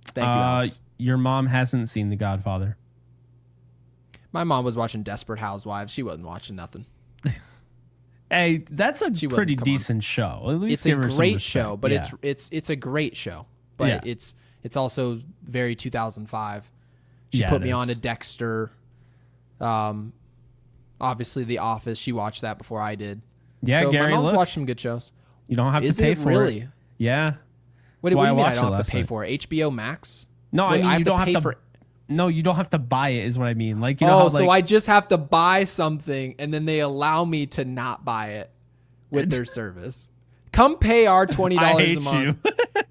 Thank you, Alex. Your mom hasn't seen The Godfather. My mom was watching Desperate Housewives. She wasn't watching nothing. Hey, that's a pretty decent show. At least it's a great show, but it's a great show. But it's also very 2005. She put me on to Dexter. Obviously The Office. She watched that before I did. Yeah, so Gary, my mom's watched some good shows. You don't have to pay for it. Yeah. What do you mean I don't have to pay for it? HBO Max? No, I mean you don't have to. No, you don't have to buy it. Is what I mean. Like you know. So I just have to buy something, and then they allow me to not buy it with their service. Come pay our $20 a month,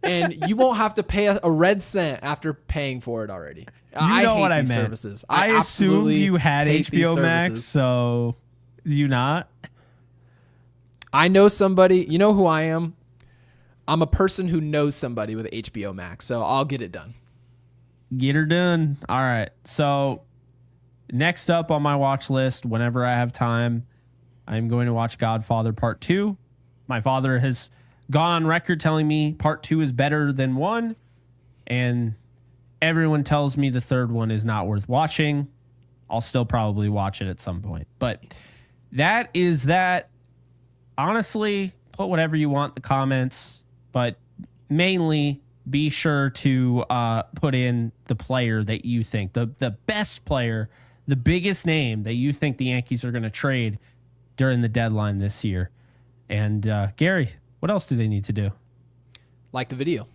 and you won't have to pay a red cent after paying for it already. You know what I meant. Services. I assumed you had HBO Max, so do you not? I know somebody. You know who I am? I'm a person who knows somebody with HBO Max, so I'll get it done. Get her done. All right. So next up on my watch list, whenever I have time, I'm going to watch Godfather Part 2. My father has gone on record telling me Part 2 is better than 1, and everyone tells me the third one is not worth watching. I'll still probably watch it at some point. But that is that. Honestly, put whatever you want in the comments, but mainly be sure to put in the player that you think, the best player, the biggest name that you think the Yankees are going to trade during the deadline this year. And Gary, what else do they need to do? Like the video.